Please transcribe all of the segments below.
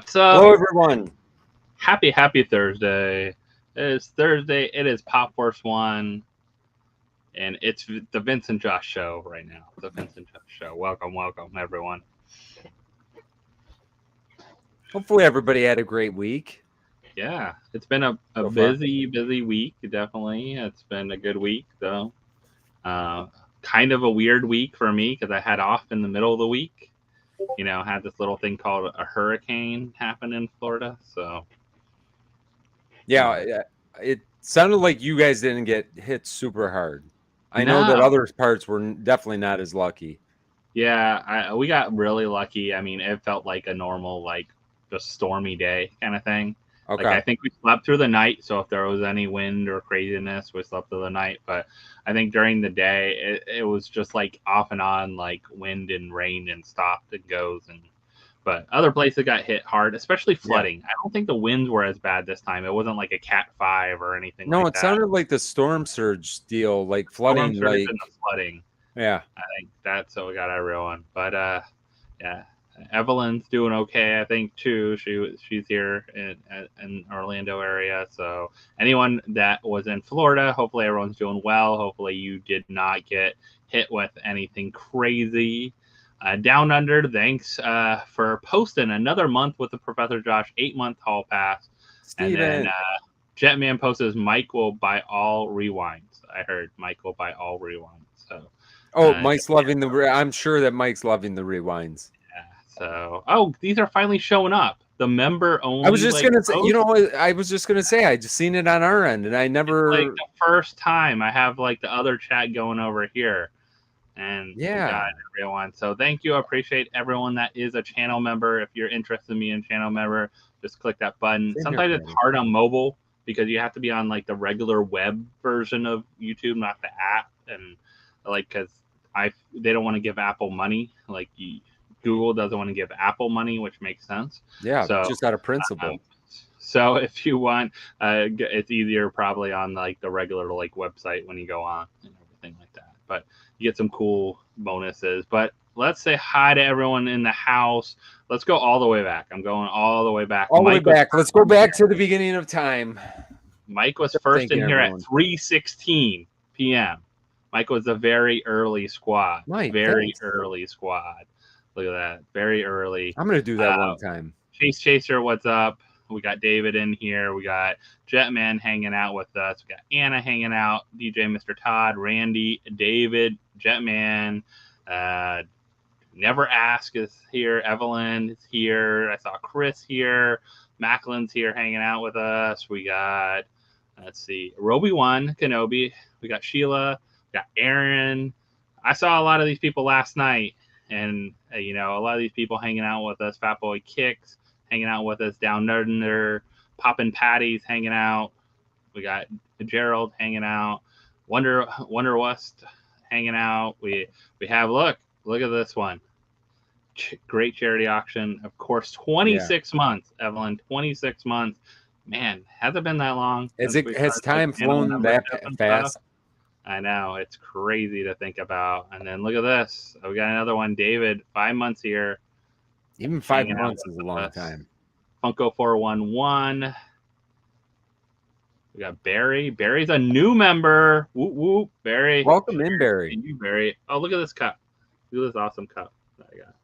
What's up? Hello, everyone. Happy Thursday. It is Thursday. It is PopFourceOne, and it's the Vince and Josh show right now. The Vince and Josh show. Welcome, everyone. Hopefully, everybody had a great week. Yeah, it's been a So far. busy week. Definitely, it's been a good week though. Kind of a weird week for me because I had off in the middle of the week. You know, had this little thing called a hurricane happen in Florida. So Yeah, it sounded like you guys didn't get hit super hard. I know that No. other parts were definitely not as lucky. Yeah, we got really lucky. I mean, it felt like a normal, like, just stormy day kind of thing. Like, Okay. I think we slept through the night, so if there was any wind or craziness, we slept through the night. But I think during the day, it was just like off and on, like wind and rain and stopped and goes. But other places got hit hard, especially flooding. I don't think the winds were as bad this time. It wasn't like a Cat 5 or anything No, like it that. sounded like the storm surge deal, like flooding. Storm surge Like, and the flooding. yeah. I think that's what we got everyone. But yeah, Evelyn's doing okay, I think too. She's here in Orlando area. So anyone that was in Florida, hopefully everyone's doing well. Hopefully you did not get hit with anything crazy. Down Under, thanks for posting another month with the ProfessorJosh 8-month hall pass. Steven. And then Jetman posted Mike will buy all rewinds. I heard Mike will buy all rewinds. So. Mike's loving the. I'm sure that Mike's loving the rewinds. Yeah. So, these are finally showing up. The member only. I was just gonna say, I was just gonna say, I just seen it on our end, and I never. It's like the first time I have like the other chat going over here, and we got everyone. So thank you. I appreciate everyone that is a channel member. If you're interested in being a channel member, just click that button. Sometimes it's hard on mobile because you have to be on like the regular web version of YouTube, not the app, and like because they don't want to give Apple money. Like Google doesn't want to give Apple money, which makes sense. Yeah, so just out of principle. So if you want, it's easier probably on like the regular like website when you go on and everything like that. But you get some cool bonuses. But let's say hi to everyone in the house. Let's go all the way back. I'm going all the way back. All the way back. Let's go back to the beginning of time. Mike was first in here at 3:16 p.m. Mike was a very early squad. Very early squad. Look at that. Very early. I'm going to do that one time. Chase Chaser, what's up? We got David in here. We got Jetman hanging out with us. We got Anna hanging out. DJ Mr. Todd, Randy, David, Jetman. Never Ask is here. Evelyn is here. I saw Chris here. Macklin's here hanging out with us. We got, let's see, Roby1, Kenobi. We got Sheila. We got Aaron. I saw a lot of these people last night. And, a lot of these people hanging out with us. Fatboy Kicks hanging out with us. Down Under. Poppin Patties hanging out. We got Gerald hanging out. Wonder West hanging out. We have, look at this one. Great charity auction. Of course, 26 months, Evelyn. 26 months. Man, has it been that long? Has time flown that fast? I know. It's crazy to think about. And then look at this. We got another one. David, 5 months here. Even 5 months is a long time. Funko 411. We got Barry. Barry's a new member. Whoop, whoop. Barry. Welcome in, Barry. Thank you, Barry. Oh, look at this cup. Look at this awesome cup that I got.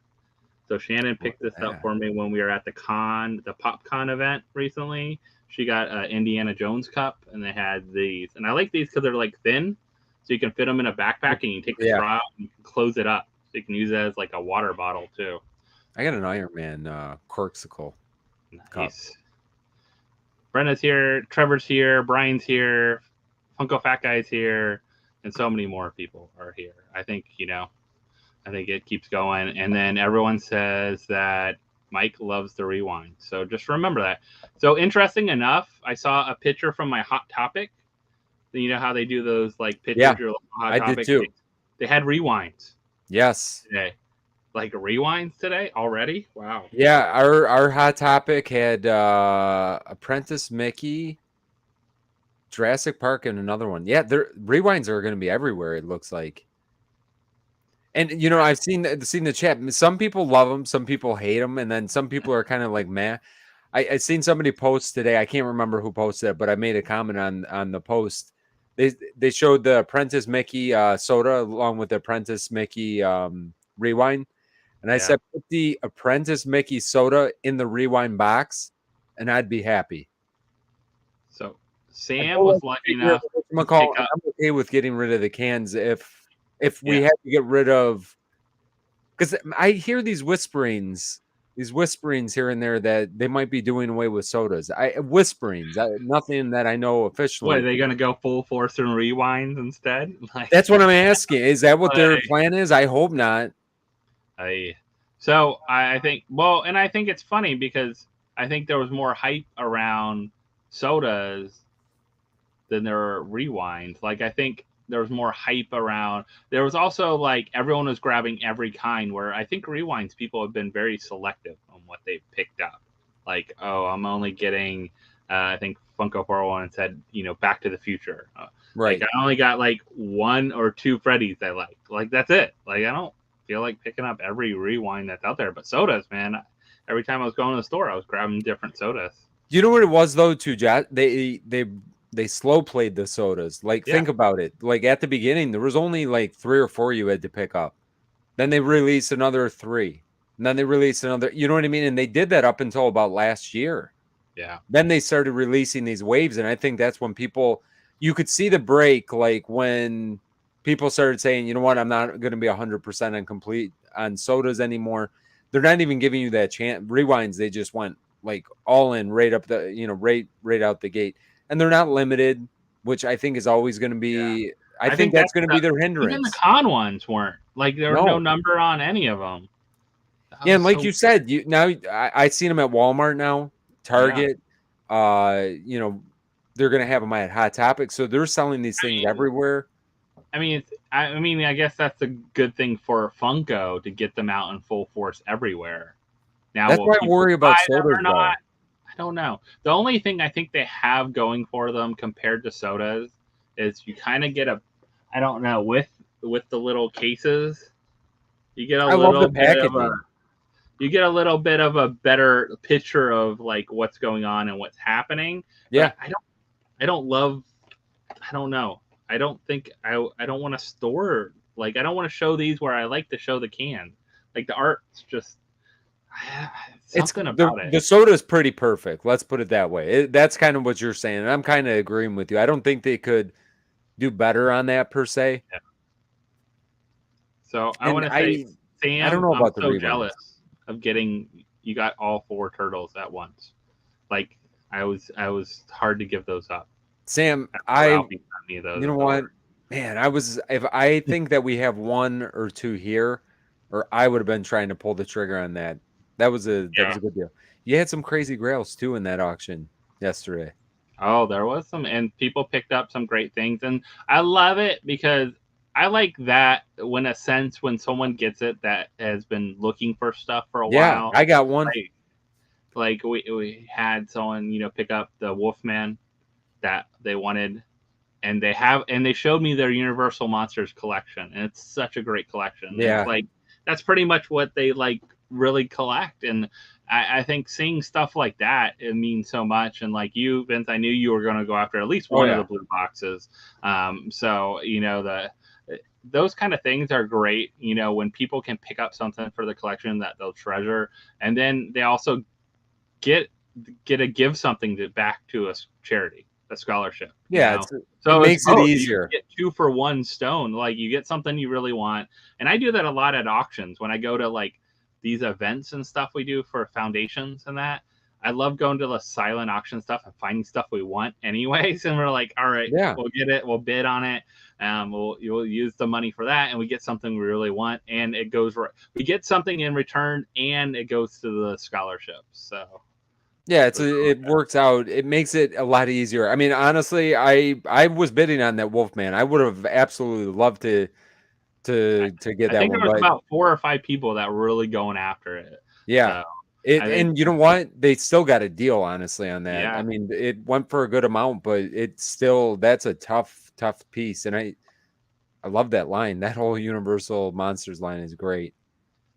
So Shannon picked this up for me when we were at the PopCon event recently. She got an Indiana Jones cup, and they had these. And I like these because they're like thin, so you can fit them in a backpack, and you take the straw out and you can close it up. So you can use it as like a water bottle too. I got an Iron Man Corksicle. Nice. Cup. Brenda's here, Trevor's here, Brian's here, Funko Fat Guy's here, and so many more people are here. I think it keeps going. And then everyone says that Mike loves the rewind. So just remember that. So interesting enough, I saw a picture from my Hot Topic. You know how they do those like pictures? Yeah, Hot Topic? did too. They had rewinds. Yes. Today. Like rewinds today already? Wow. Yeah, our Hot Topic had Apprentice Mickey, Jurassic Park, and another one. Yeah, rewinds are going to be everywhere, it looks like. And you know, I've seen the chat. Some people love them, some people hate them, and then some people are kind of like meh. I seen somebody post today. I can't remember who posted it, but I made a comment on the post. They showed the Apprentice Mickey soda along with the Apprentice Mickey rewind, and I Yeah. said put the Apprentice Mickey soda in the rewind box, and I'd be happy. So Sam was lucky enough to pick up. I'm okay with getting rid of the cans if we Yeah. had to get rid of, because I hear these whisperings here and there that they might be doing away with sodas. Nothing that I know What, officially. are they going to go full force and rewinds instead? Like, That's what I'm asking. Is that what their like, plan is? I hope not. So I think, well, and I think it's funny because I think there was more hype around sodas than there were rewinds. Like, I think there was more hype around. There was also like everyone was grabbing every kind. Where I think rewinds, people have been very selective on what they picked up. Like, oh, I'm only getting. I think Funko 401 said, Back to the Future. Right. Like, I only got like 1 or 2 Freddys I like. Like, that's it. Like, I don't feel like picking up every rewind that's out there. But sodas, man. Every time I was going to the store, I was grabbing different sodas. You know what it was though, too, Jack? They slow played the sodas. Like, think about it. Like at the beginning, there was only like 3 or 4 you had to pick up. Then they released another 3. And then they released another. You know what I mean? And they did that up until about last year. Yeah. Then they started releasing these waves, and I think that's when you could see the break, like when people started saying, you know what, I'm not going to be 100% on complete on sodas anymore. They're not even giving you that chance. Rewinds, they just went like all in right up the, right out the gate. And they're not limited, which I think is always going to be, I think that's going to be their hindrance. Even the con ones weren't. Like, there was no number on any of them. Yeah, and like you said, I seen them at Walmart now, Target. Yeah. They're gonna have them at Hot Topic, so they're selling these things everywhere. I mean, I guess that's a good thing for Funko to get them out in full force everywhere. Now, that's why I worry about sodas or not. I don't know. The only thing I think they have going for them compared to sodas is you kind of get I don't know, with the little cases, you get a little bit of a better picture of like what's going on and what's happening. Yeah. But I don't know. I don't think I don't want to store, like, I don't want to show these where I like to show the can. Like, the art's just something about it. The soda is pretty perfect. Let's put it that way. That's kind of what you're saying. And I'm kind of agreeing with you. I don't think they could do better on that per se. Yeah. So I want to say, Sam, I don't know about I'm so jealous of getting, you got all 4 turtles at once. Like, I was hard to give those up. Sam, you know what, man, if I think that we have 1 or 2 here, or I would have been trying to pull the trigger on that. That was a good deal. You had some crazy grails too in that auction yesterday. Oh, there was some, and people picked up some great things, and I love it because I like that when someone gets it that has been looking for stuff for a while. Yeah, I got one. Like we had someone, pick up the Wolfman that they wanted, and they showed me their Universal Monsters collection, and it's such a great collection. Yeah, it's like that's pretty much what they like really collect, and I think seeing stuff like that, it means so much. And like you, Vince, I knew you were going to go after at least one of the blue boxes. So those kind of things are great. When people can pick up something for the collection that they'll treasure, and then they also get to give something back to a charity, a scholarship. Yeah, so it makes it easier. You get 2 for 1 stone. Like, you get something you really want, and I do that a lot at auctions when I go to like these events and stuff we do for foundations and that. I love going to the silent auction stuff and finding stuff we want anyways, and we're like, all right, we'll get it, we'll bid on it, you'll use the money for that, and we get something we really want, and it goes right. We get something in return, and it goes to the scholarships. So yeah, it works out. It makes it a lot easier. I mean, honestly, I was bidding on that Wolfman. I would have absolutely loved to get that one. I think there was about 4 or 5 people that were really going after it. Yeah. So, and you know what? They still got a deal, honestly, on that. Yeah. I mean, it went for a good amount, but that's a tough piece. And I love that line. That whole Universal Monsters line is great.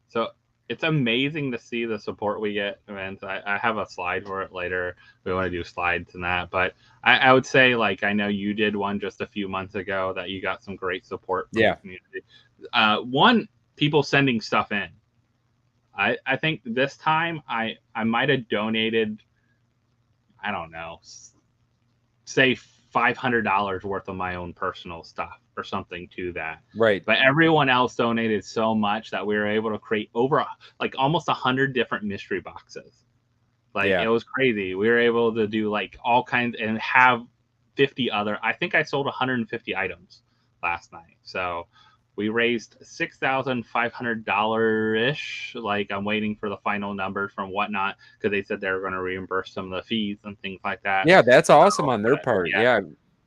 So it's amazing to see the support we get, and I have a slide for it later. We want to do slides and that, but I would say, like, I know you did one just a few months ago that you got some great support from the community. One, people sending stuff in. I think this time I might have donated, I don't know, say $500 worth of my own personal stuff or something to that. Right. But everyone else donated so much that we were able to create over like almost 100 different mystery boxes. Like it was crazy. We were able to do like all kinds and have 50 other. I think I sold 150 items last night. So we raised $6,500 ish. Like I'm waiting for the final numbers from Whatnot because they said they were going to reimburse some of the fees and things like that. Yeah, that's awesome on their part. Yeah,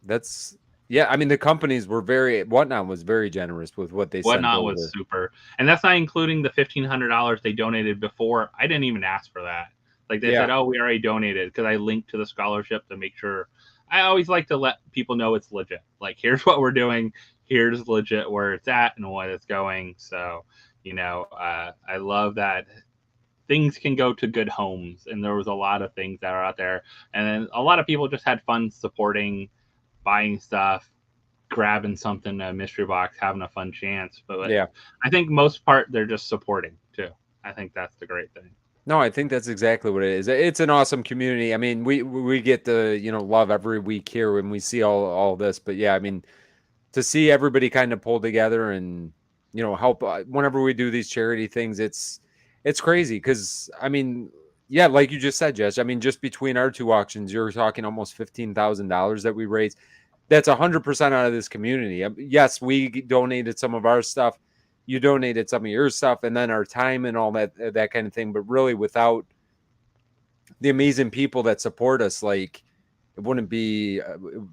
that's I mean, the companies were Whatnot was very generous with what they Whatnot sent was super, and that's not including the $1,500 they donated before. I didn't even ask for that. Like they said, oh, we already donated because I linked to the scholarship to make sure. I always like to let people know it's legit. Like here's what we're doing. Here's legit where it's at and what it's going. So, you know, I love that things can go to good homes. And there was a lot of things that are out there. And then a lot of people just had fun supporting, buying stuff, grabbing something, a mystery box, having a fun chance. But I think most part, they're just supporting too. I think that's the great thing. No, I think that's exactly what it is. It's an awesome community. I mean, we get the, you know, love every week here when we see all this. But yeah, I mean, to see everybody kind of pull together and, you know, help whenever we do these charity things, it's crazy because, I mean, yeah, like you just said, Jess, I mean, just between our two auctions, you're talking almost $15,000 that we raised. That's 100% out of this community. Yes, we donated some of our stuff. You donated some of your stuff and then our time and all that kind of thing. But really, without the amazing people that support us, like, it wouldn't be,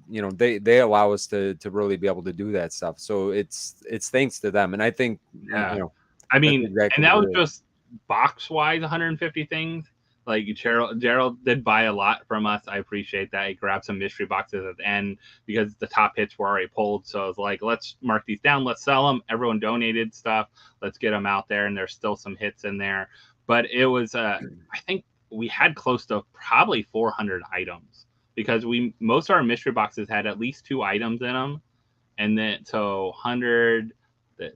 you know, they allow us to really be able to do that stuff. So it's thanks to them. And I think, you know, I mean, exactly, and that was just box wise 150 things. Like Gerald did buy a lot from us. I appreciate that. He grabbed some mystery boxes at the end because the top hits were already pulled. So I was like, let's mark these down. Let's sell them. Everyone donated stuff. Let's get them out there. And there's still some hits in there. But it was, I think we had close to probably 400 items because most of our mystery boxes had at least 2 items in them. And then, so 100,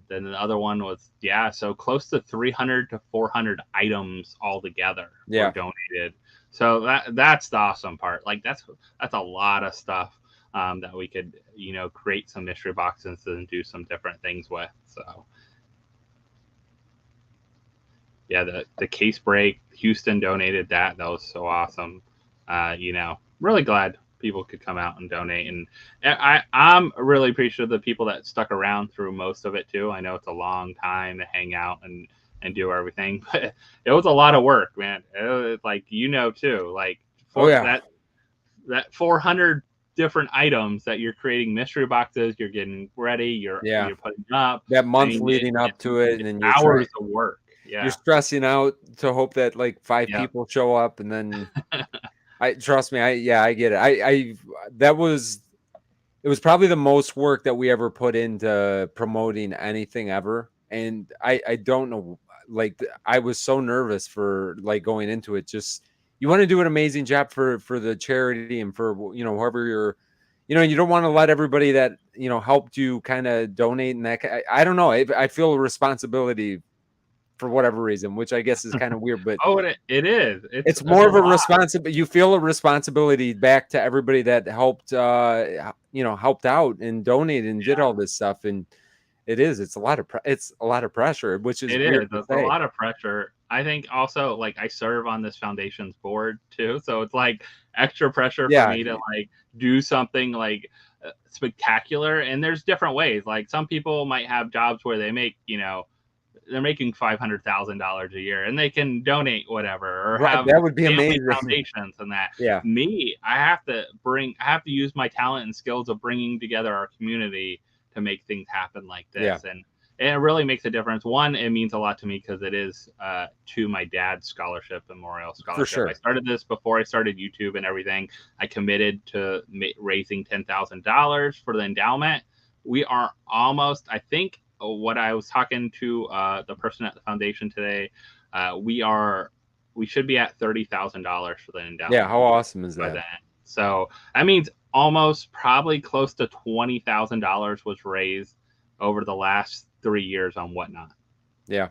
then the other one was, so close to 300 to 400 items altogether were donated. So that's the awesome part. Like that's a lot of stuff that we could, you know, create some mystery boxes and do some different things with. So yeah, the case break, Houston donated that. That was so awesome. You know, really glad people could come out and donate, and I'm really appreciative of the people that stuck around through most of it too. I know it's a long time to hang out and do everything, but it was a lot of work, man. It was, like, you know, too, like that 400 different items that you're creating mystery boxes, you're getting ready, you're putting up that month leading up to it, and then you're hours of work. You're stressing out to hope that like 5 people show up, and then trust me, I get it. It was probably the most work that we ever put into promoting anything ever. And I don't know, like, I was so nervous for like going into it. Just, you want to do an amazing job for the charity and for, you know, whoever you're, you know, you don't want to let everybody that, you know, helped you kind of donate. And that, I don't know. I feel a responsibility for whatever reason, which I guess is kind of weird, but it is. It's more of a responsibility. You feel a responsibility back to everybody that helped, you know, helped out and donated and did all this stuff. And it's a lot of pressure, which is weird. It's a lot of pressure. I think also, like, I serve on this foundation's board too, so it's like extra pressure for me to like do something like spectacular. And there's different ways. Like some people might have jobs where they make, you know, they're making $500,000 a year and they can donate whatever, or have that would be amazing foundations and that. Me, I have to use my talent and skills of bringing together our community to make things happen like this. And it really makes a difference. One, it means a lot to me because it is to my dad's scholarship, memorial scholarship. For sure. I started this before I started YouTube and everything. I committed to raising $10,000 for the endowment. we are almost, I think what I was talking to the person at the foundation today, we should be at $30,000 for the endowment. Yeah, how awesome is by that? then. So that means almost probably close to $20,000 was raised over the last 3 years on Whatnot. Yeah.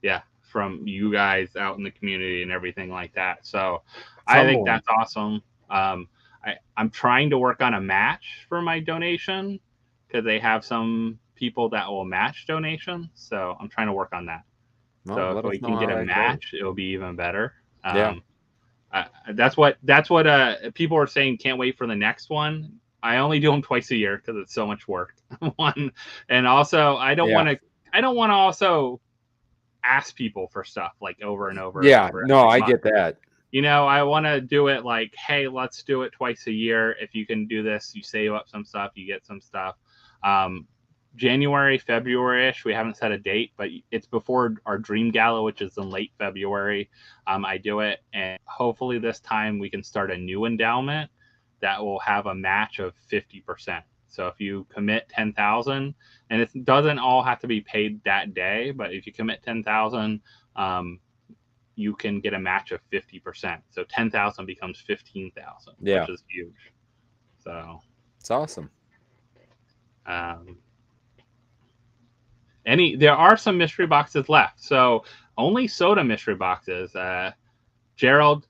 Yeah, from you guys out in the community and everything like that. So I think that's awesome. I'm trying to work on a match for my donation because they have some people that will match donations. So I'm trying to work on that. Well, So if let us we know can get how a that match, it'll be even better. Yeah. That's what people are saying. Can't wait for the next one. I only do them twice a year because it's so much work. One, and also I don't want to also ask people for stuff like over and over. Yeah, and over no, I month. get that. You know, I want to do it like, hey, let's do it twice a year. If you can do this, you save up some stuff, you get some stuff. January, February-ish, we haven't set a date, but it's before our Dream Gala, which is in late February. I do it, and hopefully this time we can start a new endowment that will have a match of 50%. So if you commit 10,000, and it doesn't all have to be paid that day, but if you commit 10,000, you can get a match of 50%. So 10,000 becomes 15,000, which is huge. So it's awesome. There are some mystery boxes left. So only soda mystery boxes. Gerald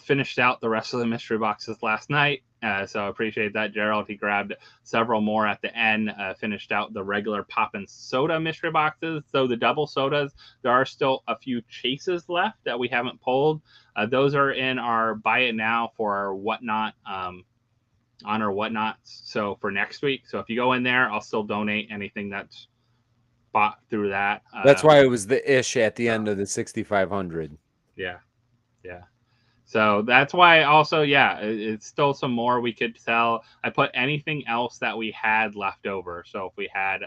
finished out the rest of the mystery boxes last night. So I appreciate that, Gerald. He grabbed several more at the end, finished out the regular Poppin soda mystery boxes. So the double sodas, there are still a few chases left that we haven't pulled. Those are in our buy it now for our Whatnot, on our Whatnots. So for next week. So if you go in there, I'll still donate anything that's bought through that. That's why it was the ish at the end of the 6,500. Yeah. So that's why also, it's still some more we could sell. I put anything else that we had left over. So if we had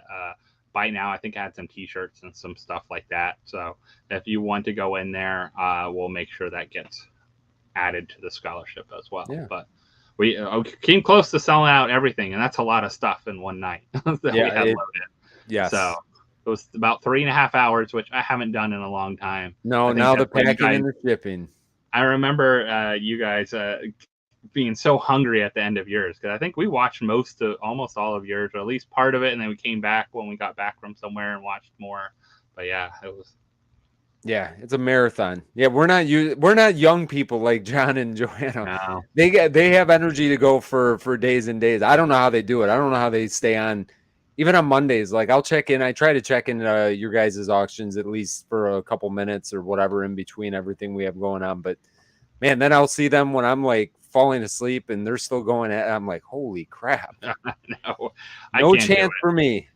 by now, I think I had some t-shirts and some stuff like that. So if you want to go in there, we'll make sure that gets added to the scholarship as well. Yeah. But we came close to selling out everything, and that's a lot of stuff in one night that we had loaded. Yes. So it was about 3.5 hours, which I haven't done in a long time. No, now the packing and the shipping. I remember you guys being so hungry at the end of yours, because I think we watched almost all of yours, or at least part of it, and then we came back when we got back from somewhere and watched more. But yeah, it was. Yeah, it's a marathon. Yeah, we're not young people like John and Joanna. No. They have energy to go for days and days. I don't know how they do it. I don't know how they stay on. Even on Mondays, like I'll check in. I try to check in your guys' auctions at least for a couple minutes or whatever in between everything we have going on. But man, then I'll see them when I'm like falling asleep and they're still going at. I'm like, holy crap! No chance for me.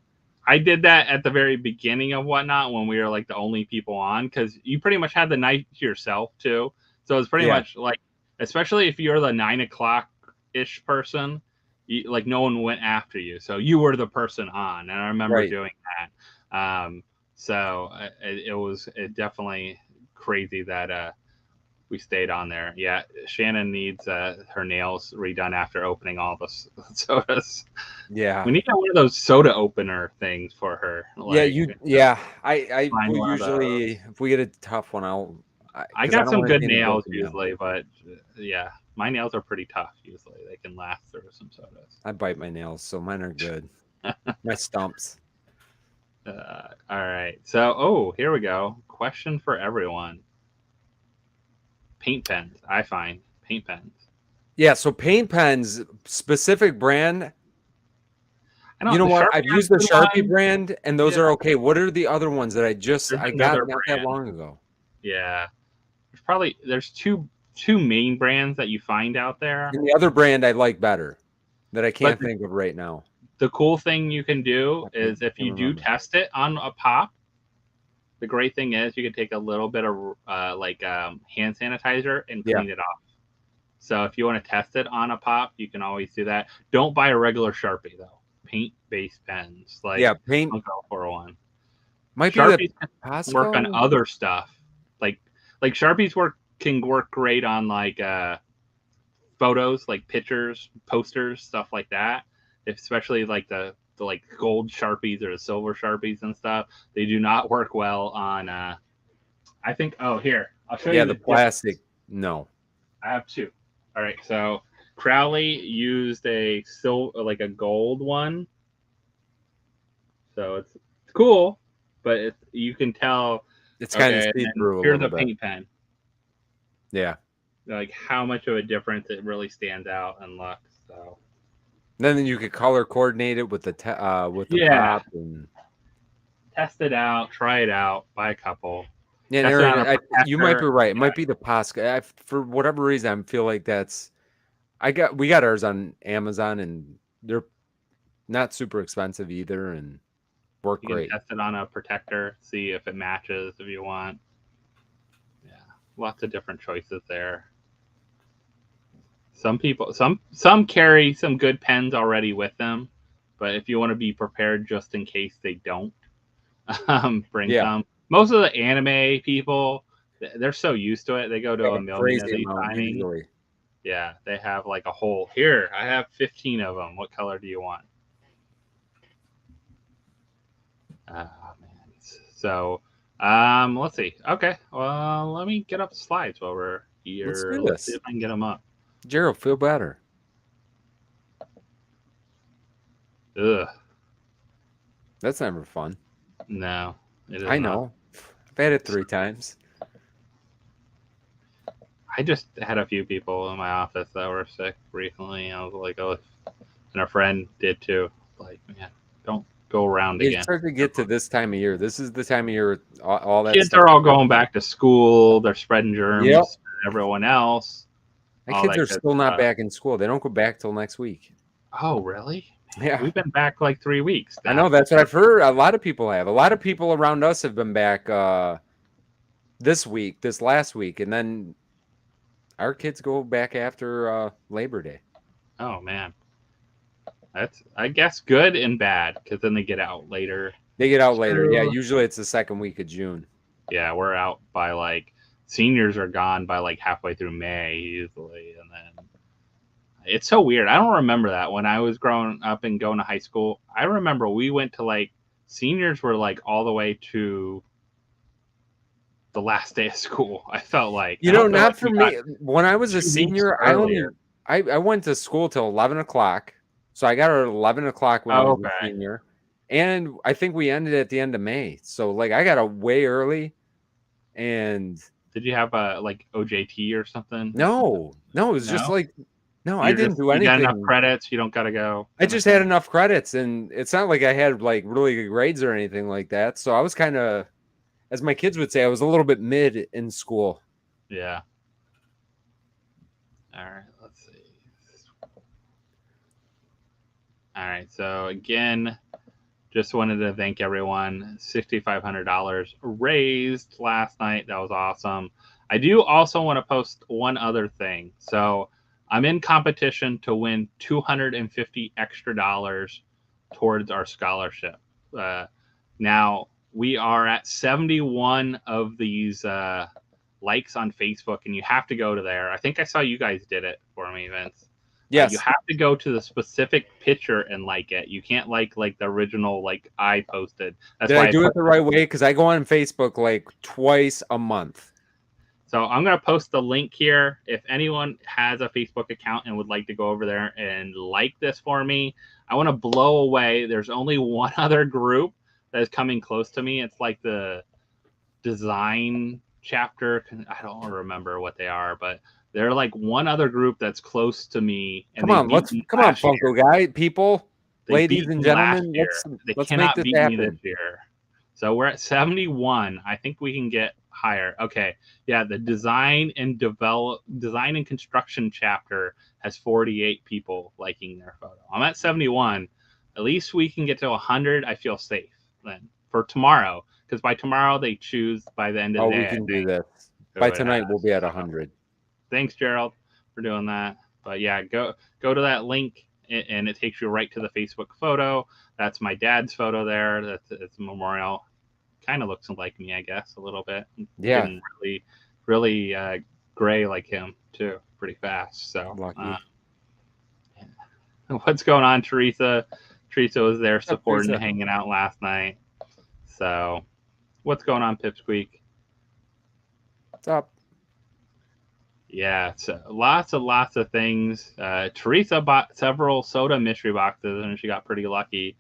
I did that at the very beginning of Whatnot when we were like the only people on, because you pretty much had the night to yourself too. So it's pretty much like, especially if you're the 9 o'clock ish person. Like no one went after you, so you were the person on, and I remember doing that. So it was definitely crazy that we stayed on there. Yeah, Shannon needs her nails redone after opening all the sodas. Yeah, we need one of those soda opener things for her. Like, I will usually, if we get a tough one, I got some good nails usually, but yeah. My nails are pretty tough usually. They can last through some sodas. I bite my nails, so mine are good. My stumps. All right. So, here we go. Question for everyone. Paint pens. I find paint pens. Yeah, so paint pens, specific brand. You know what? I've used the Sharpie brand, and those are okay. What are the other ones that I got not that long ago? Yeah. There's two main brands that you find out there. And the other brand I like better that I can't think of right now. The cool thing you can do is if you do test it on a pop, the great thing is you can take a little bit of hand sanitizer and clean it off. So if you want to test it on a pop, you can always do that. Don't buy a regular Sharpie though. Paint-based pens like paint PopFourceOne. Might Sharpies work on other stuff. Like Sharpies can work great on like photos, like pictures, posters, stuff like that. Especially like the the like gold Sharpies or the silver Sharpies and stuff. They do not work well on. I think. Oh, here I'll show you the plastic. No, I have two. All right, so Crowley used a like a gold one, so it's cool, but you can tell it's kind of okay, see through a here's little a bit. paint pen. Yeah, Like how much of a difference it really stands out and looks. So then you could color coordinate it with the pop and test it out, try it out, buy a couple. yeah. Test it on a You might be protector. right. It might be the Posca. For whatever reason, I feel like that's. We got ours on Amazon and they're not super expensive either and work You can great. test it on a protector, see if it matches if you want. Yeah, lots of different choices there. Some people, some carry some good pens already with them, but if you want to be prepared just in case they don't, bring some. Most of the anime people, they're so used to it. They go to a million of these signings. Usually. Yeah, they have like a whole. Here, I have 15 of them. What color do you want? Oh, man. So, let's see. Okay, well, let me get up the slides while we're here. Let's do Let's this. see if I can get them up. Gerald, feel better. Ugh. That's never fun. No, it is I know. I've had it 3 times. I just had a few people in my office that were sick recently. I was like, oh, and a friend did too. Like, man, don't go around again. It's hard to get to this time of year. This is the time of year all that Kids stuff are all going back to school. They're spreading germs. Yep. To everyone else. My kids are still not back in school. They don't go back till next week. Oh, really? Yeah. We've been back like 3 weeks now. I know, that's what I've heard. A lot of people have. A lot of people around us have been back this last week, and then our kids go back after Labor Day. Oh, man. That's, I guess, good and bad, because then they get out later. They get out later. Yeah, usually it's the second week of June. Yeah, we're out by like, seniors are gone by like halfway through May, usually, and then it's so weird. I don't remember that when I was growing up and going to high school. I remember we went to like, seniors were like all the way to the last day of school. I felt like, not for me. When I was a senior, I went to school till 11 o'clock. So I got out at 11 o'clock when I was a senior. And I think we ended at the end of May. So like I got out way early. And did you have a like OJT or something? No, it was just like, no, I didn't do anything. You got enough credits, you don't got to go. I just had enough credits, and it's not like I had like really good grades or anything like that. So I was kind of, as my kids would say, I was a little bit mid in school. Yeah. All right, let's see. All right, so again, just wanted to thank everyone. $6,500 raised last night. That was awesome. I do also want to post one other thing. So I'm in competition to win $250 extra towards our scholarship. Now we are at 71 of these likes on Facebook, and you have to go to there. I think I saw you guys did it for me, Vince. Yes. You have to go to the specific picture and like it. You can't like the original like I posted. That's why I do it the right way, because I go on Facebook like twice a month. So I'm going to post the link here. If anyone has a Facebook account and would like to go over there and like this for me, I want to blow away. There's only one other group that is coming close to me. It's like the design chapter. I don't remember what they are, but they're like one other group that's close to me. And come on, Funko guy, people, ladies and gentlemen. Let's cannot beat me this year. So we're at 71. I think we can get higher. Okay. Yeah, the design and construction chapter has 48 people liking their photo. I'm at 71. At least we can get to 100. I feel safe then for tomorrow, because by tomorrow they choose by the end of the day. We can do this. By tonight we'll be at 100. Thanks, Gerald, for doing that. But yeah, go to that link, and it takes you right to the Facebook photo. That's my dad's photo there. It's a memorial. Kind of looks like me, I guess, a little bit. Yeah. Really gray like him too, pretty fast. So lucky. What's going on, Teresa? Teresa was there What's up, supporting, Teresa? hanging out last night. So, what's going on, Pipsqueak? What's up? Yeah, so lots of things. Teresa bought several soda mystery boxes, and she got pretty lucky,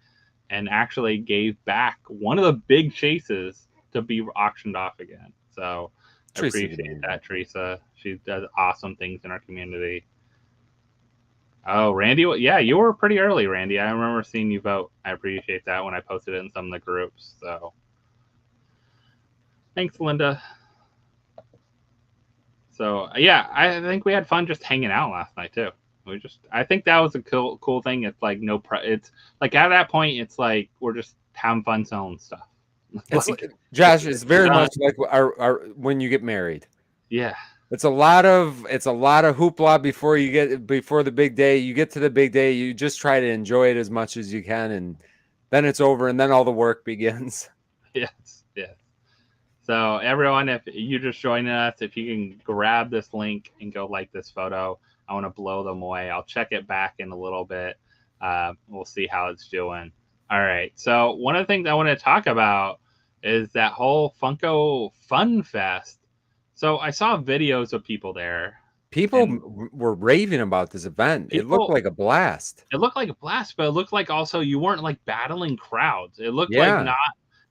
and actually gave back one of the big chases to be auctioned off again. So I Teresa, appreciate that, Teresa. She does awesome things in our community. Oh, Randy, yeah, you were pretty early, Randy. I remember seeing you vote. I appreciate that when I posted it in some of the groups. So thanks, Linda. So yeah, I think we had fun just hanging out last night too. I think that was a cool thing. It's like it's like at that point, it's like we're just having fun selling stuff. It's Josh. It's very much like our when you get married. Yeah. It's a lot of hoopla before the big day. You get to the big day, you just try to enjoy it as much as you can, and then it's over, and then all the work begins. Yes. So everyone, if you just joining us, if you can grab this link and go like this photo, I want to blow them away. I'll check it back in a little bit. We'll see how it's doing. All right. So one of the things I want to talk about is that whole Funko Fun Fest. So I saw videos of people there. People were raving about this event. It looked like a blast. It looked like a blast, but it looked like also you weren't like battling crowds. It looked like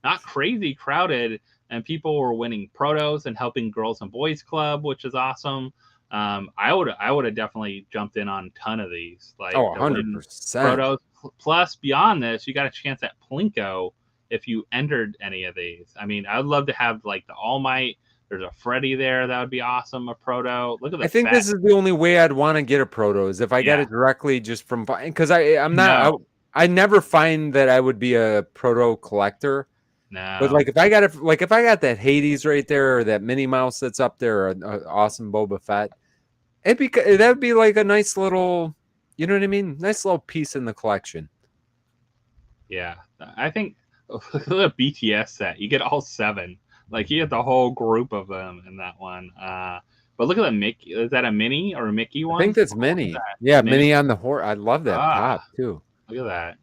not crazy crowded, and people were winning protos and helping Girls and Boys Club, which is awesome. I would have definitely jumped in on a ton of these. Like 100%. Protos. Plus, beyond this, you got a chance at Plinko if you entered any of these. I mean, I would love to have like the All Might. There's a Freddy there. That would be awesome. A proto. Look at I think this is the only way I'd want to get a proto is if I got it directly just from, because I'm not, I never find that I would be a proto collector. No. But like if I got that Hades right there or that Minnie Mouse that's up there, or an awesome Boba Fett, that would be like a nice little, you know what I mean? Nice little piece in the collection. Yeah, I think look at the BTS set. You get all 7. Like you get the whole group of them in that one. But look at the Mickey. Is that a Minnie or a Mickey one? I think that's Minnie. Yeah, Minnie on the horse. I love that pop too. Look at that.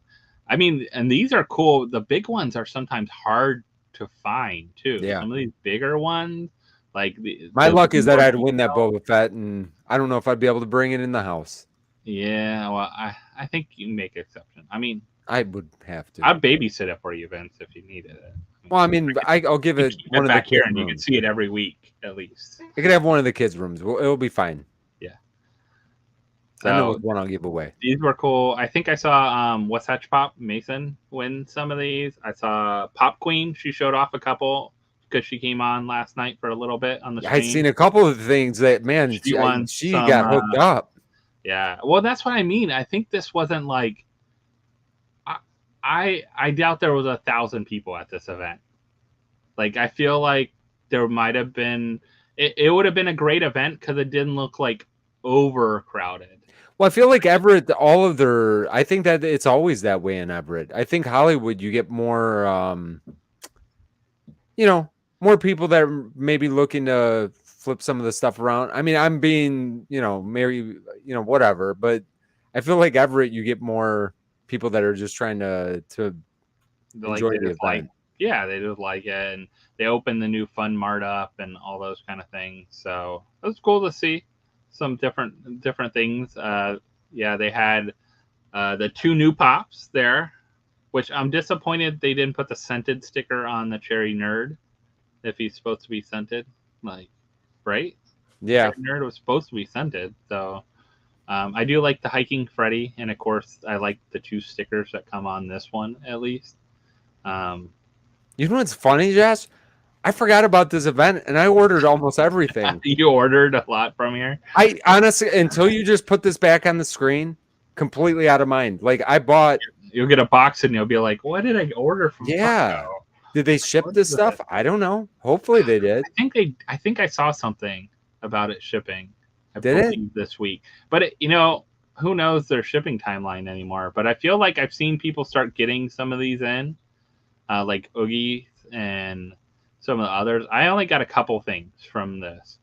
I mean, and these are cool. The big ones are sometimes hard to find too. Yeah. Some of these bigger ones, like my luck is that I'd win that Boba Fett, and I don't know if I'd be able to bring it in the house. Yeah, well, I think you can make exception. I mean, I would have to. I'd babysit it for you, Vince, if you needed it. Well, I mean, I'll give it one back here, and you can see it every week at least. I could have one of the kids' rooms. It'll be fine. Yeah. So, I know one I'll give away. These were cool. I think I saw Pop Mason win some of these. I saw Pop Queen. She showed off a couple because she came on last night for a little bit on the stream. I'd seen a couple of things that, man, she got hooked up. Yeah. Well, that's what I mean. I think this wasn't like, I doubt there was 1,000 people at this event. Like, I feel like there might have been, it would have been a great event because it didn't look like overcrowded. Well, I feel like Everett, I think that it's always that way in Everett. I think Hollywood, you get more, more people that are maybe looking to flip some of the stuff around. I mean, I'm being, whatever, but I feel like Everett, you get more people that are just trying to enjoy the event. They just like it, and they opened the new Fun Mart up and all those kind of things. So it was cool to see some different things. They had the 2 new pops there, which I'm disappointed they didn't put the scented sticker on the Cherry Nerd if he's supposed to be scented, like, right? Yeah, Cherry Nerd was supposed to be scented, so. I do like the Hiking Freddy, and of course, I like the 2 stickers that come on this one, at least. You know what's funny, Jess? I forgot about this event, and I ordered almost everything. You ordered a lot from here? I honestly, until you just put this back on the screen, completely out of mind. Like, I bought... You'll get a box, and you'll be like, what did I order from Funko? Did they ship this stuff? I don't know. Hopefully they did. I think I saw something about it shipping. Did it this week? But who knows their shipping timeline anymore? But I feel like I've seen people start getting some of these in, like Oogie and some of the others. I only got a couple things from this.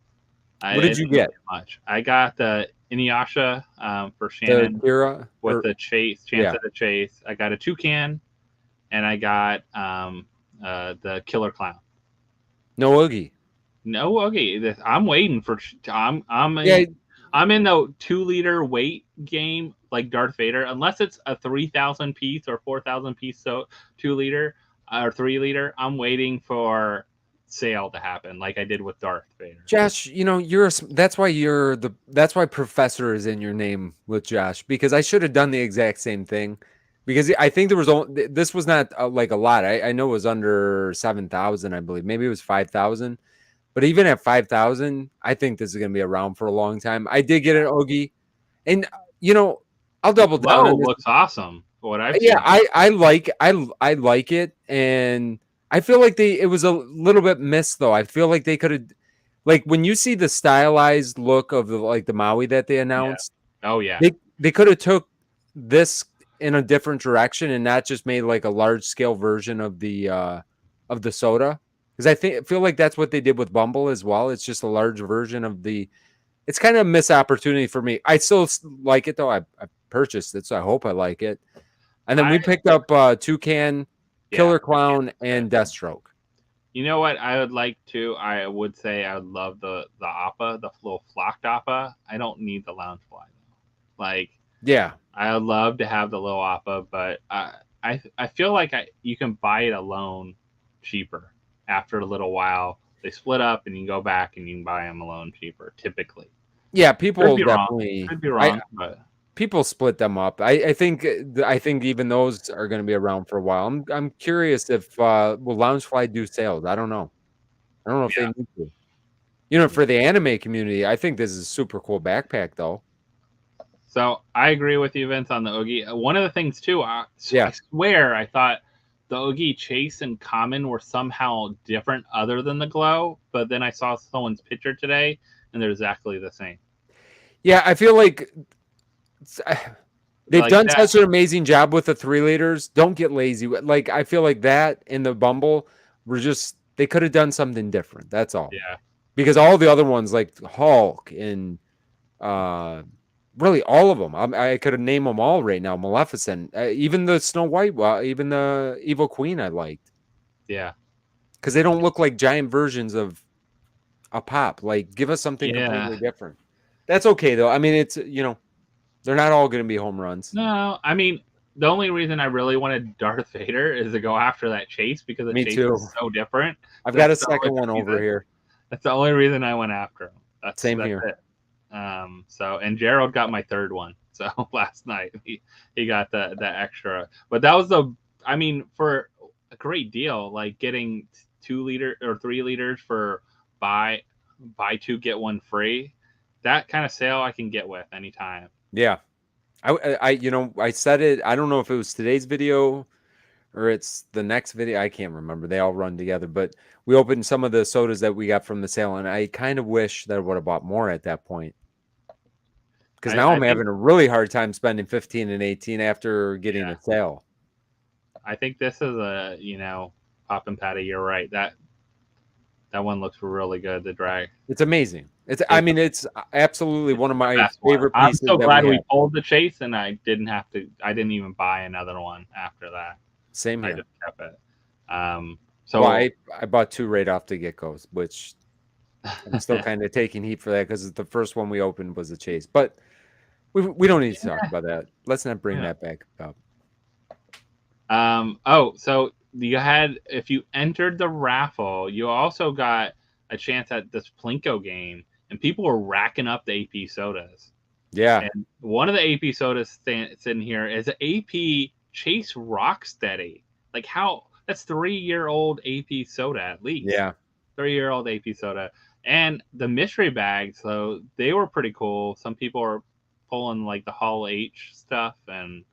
What did you get? Much. I got the Inuyasha for The Shannon Kira with the chase, chance yeah. of the chase. I got a toucan, and I got the killer clown. No Oogie. No, okay. I'm waiting for. Yeah, I'm in the 2-liter weight game like Darth Vader. Unless it's a 3,000 piece or 4,000 piece, so 2-liter or 3-liter. I'm waiting for sale to happen, like I did with Darth Vader. Josh, you know, that's why Professor is in your name with Josh, because I should have done the exact same thing, because I think there was only, this was not like a lot. I know it was under 7,000, I believe. Maybe it was 5,000. But even at 5,000, I think this is going to be around for a long time. I did get an Oogie, and you know, I'll double down on this. Looks awesome. What I've Yeah, seen. I like it, and I feel like it was a little bit missed though. I feel like they could have, like, when you see the stylized look of the Maui that they announced. Yeah. Oh yeah. They could have took this in a different direction and not just made like a large scale version of the soda. Because I feel like that's what they did with Bumble as well. It's just a large version of it's kind of a missed opportunity for me. I still like it though. I purchased it, so I hope I like it. And then we picked up Toucan, Killer Clown, and Deathstroke. You know what I would like to? I would say I would love the Appa, the little flocked Appa. I don't need the lounge fly though. Like, yeah, I would love to have the little Appa, but I feel like you can buy it alone cheaper. After a little while, they split up, and you can go back and you can buy them alone cheaper. Typically, yeah, people definitely could be wrong, but people split them up. I think even those are going to be around for a while. I'm curious if will Loungefly do sales? I don't know. I don't know if they need to. You know, for the anime community, I think this is a super cool backpack though. So I agree with you, Vince, on the Oogie. One of the things too, I swear I thought the Oogie Chase and Common were somehow different other than the glow, but then I saw someone's picture today and they're exactly the same. Yeah, I feel like they've done such an amazing job with the 3-liters. Don't get lazy. Like, I feel like that in the Bumble were just, they could have done something different. That's all. Yeah. Because all the other ones like Hulk and really all of them, I could have named them all right now. Maleficent, even the Snow White, even the Evil Queen I liked. Yeah. Because they don't look like giant versions of a Pop. Like, give us something completely different. That's okay, though. I mean, it's, you know, they're not all going to be home runs. No, I mean, the only reason I really wanted Darth Vader is to go after that chase because the chase is so different. I've got a second one over here. That's the only reason I went after him. That's here. It. So, and Gerald got my third one. So last night he got the extra, but that was I mean, for a great deal, like getting 2-liter or 3-liters for buy 2 get 1 free. That kind of sale I can get with anytime. Yeah. I you know, I said it, I don't know if it was today's video or it's the next video. I can't remember. They all run together, but we opened some of the sodas that we got from the sale, and I kind of wish that I would have bought more at that point. Because now I'm having a really hard time spending 15 and 18 after getting a sale. I think this is a, you know, Poppin' Patty, you're right. That one looks really good, the drag. It's amazing. I mean, it's absolutely one of my favorite pieces. I'm so glad we pulled the chase and I didn't even buy another one after that. Same here. I just kept it. So I bought 2 right off the get-go, which I'm still kind of taking heat for that because the first one we opened was a chase. But we don't need to talk about that. Let's not bring that back up. So you had, if you entered the raffle, you also got a chance at this Plinko game, and people were racking up the AP sodas. Yeah. And one of the AP sodas sitting here is an AP Chase Rocksteady. Like, how? That's 3-year-old AP soda at least. Yeah. 3-year-old AP soda. And the mystery bags, so they were pretty cool. Some people are pulling like the Hall H stuff, and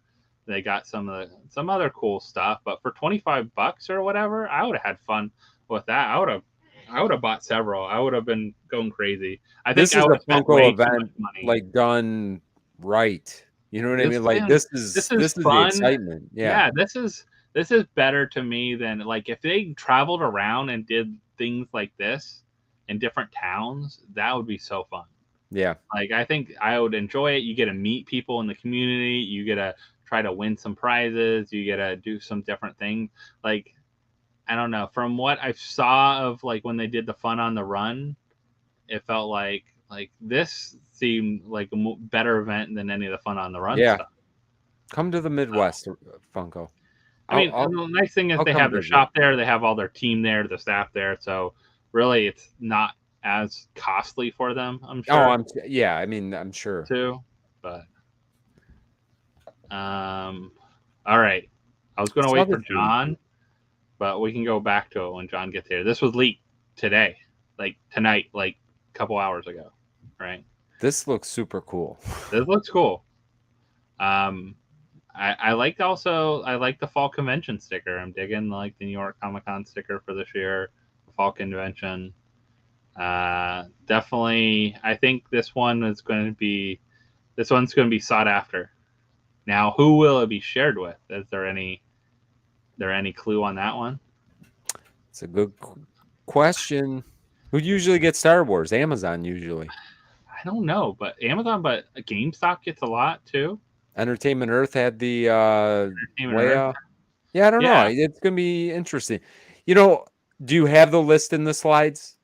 they got some other cool stuff. But for $25 or whatever, I would have had fun with that. I would have bought several. I would have been going crazy. I think this is a Funko event, like, done right. You know what I mean? Like, this is the excitement. Yeah. This is better to me than, like, if they traveled around and did things like this, in different towns, that would be so fun. Yeah. Like, I think I would enjoy it. You get to meet people in the community. You get to try to win some prizes. You get to do some different things. Like, I don't know. From what I saw of like when they did the Fun on the Run, it felt like this seemed like a better event than any of the Fun on the Run stuff. Come to the Midwest, Funko. I mean, the nice thing is they have their shop there. They have all their team there, the staff there. So really, it's not as costly for them, I'm sure. Oh, I mean, I'm sure too. But all right. I was going to wait for John, but we can go back to it when John gets here. This was leaked today, like tonight, like a couple hours ago, right? This looks super cool. This looks cool. I liked the fall convention sticker. I'm digging like the New York Comic-Con sticker for this year, the fall convention. Definitely, I think this one's going to be sought after. Now, who will it be shared with? Is there any clue on that one? It's a good question. Who usually gets Star Wars? Amazon usually. I don't know, but GameStop gets a lot too. Entertainment Earth had the Yeah, I don't know. It's gonna be interesting. Do you have the list in the slides?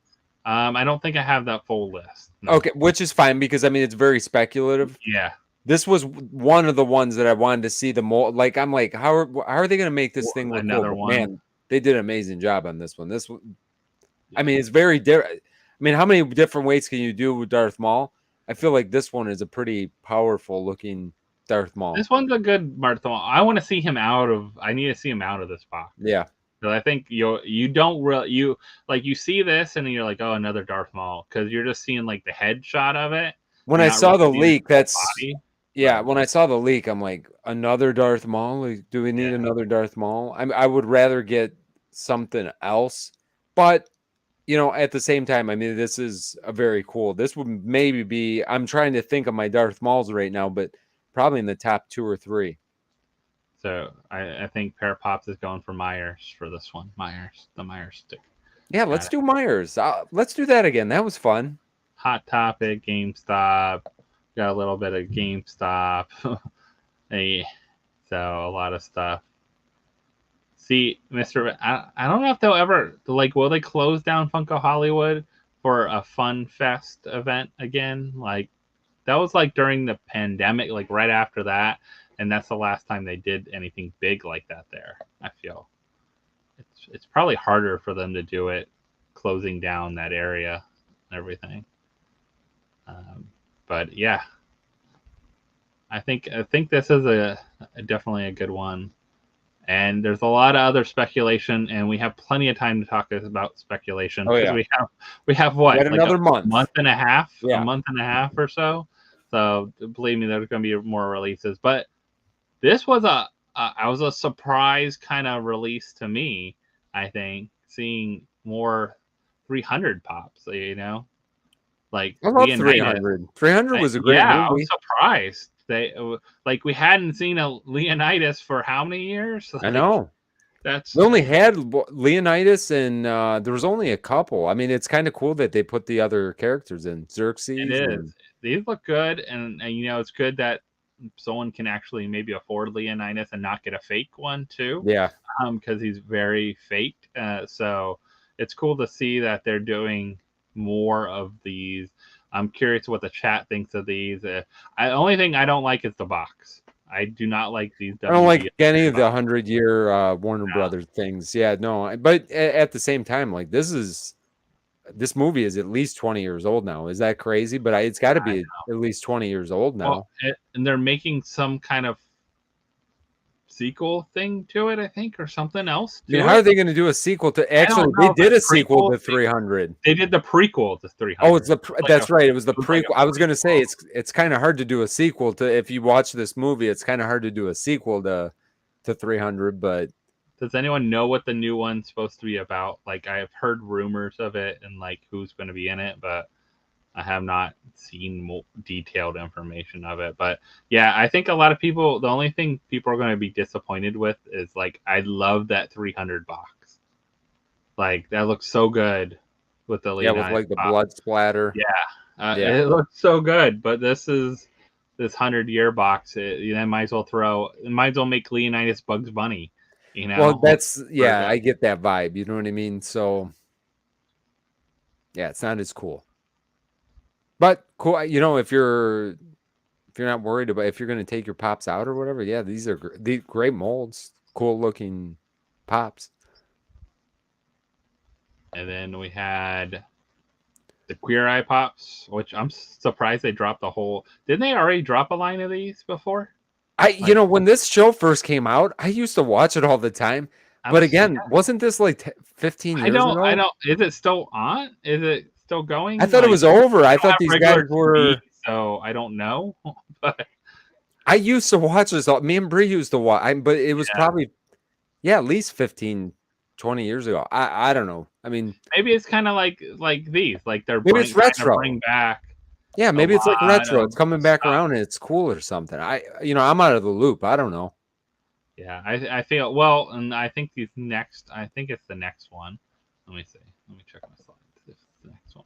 I don't think I have that full list. No. Okay, which is fine because I mean it's very speculative. Yeah. This was one of the ones that I wanted to see the more. Like I'm like, how are they gonna make this thing look another cool? one? Man, they did an amazing job on this one. I mean, it's very different. I mean, how many different ways can you do with Darth Maul? I feel like this one is a pretty powerful looking Darth Maul. This one's a good Darth Maul. I want to see him I need to see him out of this box. Yeah. Because I think you don't really you see this and you're like, oh, another Darth Maul, because you're just seeing like the headshot of it. When I saw the leak, when I saw the leak, I'm like, another Darth Maul? Like, do we need another Darth Maul? I would rather get something else, but at the same time, I mean, this is a very cool. This would maybe be. I'm trying to think of my Darth Mauls right now, but probably in the top 2 or 3. So I think Pair Pops is going for Myers for this one. The Myers stick. Yeah, let's do Myers. Let's do that again. That was fun. Hot Topic, GameStop. Got a little bit of GameStop. So a lot of stuff. See, Mr. I don't know if they'll ever will they close down Funko Hollywood for a Fun Fest event again? Like that was like during the pandemic, like right after that, and that's the last time they did anything big like that there. I feel it's probably harder for them to do it, closing down that area and everything. But yeah, I think this is definitely a good one. And there's a lot of other speculation, and we have plenty of time to talk about speculation. Oh, yeah. We have what? Like another month and a half? Yeah. A month and a half or so. So believe me, there's going to be more releases. But this was a surprise kind of release to me, I think, seeing more 300 pops, I love 300. 300 was a great movie. I was surprised. We hadn't seen a Leonidas for how many years? I know. We only had Leonidas, and there was only a couple. I mean, it's kind of cool that they put the other characters in. Xerxes. It is. These look good, and it's good that someone can actually maybe afford Leonidas and not get a fake one too. Yeah. Because he's very fake. So it's cool to see that they're doing more of these. I'm curious what the chat thinks of these. The only thing I don't like is the box. I do not like these. I don't like any of the 100-year Warner Brothers things. Yeah, no. But at the same time, like this movie is at least 20 years old now. Is that crazy? But it's got to be at least 20 years old now. Well, and they're making some kind of sequel thing to it, I think, or something else. How are they going to do a sequel to? Actually, they did a sequel to 300. They did the prequel to 300. Oh, that's right. It was the prequel. I was going to say it's kind of hard to do a sequel to. If you watch this movie, it's kind of hard to do a sequel to 300. But does anyone know what the new one's supposed to be about? Like, I've heard rumors of it and who's going to be in it, but I have not seen more detailed information of it. But yeah, I think a lot of people, the only thing people are going to be disappointed with is I love that 300 box. That looks so good. with the Yeah, with Leonidas like the Pop. blood splatter. Yeah, Yeah. it looks so good. But this 100-year box. Might as well make Leonidas Bugs Bunny. Well, that's for I get that vibe. You know what I mean? So yeah, it's not as cool. But cool, if you're not worried about if you're going to take your pops out or whatever, yeah, these are great molds, cool looking pops. And then we had the Queer Eye Pops, which I'm surprised they dropped the whole. Didn't they already drop a line of these before? When this show first came out, I used to watch it all the time. But again, wasn't this like 15 years ago? I don't. Is it still on? Is it still going? I thought it was over. I thought these guys were. So I don't know. But I used to watch this. Me and Bree used to watch. But it was probably, at least 15, 20 years ago. I don't know. I mean, maybe it's kind of like these. Like they're maybe it's retro. Bring back. Yeah, maybe it's like retro. It's coming back around and it's cool or something. I'm out of the loop. I don't know. Yeah, I feel well, and I think I think it's the next one. Let me see. Let me check my slides. This is the next one.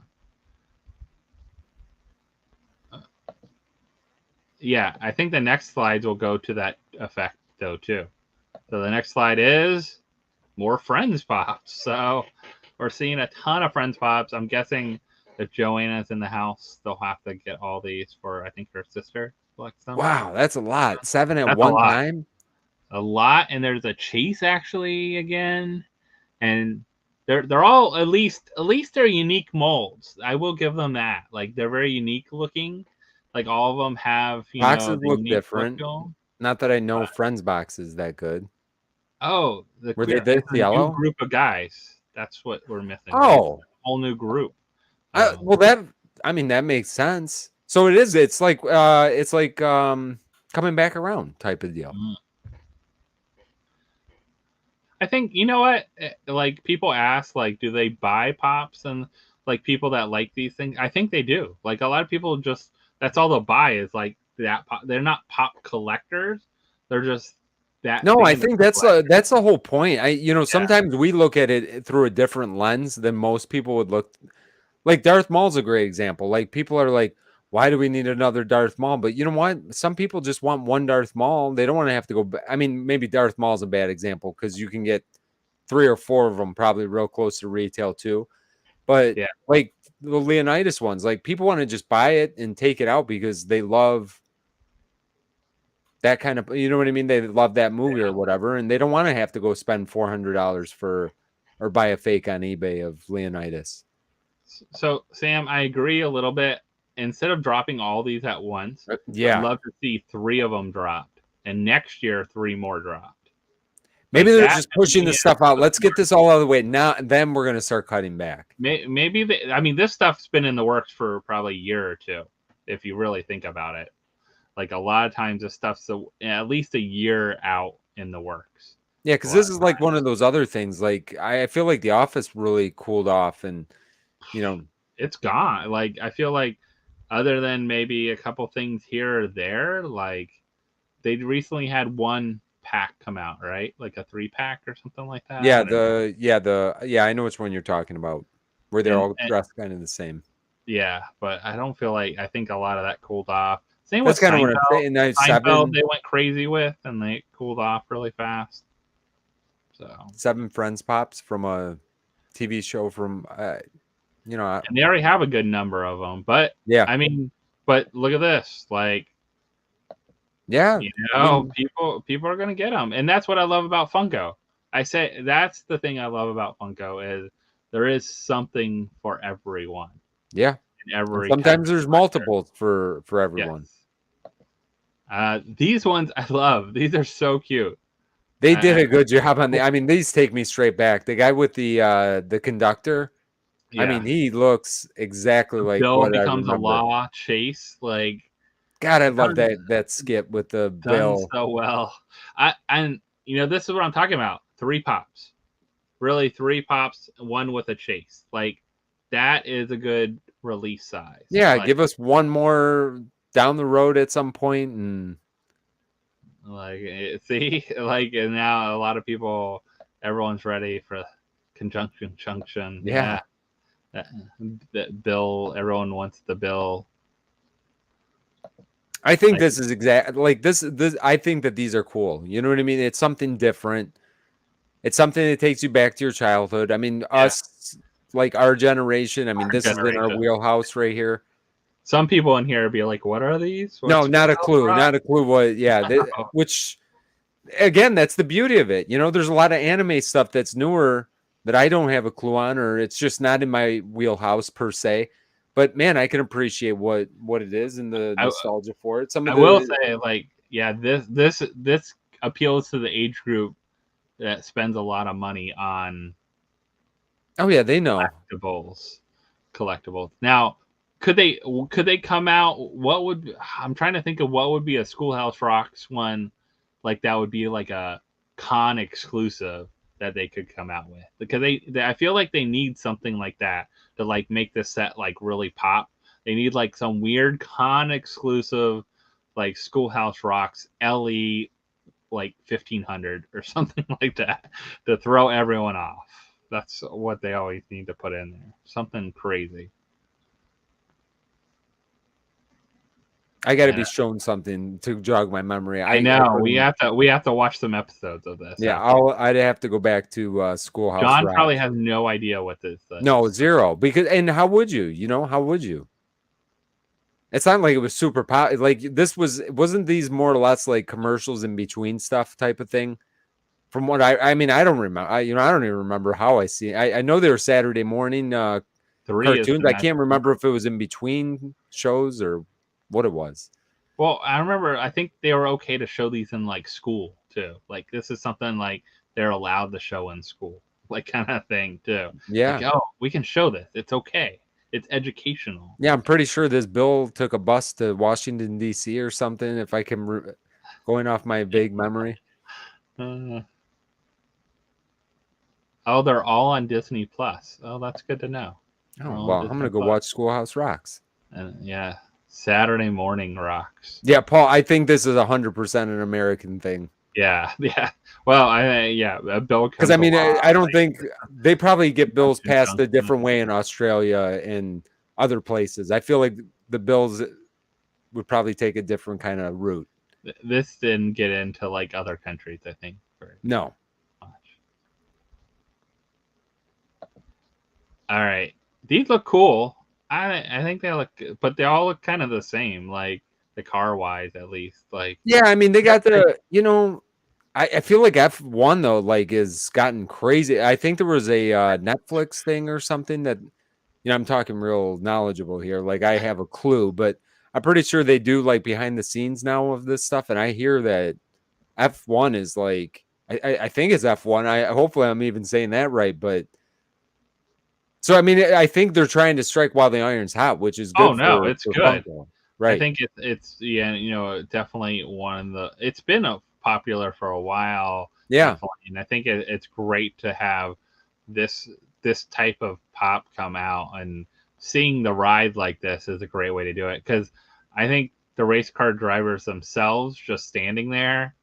Yeah, I think the next slides will go to that effect though too. So the next slide is more Friends Pops. So we're seeing a ton of Friends Pops. I'm guessing if Joanna's in the house, they'll have to get all these for, I think, her sister collects them. Wow, that's a lot. 7 at one time. A lot, and there's a chase actually again, and they're all at least they're unique molds. I will give them that. Like they're very unique looking. Like all of them have boxes look different. Not that I know Friends boxes that good. Oh, were they this yellow? New group of guys. That's what we're missing. Oh, a whole new group. Well, that makes sense. So it is. It's like coming back around type of deal. I think you know what, like people ask, like, do they buy pops, and like people that like these things, I think they do. Like a lot of people just that's all they'll buy is like that pop. They're not pop collectors. They're just that. No, I think that's the whole point. Sometimes we look at it through a different lens than most people would look. Like Darth Maul's a great example. Like people are like, why do we need another Darth Maul? But you know what? Some people just want one Darth Maul. They don't want to have to go back. I mean, maybe Darth Maul's a bad example because you can get 3 or 4 of them probably real close to retail too. But like the Leonidas ones, like people want to just buy it and take it out because they love that kind of, you know what I mean? They love that movie or whatever, and they don't want to have to go spend $400 or buy a fake on eBay of Leonidas. So, Sam, I agree a little bit. Instead of dropping all these at once, I'd love to see 3 of them dropped, and next year 3 more dropped. Maybe they're just pushing the stuff out. Let's get this all out of the way now, and then we're going to start cutting back. Maybe this stuff's been in the works for probably a year or two, if you really think about it. Like a lot of times, this stuff's at least a year out in the works. Yeah, because this is like one of those other things. Like I feel like The Office really cooled off, and it's gone. Like I feel like other than maybe a couple things here or there, like they recently had one pack come out, right? Like a 3-pack or something like that. I know which one you're talking about, where they're all dressed kind of the same. Yeah, but I don't feel like, I think a lot of that cooled off. Same with kind of what I'm saying. Seinfeld, they went crazy with, and they cooled off really fast. So 7 Friends Pops from a TV show from and they already have a good number of them, but I mean, but look at this, like, people are gonna get them, and that's what I love about Funko. I say that's the thing I love about Funko is there is something for everyone. Yeah, sometimes there's multiples for everyone. Yes. These ones I love. These are so cute. They did a good job on I mean, these take me straight back. The guy with the conductor. Yeah. I mean, he looks exactly like Bill becomes a law. Chase, like, God, I love that skit with the Bill so well. And this is what I'm talking about. 3 pops, really 3 pops, 1 with a chase. Like that is a good release size. Yeah, like, give us 1 more down the road at some point, and like see, like, and now a lot of people, everyone's ready for conjunction junction. Yeah. That Bill, everyone wants the Bill. I think this is like this. I think that these are cool. You know what I mean? It's something different. It's something that takes you back to your childhood. I mean, us, like our generation. I mean, this is in our wheelhouse right here. Some people in here would be like, "What are these?" No, not a clue. Not a clue. What? Yeah. Which, again, that's the beauty of it. You know, there's a lot of anime stuff that's newer that I don't have a clue on, or it's just not in my wheelhouse per se. But man, I can appreciate what it is and the nostalgia for it. I will say, like, yeah, this appeals to the age group that spends a lot of money on. Oh yeah, they know collectibles. Now, could they come out? I'm trying to think of what would be a Schoolhouse Rocks one, like that would be like a con exclusive that they could come out with, because I feel like they need something like that to like make this set like really pop. They need like some weird con exclusive, like Schoolhouse Rocks LE like 1500 or something like that to throw everyone off. That's what they always need to put in there. Something crazy. I got to be shown something to jog my memory. I know we have to watch some episodes of this. Yeah, I'd have to go back to Schoolhouse John Rock. probably has no idea what this is. No, zero. Because and how would you? You know, how would you? It's not like it was super pop. Like this wasn't these more or less like commercials in between stuff type of thing. From what I mean, I don't remember. I don't even remember how I see. I know they were Saturday morning cartoons. I can't remember if it was in between shows or what it was. Well, I remember. I think they were okay to show these in like school too. Like this is something like they're allowed to show in school, like kind of thing too. Yeah. Like, oh, we can show this. It's okay. It's educational. Yeah, I'm pretty sure this Bill took a bus to Washington D.C. or something. If I can, going off my vague memory. Oh, they're all on Disney Plus. Oh, that's good to know. Oh, well, I'm gonna go watch Schoolhouse Rocks. Yeah, Saturday morning rocks. Yeah, Paul, I think this is 100% an American thing. Yeah. Well, Bill. Because I mean, I don't think they probably get bills passed a different way in Australia and other places. I feel like the bills would probably take a different kind of route. This didn't get into like other countries, I think. No. All right, these look cool. I think they look, but they all look kind of the same, like the car wise at least. Like yeah, I mean they got the I feel like F1 though like is gotten crazy. I think there was a Netflix thing or something that I'm talking real knowledgeable here. Like I have a clue, but I'm pretty sure they do like behind the scenes now of this stuff, and I hear that F1 is like I think it's F1. Hopefully I'm even saying that right, but. So I mean, I think they're trying to strike while the iron's hot, which is good. Oh no, it's good. Funko. Right. I think it's definitely one of the. It's been popular for a while. Yeah, definitely. And I think it's great to have this type of pop come out, and seeing the ride like this is a great way to do it, because I think the race car drivers themselves just standing there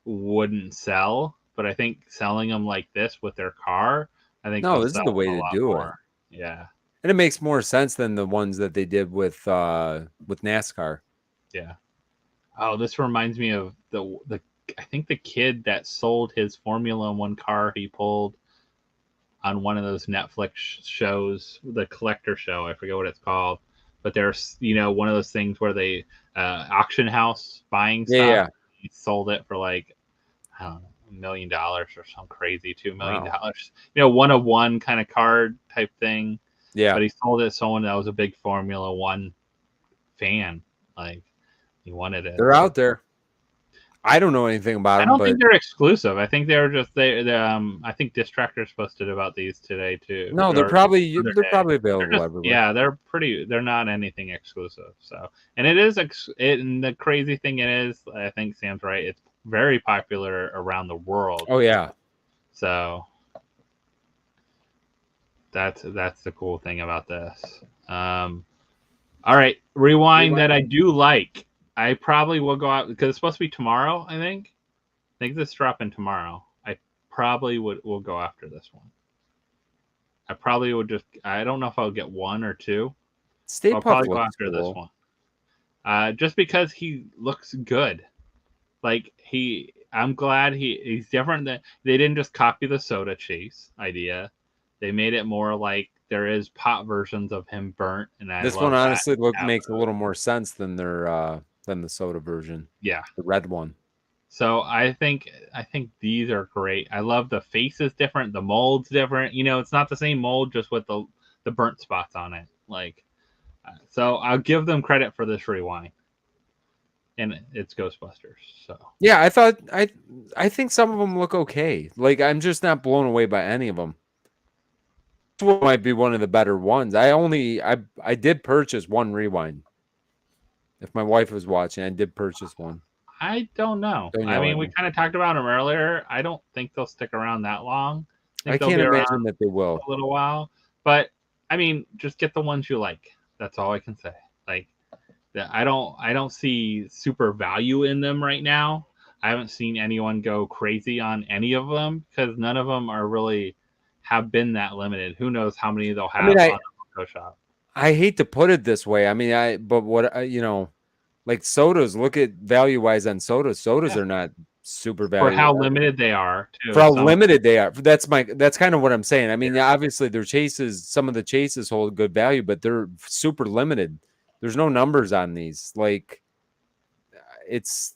wouldn't sell, but I think selling them like this with their car. I think this is the way to do it. Yeah, and it makes more sense than the ones that they did with NASCAR. Yeah. Oh, this reminds me of the I think the kid that sold his Formula One car he pulled on one of those Netflix shows, the collector show. I forget what it's called, but there's one of those things where they auction house buying stuff. Yeah. He sold it for like I don't know. $1 million or some crazy $2 million. Wow. One of one kind of card type thing. Yeah. But he sold it to someone that was a big Formula One fan. Like he wanted it. They're out there. I don't know anything about them. I don't think they're exclusive. I think they're just I think Distractors posted about these today too. No, they're probably available everywhere. Yeah, they're not anything exclusive. So, and it is and the crazy thing is, I think Sam's right. It's very popular around the world. Oh yeah. So that's the cool thing about this. All right, rewind that I do like. I probably will go out because it's supposed to be tomorrow. I think this is dropping tomorrow. I probably will go after this one. I probably would just. I don't know if I'll get one or two. Stay I'll Puft probably go looks after cool. this one. Just because he looks good. Like I'm glad he's different. That they didn't just copy the soda chase idea. They made it more like there is pop versions of him burnt, and I This one love that. honestly makes a little more sense than than the soda version. Yeah. The red one. So I think these are great. I love the face is different, the mold's different. You know, it's not the same mold, just with the burnt spots on it. Like, so I'll give them credit for this rewind, and it's Ghostbusters. So Yeah, I think some of them look okay. Like I'm just not blown away by any of them. This one might be one of the better ones. I did purchase one rewind. If my wife was watching, I did purchase one. I don't know. Don't I yell mean, at we me. kind of talked about them earlier. I don't think they'll stick around that long. I I think they'll can't be around imagine that they will. a little while. But I mean, just get the ones you like. That's all I can say. Like, I don't see super value in them right now. I haven't seen anyone go crazy on any of them because none of them are really have been that limited. Who knows how many they'll have mean, on the Funko shop. I hate to put it this way. I mean, but what you know, like sodas. Look at value wise on sodas. Sodas Yeah. are not super For how valuable. limited they are, too. For how limited they are. That's kind of what I'm saying. I mean, yeah, obviously their chases, some of the chases hold good value, but they're super limited. There's no numbers on these. Like it's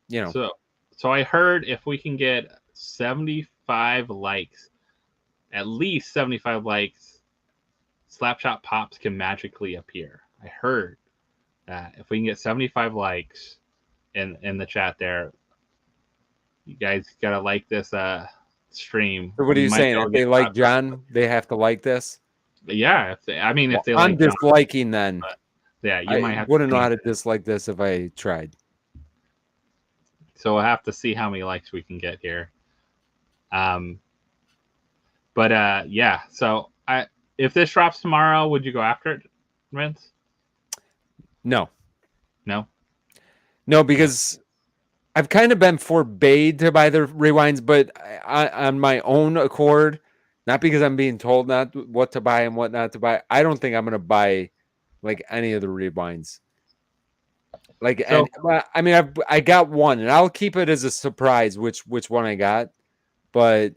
you know. So I heard if we can get 75 likes, at least 75 likes, Slapshotpops can magically appear. I heard that if we can get 75 likes in the chat there, you guys gotta like this stream. So what are you saying? If they like John, they have to like this? Yeah, if they I'm like disliking then. But yeah, you I might have wouldn't to know how to dislike this if I tried. So we'll have to see how many likes we can get here. But yeah, so if this drops tomorrow, would you go after it, Vince? No. No, because I've kind of been forbade to buy the rewinds, but on my own accord, not because I'm being told not what to buy and what not to buy. I don't think I'm going to buy like any of the rewinds. Like, so, I mean, I got one, and I'll keep it as a surprise which one I got, but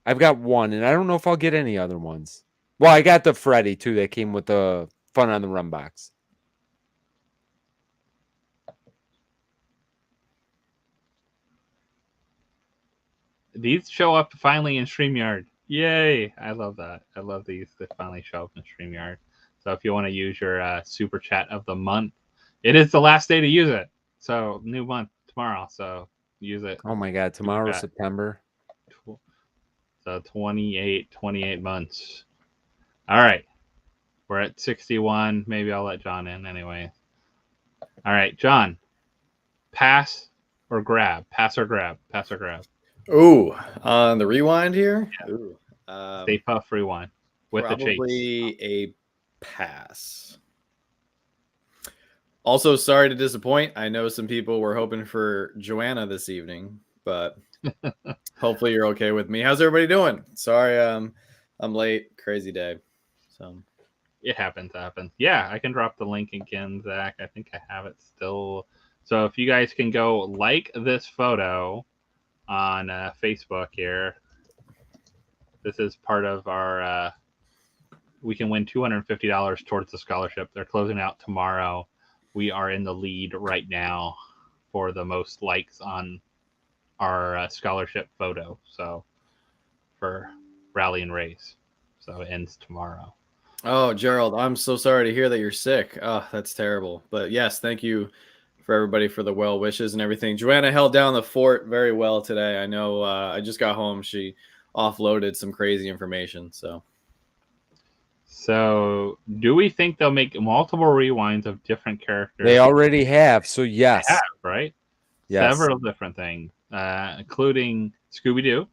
I've got one, and I don't know if I'll get any other ones. Well, I got the Freddy too that came with the Fun on the Run box. These show up finally in StreamYard. Yay! I love that. I love these that finally show up in StreamYard. So if you want to use your super chat of the month, it is the last day to use it. So new month tomorrow. So use it. Oh my God! Tomorrow, September. So 28 months. All right. We're at 61. Maybe I'll let John in anyway. All right, John. Pass or grab? Pass or grab? Pass or grab? Ooh, on the rewind here? Yeah. Stay Puft rewind with the chase. Probably a pass. Also, sorry to disappoint. I know some people were hoping for Joanna this evening, but hopefully you're okay with me. How's everybody doing? Sorry, I'm late. Crazy day. So it happens. Yeah, I can drop the link again, Zach. I think I have it still. So if you guys can go like this photo on Facebook here, this is part of our. We can win $250 towards the scholarship. They're closing out tomorrow. We are in the lead right now for the most likes on our scholarship photo. So for Rally and Race. So it ends tomorrow. Oh, Gerald, I'm so sorry to hear that you're sick. Oh, that's terrible. But yes, thank you for everybody for the well wishes and everything. Joanna held down the fort very well today. I know I just got home. She offloaded some crazy information. So do we think they'll make multiple rewinds of different characters? They already have. So yes. They have, right? Yes. Several different things, including Scooby-Doo.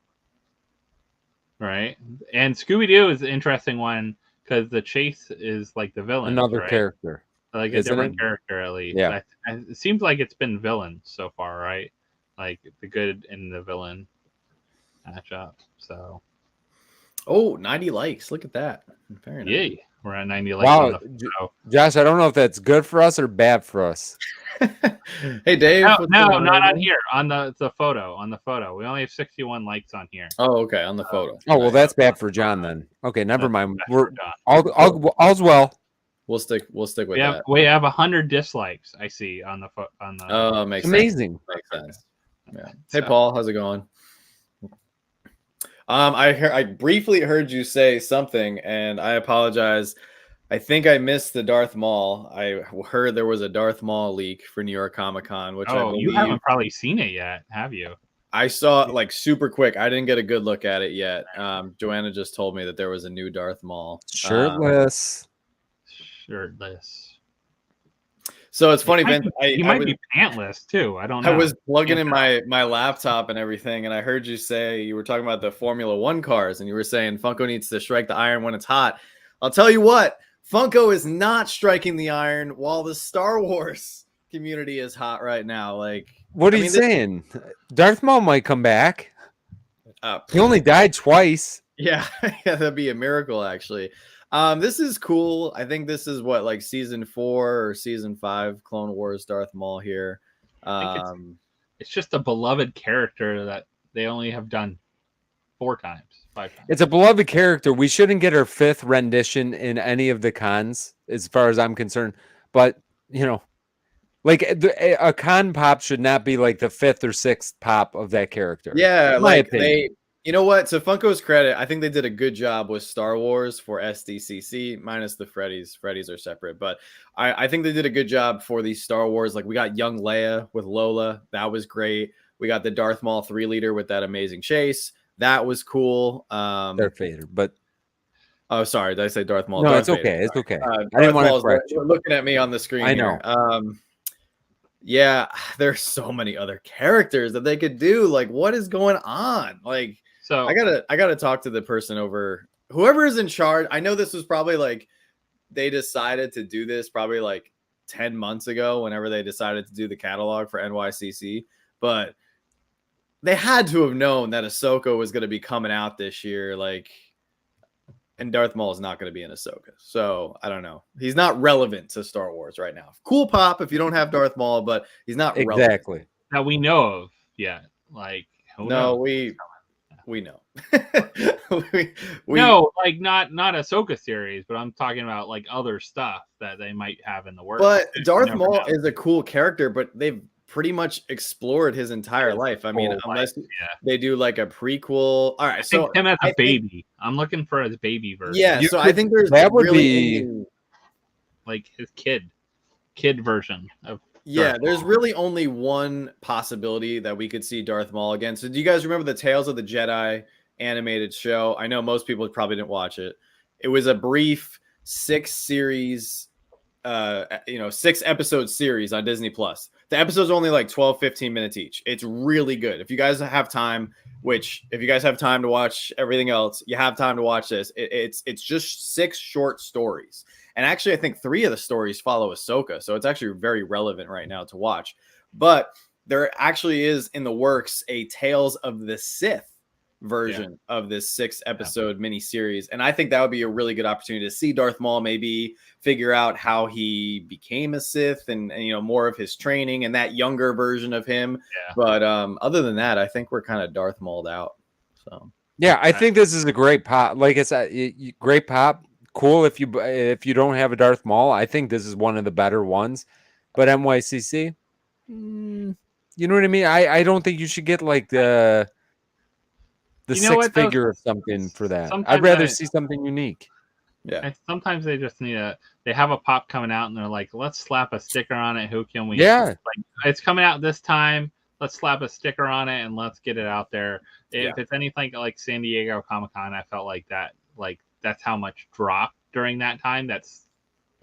Right? And Scooby-Doo is an interesting one because the chase is like the villain. Another right? character. Like a different character, at least. Yeah. It seems like it's been villains so far, right? Like the good and the villain matchup. So Oh, 90 likes. Look at that. Very nice. Yay. We're at 90 likes Wow, on the photo. Josh, I don't know if that's good for us or bad for us. Hey, Dave. No, not on here. On the photo. On the photo. We only have 61 likes on here. Oh, okay. On the photo. Oh, well, that's bad for John then. Okay, never mind. We're John. all's well. We'll stick with that. We have 100 dislikes. I see on the on the. Oh, makes amazing. Sense. Makes sense. Yeah. Hey, Paul, how's it going? I briefly heard you say something, and I apologize. I think I missed the Darth Maul. I heard there was a Darth Maul leak for New York Comic Con, which I believe you haven't probably seen it yet, have you? I saw it like super quick. I didn't get a good look at it yet. Joanna just told me that there was a new Darth Maul. Shirtless. So it's funny, Vince. He might be pantless too. I don't know. I was plugging in my laptop and everything, and I heard you say you were talking about the Formula One cars, and you were saying Funko needs to strike the iron when it's hot. I'll tell you what, Funko is not striking the iron while the Star Wars community is hot right now. Like, what are you saying? Darth Maul might come back. He only died twice. Yeah, that'd be a miracle, actually. This is cool. I think this is what, like season 4 or season 5 Clone Wars Darth Maul here. It's just a beloved character that they only have done 5 times. It's a beloved character. We shouldn't get our 5th rendition in any of the cons, as far as I'm concerned. But like a con pop should not be like the 5th or 6th pop of that character. Yeah, like you know what? To Funko's credit, I think they did a good job with Star Wars for SDCC, minus the Freddys. Freddys are separate, but I think they did a good job for these Star Wars. Like, we got young Leia with Lola. That was great. We got the Darth Maul 3-liter with that amazing chase. That was cool. Darth Vader, but oh, sorry, did I say Darth Maul? No, Darth it's okay. Vader. It's okay. I didn't want to correct you. Looking at me on the screen. I know. Here. Yeah, there's so many other characters that they could do. Like, what is going on? Like, so I gotta talk to the person over, whoever is in charge. I know this was probably like they decided to do this probably like 10 months ago, whenever they decided to do the catalog for NYCC, but they had to have known that Ahsoka was going to be coming out this year. Like, and Darth Maul is not going to be in Ahsoka. So I don't know. He's not relevant to Star Wars right now. Cool pop if you don't have Darth Maul, but he's not exactly relevant. That we know of yet. Like, no, we know. we no, like not Ahsoka series, but I'm talking about like other stuff that they might have in the works. But Darth Maul is a cool character, but they've pretty much explored his entire life. I mean, unless they do like a prequel. All right, so him as a baby. I'm looking for his baby version. Yeah, so I think there's that would be like his kid version of. Yeah, there's really only one possibility that we could see Darth Maul again. So do you guys remember the Tales of the Jedi animated show? I know most people probably didn't watch it. It was a brief 6 episode series on Disney Plus. The episodes are only like 12, 15 minutes each. It's really good. If you guys have time, if you guys have time to watch everything else, you have time to watch this. It's just 6 short stories. And actually, I think 3 of the stories follow Ahsoka. So it's actually very relevant right now to watch. But there actually is in the works a Tales of the Sith version of this 6 episode mini series. And I think that would be a really good opportunity to see Darth Maul maybe figure out how he became a Sith and more of his training and that younger version of him. Yeah. But other than that, I think we're kind of Darth Mauled out. So yeah, I think this is a great pop. Like it's a great pop. Cool if you don't have a Darth Maul. I think this is one of the better ones. But NYCC, you know what I mean? I don't think you should get like the 6 figure of something for that. I'd rather see something unique. Yeah. And sometimes they just they have a pop coming out and they're like, let's slap a sticker on it. Who can we? Yeah. Like, it's coming out this time. Let's slap a sticker on it and let's get it out there. If it's anything like San Diego Comic-Con, I felt like that. Like, that's how much dropped during that time. That's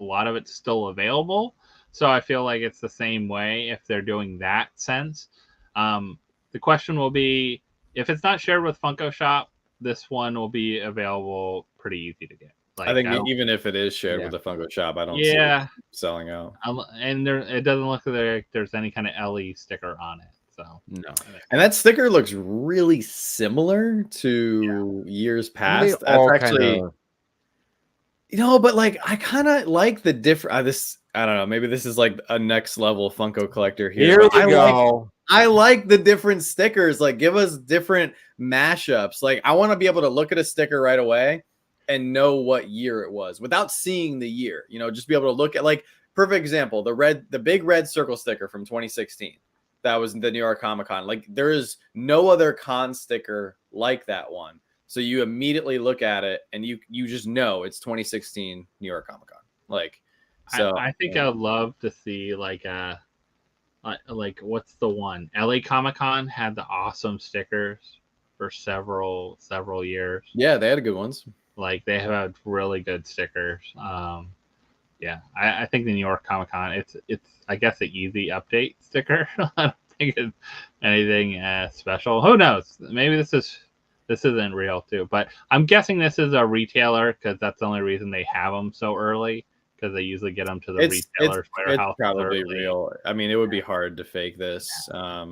a lot of it's still available. So I feel like it's the same way if they're doing that sense. The question will be, if it's not shared with Funko Shop, this one will be available pretty easy to get. Like, I think even if it is shared with the Funko Shop, I don't see it selling out. And it doesn't look like there's any kind of LE sticker on it. So No. And that sticker looks really similar to years past. They all That's actually, kinda- but like I kind of like the different. This I don't know. Maybe this is like a next level Funko collector here. Here But we go. I like the different stickers. Like, give us different mashups. Like, I want to be able to look at a sticker right away and know what year it was without seeing the year. Just be able to look at, like, perfect example, the big red circle sticker from 2016. That was the New York Comic Con. Like, there is no other con sticker like that one. So you immediately look at it and you just know it's 2016 New York Comic Con. Like, so I think I'd love to see like what's the one? LA Comic Con had the awesome stickers for several years. yeah, they had good ones. Like they have really good stickers. Yeah, I think the New York Comic Con it's I guess an easy update sticker. I don't think it's anything special. Who knows? Maybe this isn't real too. But I'm guessing this is a retailer because that's the only reason they have them so early. Because they usually get them to the retailer's warehouse. It's probably real. I mean, it would be hard to fake this. I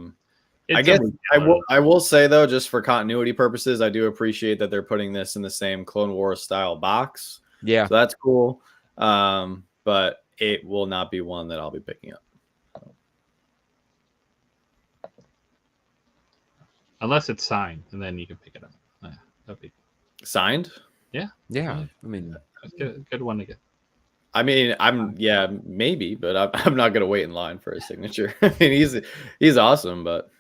It's guess a I will say though, just for continuity purposes, I do appreciate that they're putting this in the same Clone Wars style box. Yeah. So that's cool. But it will not be one that I'll be picking up. Unless it's signed, and then you can pick it up. Yeah, that'd be Signed? Yeah. I mean, that's good one to get. I mean, maybe, but I'm not gonna wait in line for his signature. I mean, he's awesome, but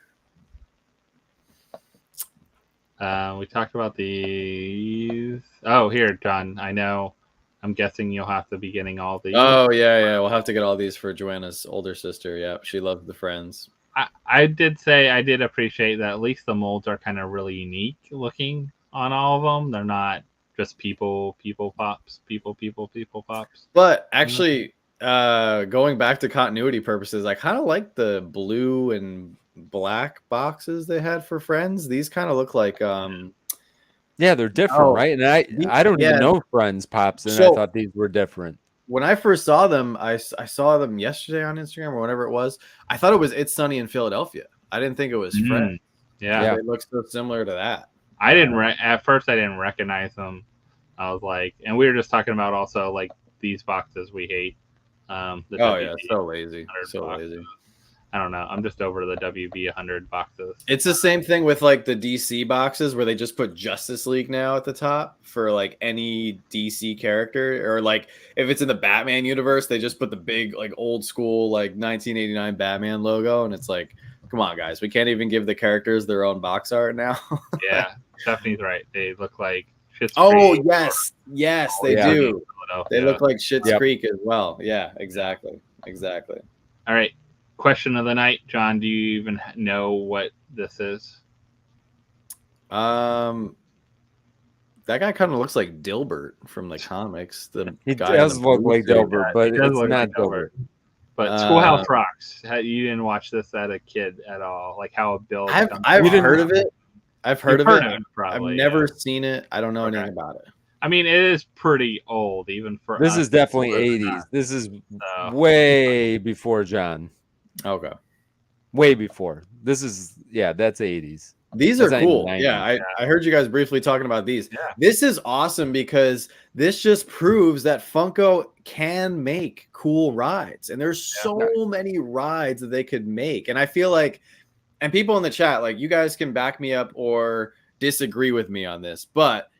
We talked about these. Oh, here, John. I know. I'm guessing you'll have to be getting all these. oh yeah, we'll have to get all these for Joanna's older sister. Yeah, she loves the Friends. I did say I did appreciate that at least the molds are kind of really unique looking on all of them. They're not just people pops. But actually, going back to continuity purposes, I kind of like the blue and black boxes they had for Friends. These kind of look like yeah, they're different, right? And I don't even know Friends pops, and I thought these were different. When I first saw them, I saw them yesterday on Instagram or whatever it was. I thought it was It's Sunny in Philadelphia. I didn't think it was Friends. Yeah, they look so similar to that. I didn't at first. I didn't recognize them. I was like, and we were just talking about also like these boxes we hate. So lazy, lazy. I don't know. I'm just over the WB 100 boxes. It's the same thing with like the DC boxes where they just put Justice League now at the top for like any DC character, or like if it's in the Batman universe, they just put the big like old school like 1989 Batman logo, and it's like, come on, guys, we can't even give the characters their own box art now. Yeah, Stephanie's right. They look like Schitt's Oh Creek. yes, they do. They look like Schitt's Yep. Creek as well. Yeah, exactly. All right. Question of the night, John. Do you even know what this is? That guy kind of looks like Dilbert from the comics. He does look like Dilbert, but it's not like Dilbert. But Schoolhouse Rocks. You didn't watch this as a kid at all, like how it builds. I've heard of it. I've heard of it. Probably, I've never seen it. I don't know anything about it. I mean, it is pretty old, even for This us. is definitely 80s. This is way before John. Okay. Way before. This is, that's 80s. These are cool. 90s. Yeah, I heard you guys briefly talking about these. Yeah. This is awesome because this just proves that Funko can make cool rides. And there's so many rides that they could make. And I feel like, and people in the chat, like you guys can back me up or disagree with me on this, but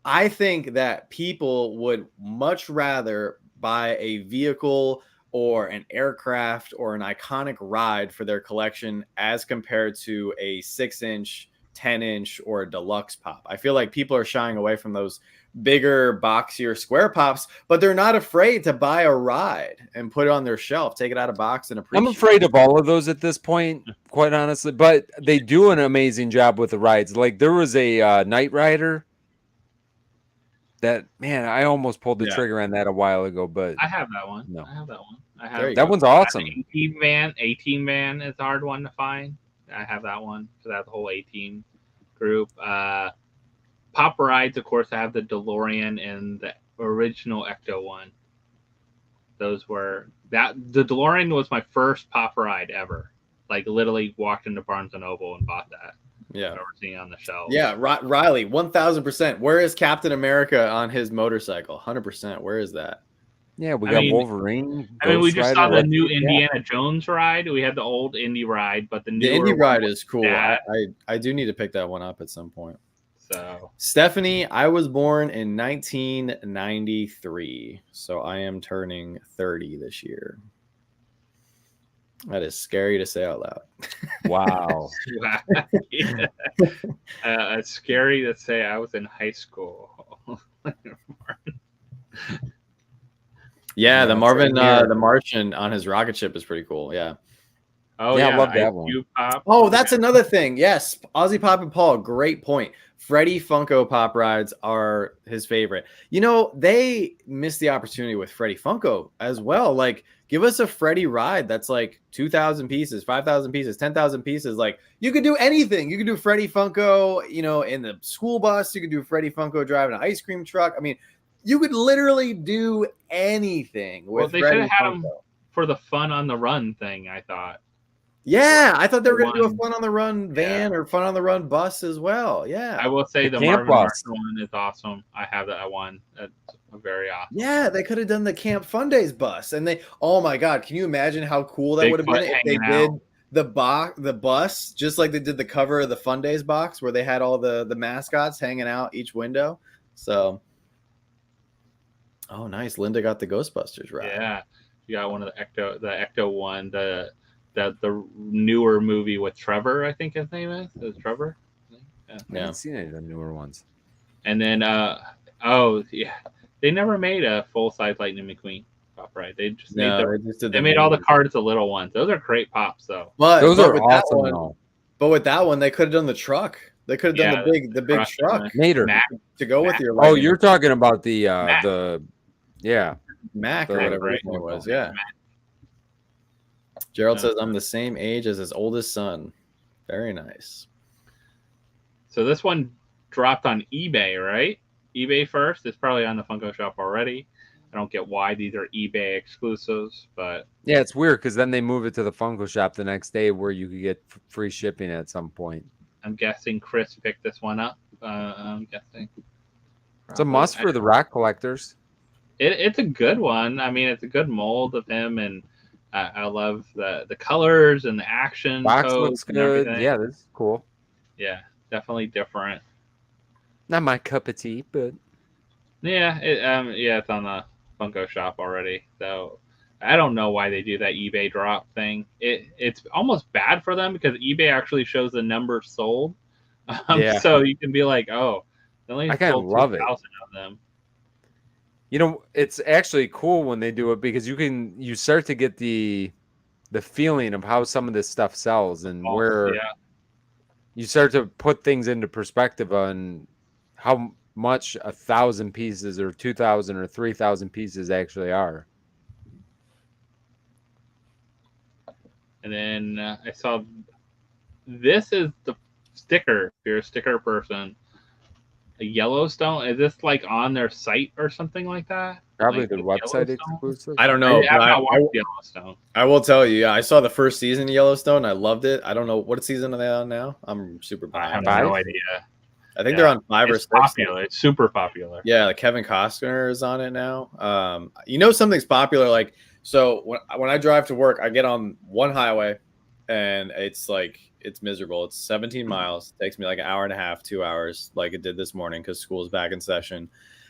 I think that people would much rather buy a vehicle or an aircraft or an iconic ride for their collection as compared to a 6-inch, 10-inch, or a deluxe pop. I feel like people are shying away from those bigger, boxier square pops, but they're not afraid to buy a ride and put it on their shelf, take it out of box and appreciate it. I'm afraid of all of those at this point, quite honestly, but they do an amazing job with the rides. Like there was a Knight Rider that, man, I almost pulled the trigger on that a while ago, but I have that one. No. I have that one. That one's awesome. 18 man is a hard one to find. I have that one. So that's the whole 18 group. Pop rides, of course, I have the DeLorean and the original Ecto one. Those were the DeLorean was my first pop ride ever. Like literally walked into Barnes and Noble and bought that. Yeah. Over seeing on the shelves. Yeah, Riley, 1000%. Where is Captain America on his motorcycle? 100%. Where is that? Yeah, we got Wolverine. I mean, we just saw the new Rider. Indiana Jones ride. We had the old Indy ride, but the newer Indy ride is cool. that. I do need to pick that one up at some point. So Stephanie, I was born in 1993, so I am turning 30 this year. That is scary to say out loud. Wow. Yeah. It's scary to say I was in high school. Yeah, the Marvin, the Martian on his rocket ship is pretty cool. Yeah. Oh yeah, yeah, I love that MCU one. Pop. Oh, that's another thing. Yes, Ozzy Pop and Paul, great point. Freddy Funko Pop rides are his favorite. You know, they missed the opportunity with Freddy Funko as well. Like, give us a Freddy ride that's like 2,000 pieces, 5,000 pieces, 10,000 pieces. Like, you could do anything. You could do Freddy Funko, you know, in the school bus. You could do Freddy Funko driving an ice cream truck. I mean, you could literally do anything with Well, they should have had him for the fun on the run thing, I thought. Yeah, I thought they were going to do a fun on the run van or fun on the run bus as well. Yeah. I will say the camp Marvin bus Martin one is awesome. I have that one. That's very awesome. Yeah, they could have done the Camp Fun Days bus. And they, oh my God, can you imagine how cool that would have been if they did the bus, just like they did the cover of the Fun Days box where they had all the mascots hanging out each window. So, oh, nice. Linda got the Ghostbusters right. Yeah. You got one of the Ecto one, the newer movie with Trevor, I think his name is Trevor. I haven't seen any of the newer ones. And then they never made a full size Lightning McQueen pop, right? They just made all the cards the little ones. Those are great pops though. But those are awesome. But with that one, they could have done the truck. They could have done the big truck to go with your. Oh, you're talking about the Mac or whatever it was. Yeah. Gerald says, I'm the same age as his oldest son. Very nice. So this one dropped on eBay, right? eBay first. It's probably on the Funko shop already. I don't get why these are eBay exclusives, but... Yeah, it's weird because then they move it to the Funko shop the next day where you could get free shipping at some point. I'm guessing Chris picked this one up. I'm guessing. It's a must for the rock collectors. It's a good one. I mean, it's a good mold of him, and I love the colors and the action. Box looks good. Yeah, this is cool. Yeah, definitely different. Not my cup of tea, but yeah, it's on the Funko shop already. So I don't know why they do that eBay drop thing. It's almost bad for them because eBay actually shows the number sold. So you can be like, oh, they only sold 2,000 of them. You know, it's actually cool when they do it because you start to get the feeling of how some of this stuff sells and where you start to put things into perspective on how much 1,000 pieces or 2,000 or 3,000 pieces actually are. And then I saw this is the sticker. If you're a sticker person. Yellowstone, is this like on their site or something like that? Probably their website exclusive. I don't know. I've not watched Yellowstone. I will tell you, I saw the first season of Yellowstone. I loved it. I don't know what season are they on now. I'm super behind. I have no idea. I think they're on 5 or 6. Popular. It's super popular. Yeah, like Kevin Costner is on it now. You know something's popular, like so when I drive to work, I get on one highway, and it's miserable. It's 17 miles. It takes me like an hour and a half, 2 hours, like it did this morning because school's back in session.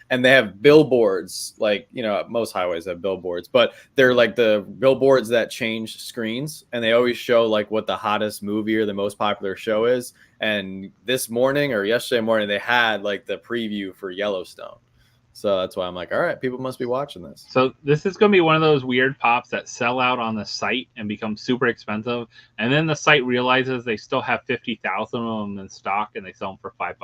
And they have billboards, like, you know, most highways have billboards, but they're like the billboards that change screens. And they always show like what the hottest movie or the most popular show is. And this morning or yesterday morning, they had like the preview for Yellowstone. So that's why I'm like, all right, people must be watching this. So this is going to be one of those weird pops that sell out on the site and become super expensive. And then the site realizes they still have 50,000 of them in stock and they sell them for $5.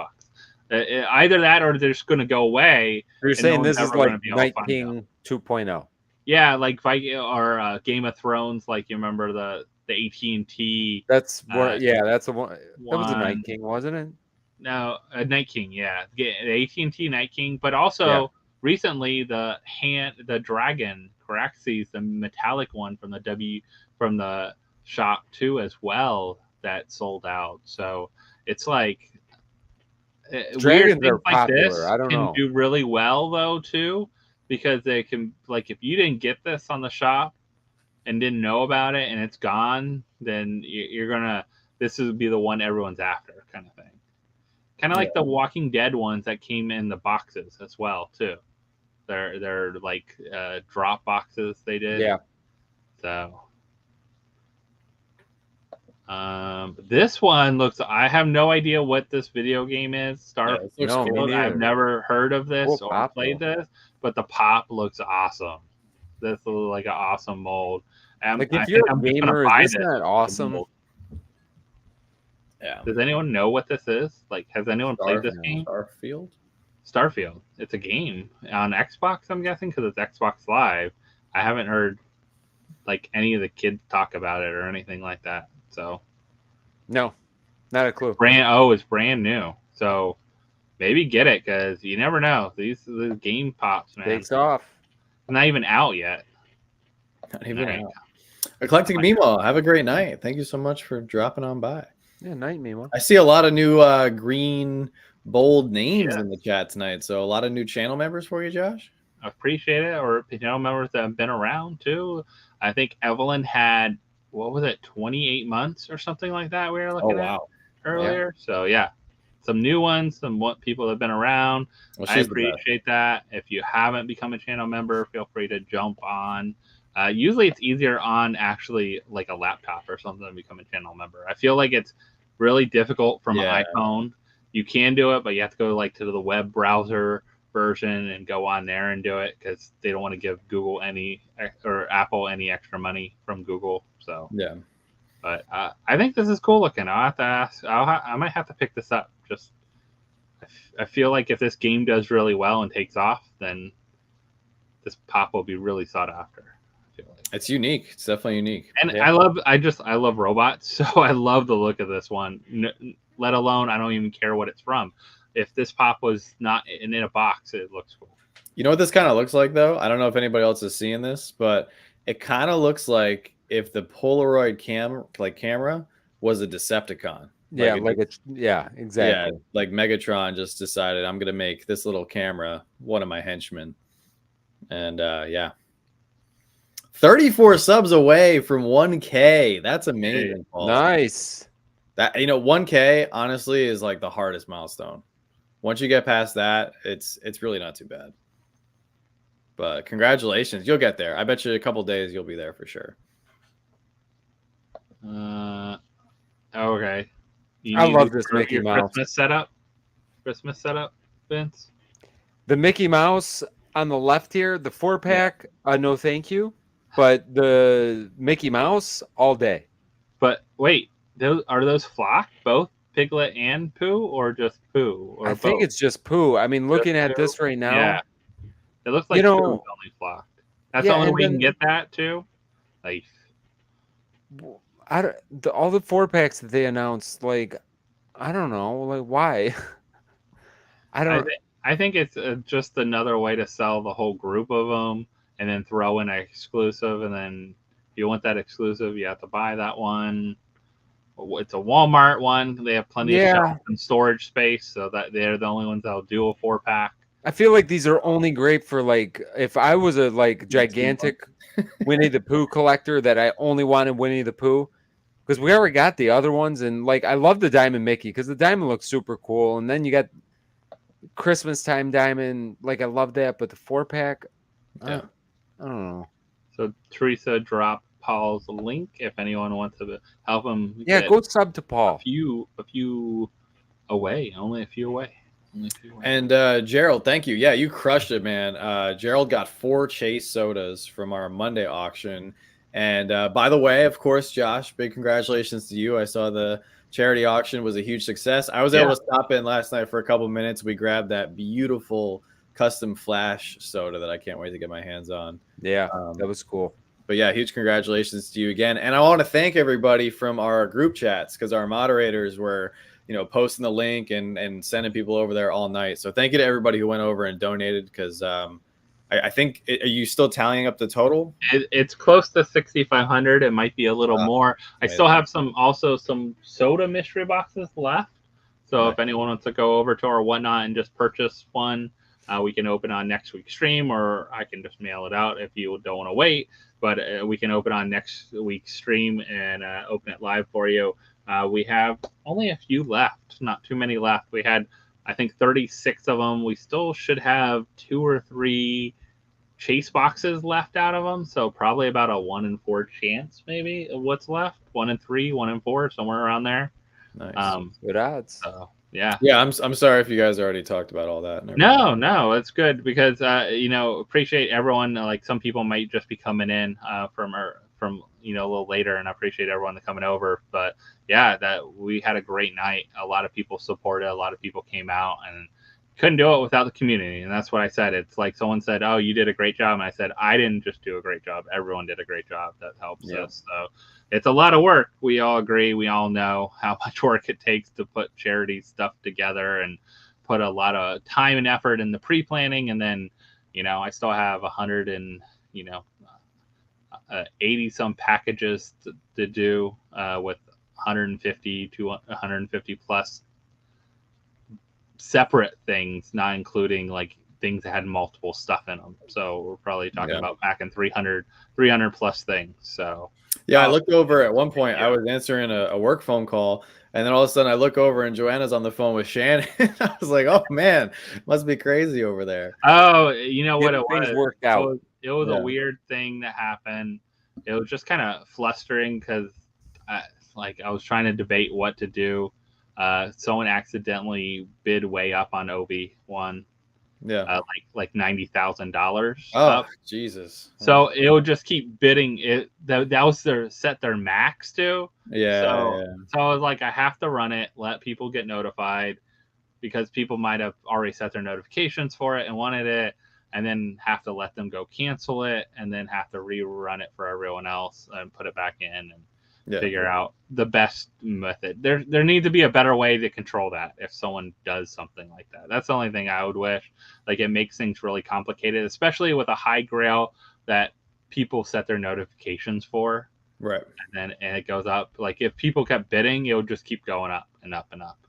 Either that or they're just going to go away. You're saying this is like Night King 2.0. Yeah, like Viking or Game of Thrones. Like you remember the AT&T. That's one. That's the one. That was a Night King, wasn't it? No, a Night King, the AT&T Night King, but also recently the dragon Caraxes, the metallic one from the shop too as well that sold out. So it's like weird Dragons things are like this popular. I don't can know. do really well though too, because they can, like, if you didn't get this on the shop and didn't know about it and it's gone, then you're gonna, this would be the one everyone's after, kind of thing. Kind of like the Walking Dead ones that came in the boxes as well too. They're like drop boxes they did. Yeah. So this one looks, I have no idea what this video game is. Starfield. No, me neither. I've never heard of this Cool or pop, played though. this, but the pop looks awesome. This looks like an awesome mold. Like, I if you're think a I'm just gonna gamer, buy is this this not awesome? mold. Yeah. Does anyone know what this is? Like, has anyone played this game? Starfield? Starfield. It's a game on Xbox, I'm guessing, because it's Xbox Live. I haven't heard like any of the kids talk about it or anything like that. So No, not a clue. It's brand new. So maybe get it, because you never know. These game pops, man. Takes off. It's not even out yet. Not even out. Eclectic Mimo, have a great night. Thank you so much for dropping on by. Yeah, night, Mimo. I see a lot of new green bold names in the chat tonight. So a lot of new channel members for you, Josh. I appreciate it. Or channel members that have been around too. I think Evelyn had, what was it, 28 months or something like that we were looking at earlier. Yeah. So yeah, some new ones, some people that have been around. Well, I appreciate that. If you haven't become a channel member, feel free to jump on. Usually it's easier on actually like a laptop or something to become a channel member. I feel like it's really difficult from an iPhone. You can do it, but you have to go like to the web browser version and go on there and do it, because they don't want to give Google or Apple any extra money from Google. So yeah, but I think this is cool looking. I'll have to ask. I might have to pick this up. Just I feel like if this game does really well and takes off, then this pop will be really sought after. It's unique. It's definitely unique. And I love robots, so I love the look of this one. Let alone, I don't even care what it's from. If this pop was not in a box, it looks cool. You know what this kind of looks like, though? I don't know if anybody else is seeing this, but it kind of looks like if the Polaroid camera was a Decepticon. Yeah, exactly. Yeah, like Megatron just decided, I'm gonna make this little camera one of my henchmen. And yeah. 34 subs away from 1K. That's amazing. Paul. Nice. That 1K honestly is like the hardest milestone. Once you get past that, it's really not too bad. But congratulations, you'll get there. I bet you a couple days you'll be there for sure. Okay. I love this Mickey Mouse Christmas setup, Vince. The Mickey Mouse on the left here, the 4-pack. No, thank you. But the Mickey Mouse all day. But wait, are those flocked, both Piglet and Pooh, or just Pooh? Or I think it's just Pooh. I mean, looking at this right now, yeah, it looks like Pooh's only flocked. That's the only way you can get that too. Like, all the 4-packs that they announced, like, I don't know, like, why? I think it's just another way to sell the whole group of them, and then throw in an exclusive, and then if you want that exclusive, you have to buy that one. It's a Walmart one. They have plenty of shelf and storage space, so that they're the only ones that'll do a 4-pack. I feel like these are only great for, like, if I was a gigantic Winnie the Pooh collector that I only wanted Winnie the Pooh, because we already got the other ones, and like I love the Diamond Mickey because the diamond looks super cool, and then you got Christmas time diamond, like I love that, but the 4-pack, I don't know. So Teresa dropped Paul's link if anyone wants to help him. Yeah, go sub to Paul. A few away, only a few away. And Gerald, thank you. Yeah, you crushed it, man. Gerald got 4 Chase sodas from our Monday auction. And by the way, of course, Josh, big congratulations to you. I saw the charity auction was a huge success. I was able to stop in last night for a couple minutes. We grabbed that beautiful custom flash soda that I can't wait to get my hands on. Yeah, that was cool. But yeah, huge congratulations to you again. And I want to thank everybody from our group chats, because our moderators were, posting the link and sending people over there all night. So thank you to everybody who went over and donated, because I think, are you still tallying up the total? It's close to 6,500. It might be a little more. I still have some soda mystery boxes left. So if anyone wants to go over to our Whatnot and just purchase one, we can open on next week's stream, or I can just mail it out if you don't want to wait. But we can open on next week's stream and open it live for you. We have only a few left, not too many left. We had, I think, 36 of them. We still should have 2 or 3 chase boxes left out of them, so probably about a 1 in 4 chance, maybe, of what's left. 1 in 3, 1 in 4, somewhere around there. Nice. Good odds. So yeah. I'm sorry if you guys already talked about all that. No, it's good because appreciate everyone. Like, some people might just be coming in from a little later, and I appreciate everyone coming over. But yeah, that we had a great night. A lot of people supported. A lot of people came out, and couldn't do it without the community. And that's what I said. It's like someone said, "Oh, you did a great job," and I said, "I didn't just do a great job. Everyone did a great job." That helps us. So it's a lot of work. We all agree. We all know how much work it takes to put charity stuff together and put a lot of time and effort in the pre-planning. And then, I still have 80 some packages to do with 150 to 150 plus separate things, not including like things that had multiple stuff in them. So we're probably talking about packing 300 plus things. So yeah, I looked over at one point. I was answering a work phone call, and then all of a sudden I look over and Joanna's on the phone with Shannon. I was like, "Oh man, must be crazy over there." Oh, you know what it was? Worked out. It was a weird thing that happened. It was just kind of flustering because, I was trying to debate what to do. Someone accidentally bid way up on Obi-Wan. Yeah. Like $90,000. Oh, Jesus. So it would just keep bidding it. That was their max to. Yeah. So I was like, I have to run it, let people get notified, because people might have already set their notifications for it and wanted it, and then have to let them go cancel it, and then have to rerun it for everyone else and put it back in and figure out the best method. There needs to be a better way to control that if someone does something like that. That's the only thing I would wish. Like, it makes things really complicated, especially with a high grail that people set their notifications for. Right. And it goes up. Like, if people kept bidding, it would just keep going up and up and up.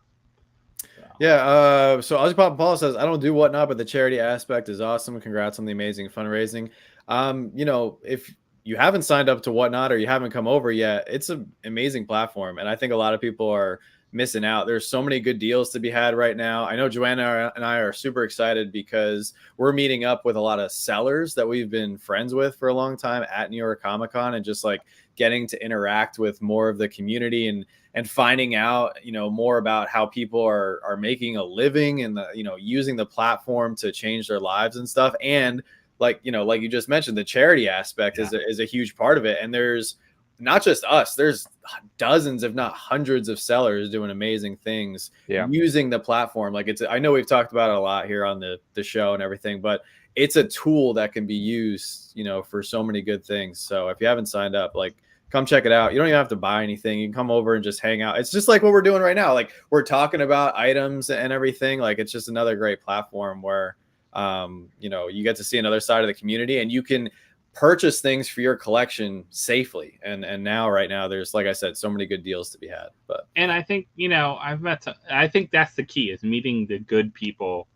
So. Yeah. So Ozzy Pop Paul says, I don't do Whatnot, but the charity aspect is awesome. Congrats on the amazing fundraising. If you haven't signed up to Whatnot or you haven't come over yet, it's an amazing platform. And I think a lot of people are missing out. There's so many good deals to be had right now. I know Joanna and I are super excited because we're meeting up with a lot of sellers that we've been friends with for a long time at New York Comic Con, and just like getting to interact with more of the community and finding out, more about how people are making a living and using the platform to change their lives and stuff. And like you just mentioned, the charity aspect is a huge part of it. And there's not just us, there's dozens, if not hundreds of sellers doing amazing things using the platform. Like, I know we've talked about it a lot here on the show and everything, but it's a tool that can be used, for so many good things. So if you haven't signed up, like, come check it out. You don't even have to buy anything. You can come over and just hang out. It's just like what we're doing right now. Like, we're talking about items and everything. Like, it's just another great platform where you get to see another side of the community, and you can purchase things for your collection safely. And right now there's, like I said, so many good deals to be had. And I think, I think that's the key, is meeting the good people.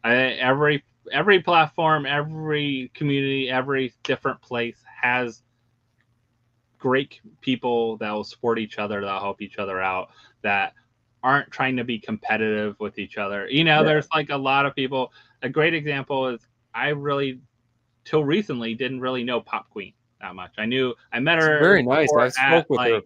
Every platform, every community, every different place has great people that will support each other, that'll help each other out, that aren't trying to be competitive with each other. There's like a lot of people. A great example is, I really, till recently, didn't really know Pop Queen that much. I met her. It's very nice. I spoke with her a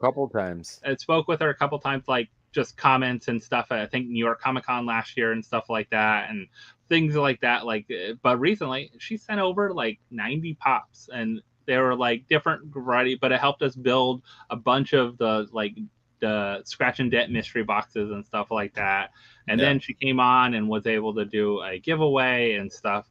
couple times. Like, just comments and stuff. I think New York Comic Con last year and stuff like that, and things like that. Like, but recently she sent over like 90 pops, and they were like different variety, but it helped us build a bunch of the scratch and dent mystery boxes and stuff like that. And then she came on and was able to do a giveaway and stuff.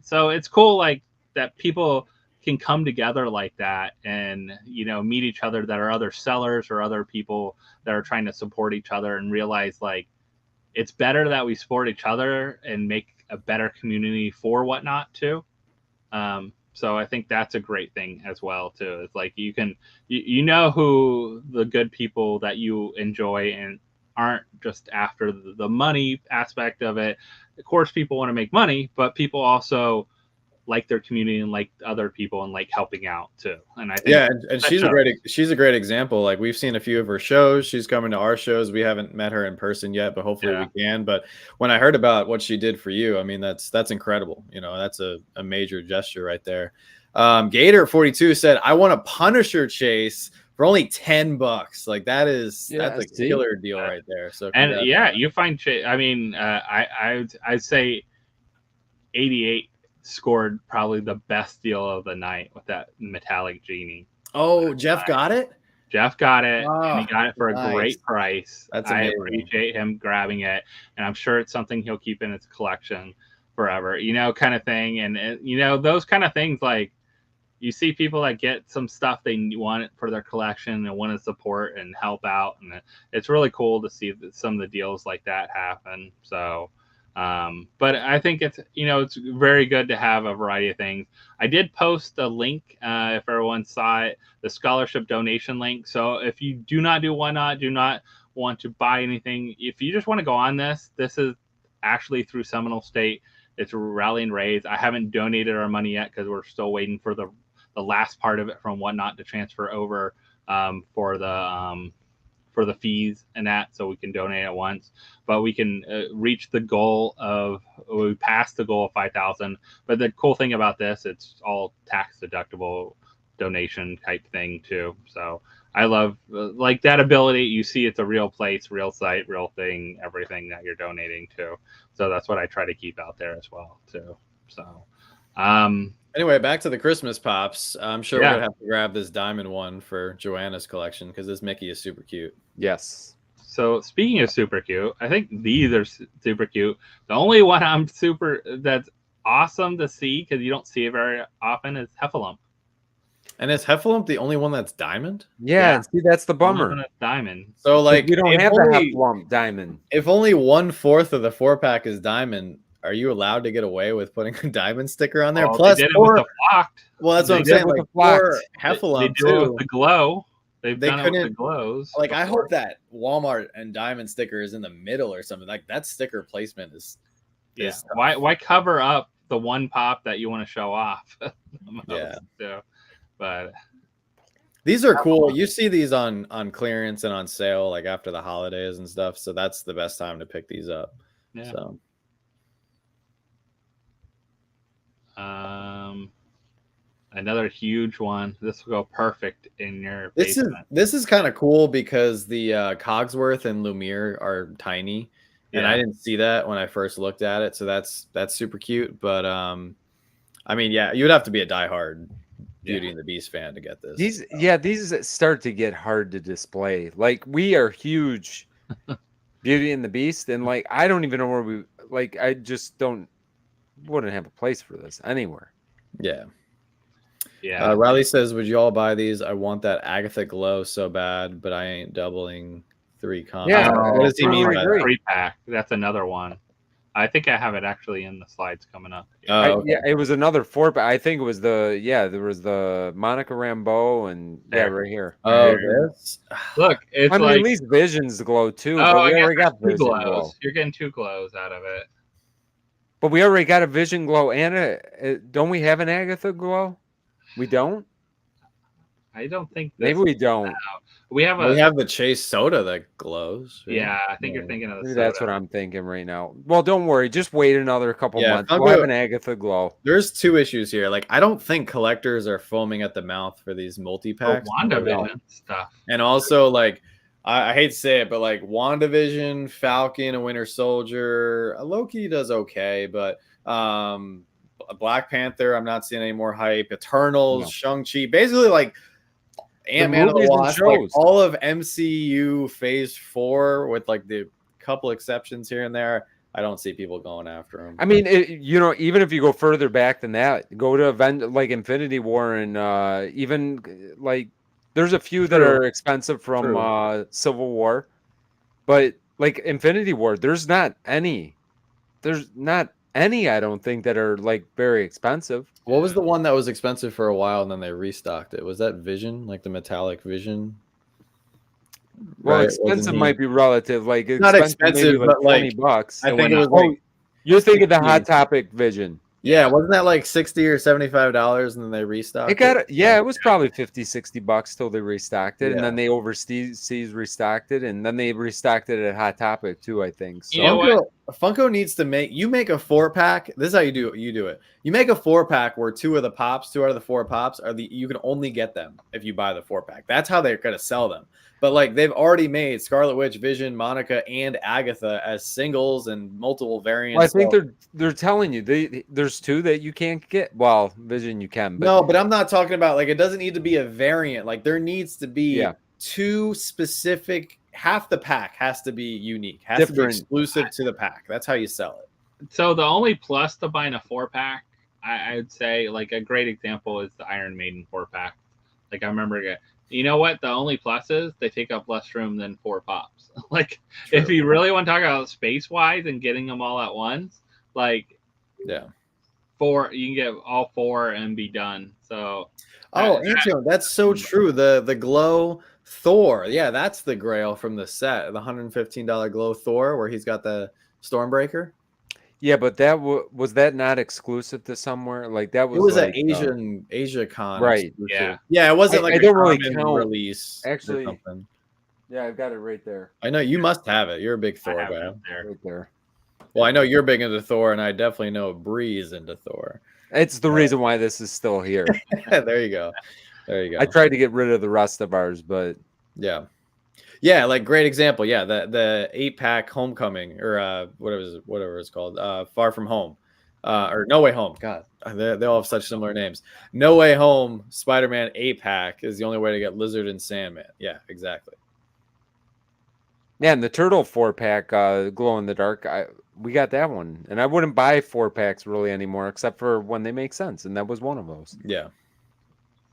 So it's cool, like, that people can come together like that and, meet each other that are other sellers or other people that are trying to support each other, and realize, like, it's better that we support each other and make a better community for Whatnot too. So I think that's a great thing as well too. It's like you know who the good people that you enjoy and aren't just after the money aspect of it. Of course, people want to make money, but people also like their community and like other people and like helping out too. And I think and she's a great example. Like we've seen a few of her shows. She's coming to our shows. We haven't met her in person yet, but hopefully we can. But when I heard about what she did for you, I mean that's incredible. You know, that's a major gesture right there. Gator 42 said, "I want a Punisher chase for only $10. Like that's a killer deal right there." So and you find I mean, I'd say 88 scored probably the best deal of the night with that metallic genie. Oh, Jeff got it. Jeff got it, and he got it for a great price. That's I amazing. appreciate him grabbing it, and I'm sure it's something he'll keep in his collection forever, you know, kind of thing. And you know, those kind of things, like you see people that get some stuff they want for their collection and want to support and help out, and it's really cool to see some of the deals like that happen. So but I think it's, you know, it's very good to have a variety of things. I did post a link, if everyone saw it, the scholarship donation link. So if you do not want to buy anything, if you just want to go on this is actually through Seminole State. It's Rally and Raise. I haven't donated our money yet because we're still waiting for the last part of it from Whatnot to transfer over for the fees and that, so we can donate at once. But we can reach the goal of, we passed the goal of 5,000. But the cool thing about this, it's all tax deductible donation type thing too. So I love like that ability. You see, it's a real place, real site, real thing, everything that you're donating to. So that's what I try to keep out there as well too. So anyway, back to the Christmas pops. I'm sure we're gonna have to grab this diamond one for Joanna's collection because this Mickey is super cute. Yes. So speaking of super cute, I think these are super cute. The only one that's awesome to see because you don't see it very often is Heffalump. And is Heffalump the only one that's diamond? Yeah. See, that's the bummer. That's diamond. So like we don't have the Heffalump diamond. If only 1/4 of the 4-pack is diamond, are you allowed to get away with putting a diamond sticker on there? Plus, they did it with the flocked. Well, that's what I'm saying. Like for Heffalump, they do it with the glow. They done it with the glows. Like before. I hope that Walmart and diamond sticker is in the middle or something. Like that sticker placement is. Why cover up the one pop that you want to show off? But these are cool. You see these on clearance and on sale like after the holidays and stuff. So that's the best time to pick these up. Yeah. So. Another huge one. This will go perfect in your basement. This is kind of cool because the Cogsworth and Lumiere are tiny, and I didn't see that when I first looked at it. So that's super cute. But I mean, you would have to be a diehard Beauty and the Beast fan to get this. These start to get hard to display. Like we are huge Beauty and the Beast, and like I don't even know where we like. I just wouldn't have a place for this anywhere. Yeah. Yeah. Riley says, "Would you all buy these? I want that Agatha glow so bad, but I ain't doubling 3 combos." Yeah. What does he mean by that? 3-pack. That's another one. I think I have it actually in the slides coming up. Okay. It was another 4-pack. I think it was there was the Monica Rambeau and right here. Oh, this. Look, it's I mean, at least Vision's glow too. Oh, but we already got two Vision glows. glow. You're getting 2 glows out of it. But we already got a Vision glow and don't we have an Agatha glow? We don't. I don't think. Maybe we don't. We have the Chase soda that glows. Right? Yeah, I think you're thinking of the soda. That's what I'm thinking right now. Well, don't worry. Just wait another couple months. We'll have an Agatha glow. There's 2 issues here. Like, I don't think collectors are foaming at the mouth for these multi-packs. WandaVision stuff. And also, like, I hate to say it, but like WandaVision, Falcon, and Winter Soldier, Loki does okay, but Black Panther, I'm not seeing any more hype. Eternals, Shang-Chi, basically like Ant-Man and the Wasp, like all of MCU Phase 4 with like the couple exceptions here and there. I don't see people going after them. I mean, even if you go further back than that, go to event like Infinity War and even like there's a few that are expensive from Civil War, but like Infinity War, there's not any. I don't think that are like very expensive. What was the one that was expensive for a while and then they restocked it? Was that Vision, like the metallic Vision? Well, Right? expensive Wasn't he- might be relative. Like Not expensive, maybe expensive, like but like 20 bucks. I It think went it was up. like You're thinking the 60. Hot Topic Vision. Yeah, wasn't that like $60 or $75 and then they restocked It got yeah, it was probably 50, 60 bucks till they restocked it, and then they overseas restocked it, and then they restocked it at Hot Topic too, I think. So You know what? Funko needs to make a 4-pack. This is how you do it. You make a 4-pack where 2 out of the 4 pops are you can only get them if you buy the 4-pack. That's how they're gonna sell them. But like they've already made Scarlet Witch, Vision, Monica, and Agatha as singles and multiple variants. Well, I think they're telling you there's 2 that you can't get. Well, Vision you can, but no, but I'm not talking about like it doesn't need to be a variant. Like there needs to be 2 specific. Half the pack has to be unique. Has to be exclusive to the pack. That's how you sell it. So the only plus to buying a 4-pack, I'd say, like a great example is the Iron Maiden 4-pack. Like I remember, you know what? The only plus is they take up less room than 4 pops. Like True. if you really want to talk about space wise and getting them all at once, like 4, you can get all 4 and be done. So Antonio, that's so true. The glow Thor, yeah, that's the grail from the set, the $115 glow Thor, where he's got the Stormbreaker. Yeah, but that was that not exclusive to somewhere? Like that was. It was like, an Asia con, right? Exclusive. Yeah, it wasn't like I a don't really common release actually. or something. Yeah, I've got it right there. I know you must have it. You're a big Thor guy. Right there. Well, I know you're big into Thor, and I definitely know Bree is into Thor. It's the reason why this is still here. There you go. I tried to get rid of the rest of ours, but yeah, like great example. Yeah, the 8-pack Homecoming or whatever it's called, Far From Home, or No Way Home. God, they all have such similar names. No Way Home Spider-Man 8-pack is the only way to get Lizard and Sandman. Yeah, exactly. Yeah, and the Turtle 4-pack, Glow in the Dark, we got that one, and I wouldn't buy 4-packs really anymore, except for when they make sense, and that was one of those. Yeah.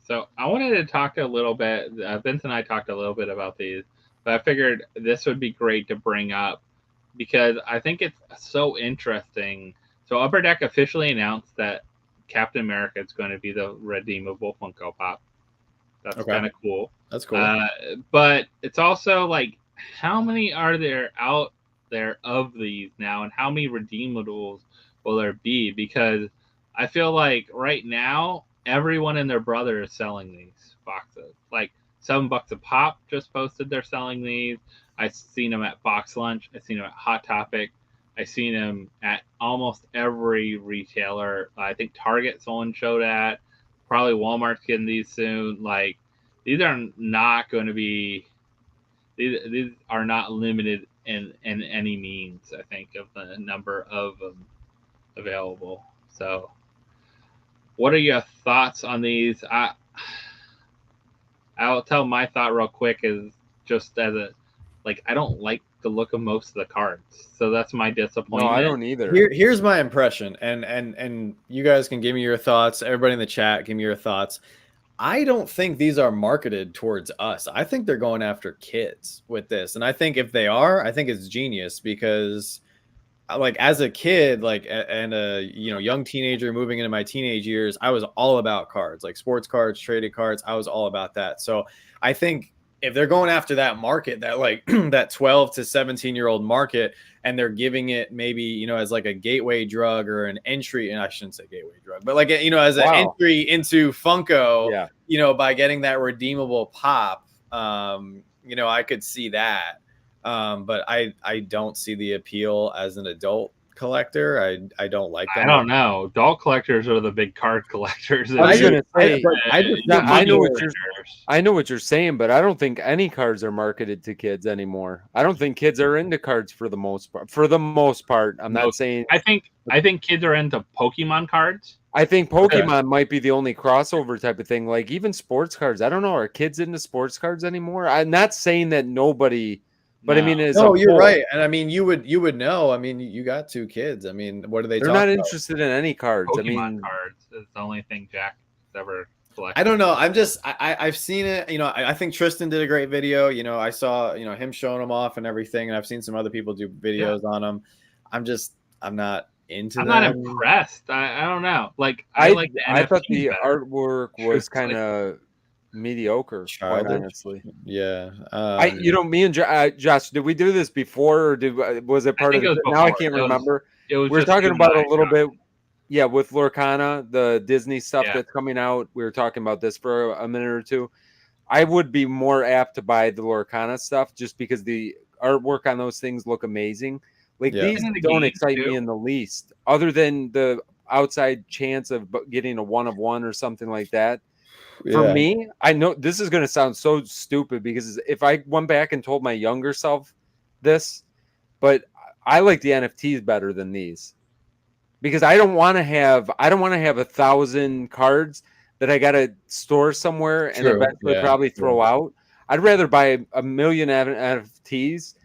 So I wanted to talk a little bit. Vince and I talked a little bit about these, but I figured this would be great to bring up because I think it's so interesting. So Upper Deck officially announced that Captain America is going to be the redeemable Funko Pop. That's kind of cool. That's cool. But it's also like, how many are there out there of these now, and how many redeemables will there be? Because I feel like right now, everyone and their brother is selling these boxes. Like $7 a pop just posted they're selling these. I've seen them at Box Lunch. I've seen them at Hot Topic. I've seen them at almost every retailer. I think Target someone showed at. Probably Walmart's getting these soon. Like these are not going to be. These are not limited in any means. I think of the number of them available. So. What are your thoughts on these? I'll tell my thought real quick is just as I don't like the look of most of the cards. So that's my disappointment. No, I don't either. Here's my impression, and you guys can give me your thoughts. Everybody in the chat, give me your thoughts. I don't think these are marketed towards us. I think they're going after kids with this. And I think if they are, I think it's genius because like as a kid, like and a young teenager moving into my teenage years, I was all about cards, like sports cards, traded cards. I was all about that. So I think if they're going after that market, that like that 12 to 17-year-old market, and they're giving it maybe as like a gateway drug or an entry, and I shouldn't say gateway drug, but like as an entry into Funko, by getting that redeemable pop, I could see that. But I don't see the appeal as an adult collector. I don't like that. I don't know. Adult collectors are the big card collectors. I know what you're saying, but I don't think any cards are marketed to kids anymore. I don't think kids are into cards for the most part. I'm not saying. I think kids are into Pokemon cards. I think Pokemon might be the only crossover type of thing. Like even sports cards. I don't know. Are kids into sports cards anymore? I'm not saying that nobody. But I mean, you're right, and I mean, you would know. I mean, you got 2 kids. I mean, what are they? They're not interested in any cards. Pokemon cards is the only thing Jack's ever collected. I don't know. I've seen it. I think Tristan did a great video. I saw him showing them off and everything, and I've seen some other people do videos on them. I'm into I'm them. not impressed. I don't know. Like I like the I thought NFTs the better. artwork was Truthfully. kind of mediocre, quite Childish. honestly. Yeah. Me and Josh, did we do this before, or was it I part of think it the? was Now I before. can't remember. It was We were just talking you and about I, a little Josh. bit, yeah, with Lorcana, the Disney stuff Yeah. that's coming out. We were talking about this for a minute or two. I would be more apt to buy the Lorcana stuff just because the artwork on those things look amazing. Like Yeah. these And in the don't game, excite too. me in the least, other than the outside chance of getting a 1 of 1 or something like that. For Yeah. me, I know this is going to sound so stupid because if I went back and told my younger self this, but I like the NFTs better than these because I don't want to have 1,000 cards that I got to store somewhere and True. eventually Yeah. probably throw out. I'd rather buy a million NFTs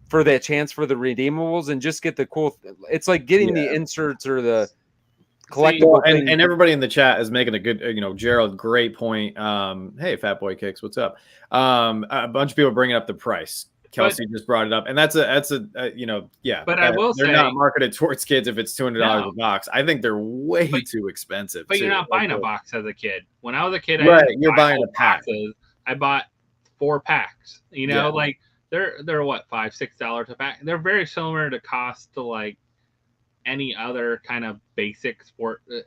for that chance for the redeemables and just get the cool. It's like getting the inserts or the collectible thing. And everybody in the chat is making a good, Gerald, great point. Hey, Fat Boy Kicks, what's up? A bunch of people bringing up the price. Kelsey just brought it up, and that's a yeah. But I will they're say, not marketed towards kids if it's $200 a box. I think they're way too expensive. But you're not buying a box as a kid. When I was a kid, right? You're buying a pack. Boxes. I bought 4 packs. Like they're what, $5-6 a pack. They're very similar to cost to like any other kind of basic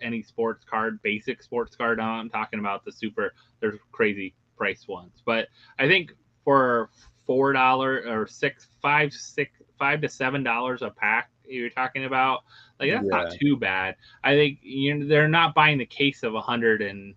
any sports card, basic sports card. I'm talking about the super. There's crazy price ones, but I think for $4 or $5 to $7 a pack, you're talking about, like, that's not too bad. I think they're not buying the case of $185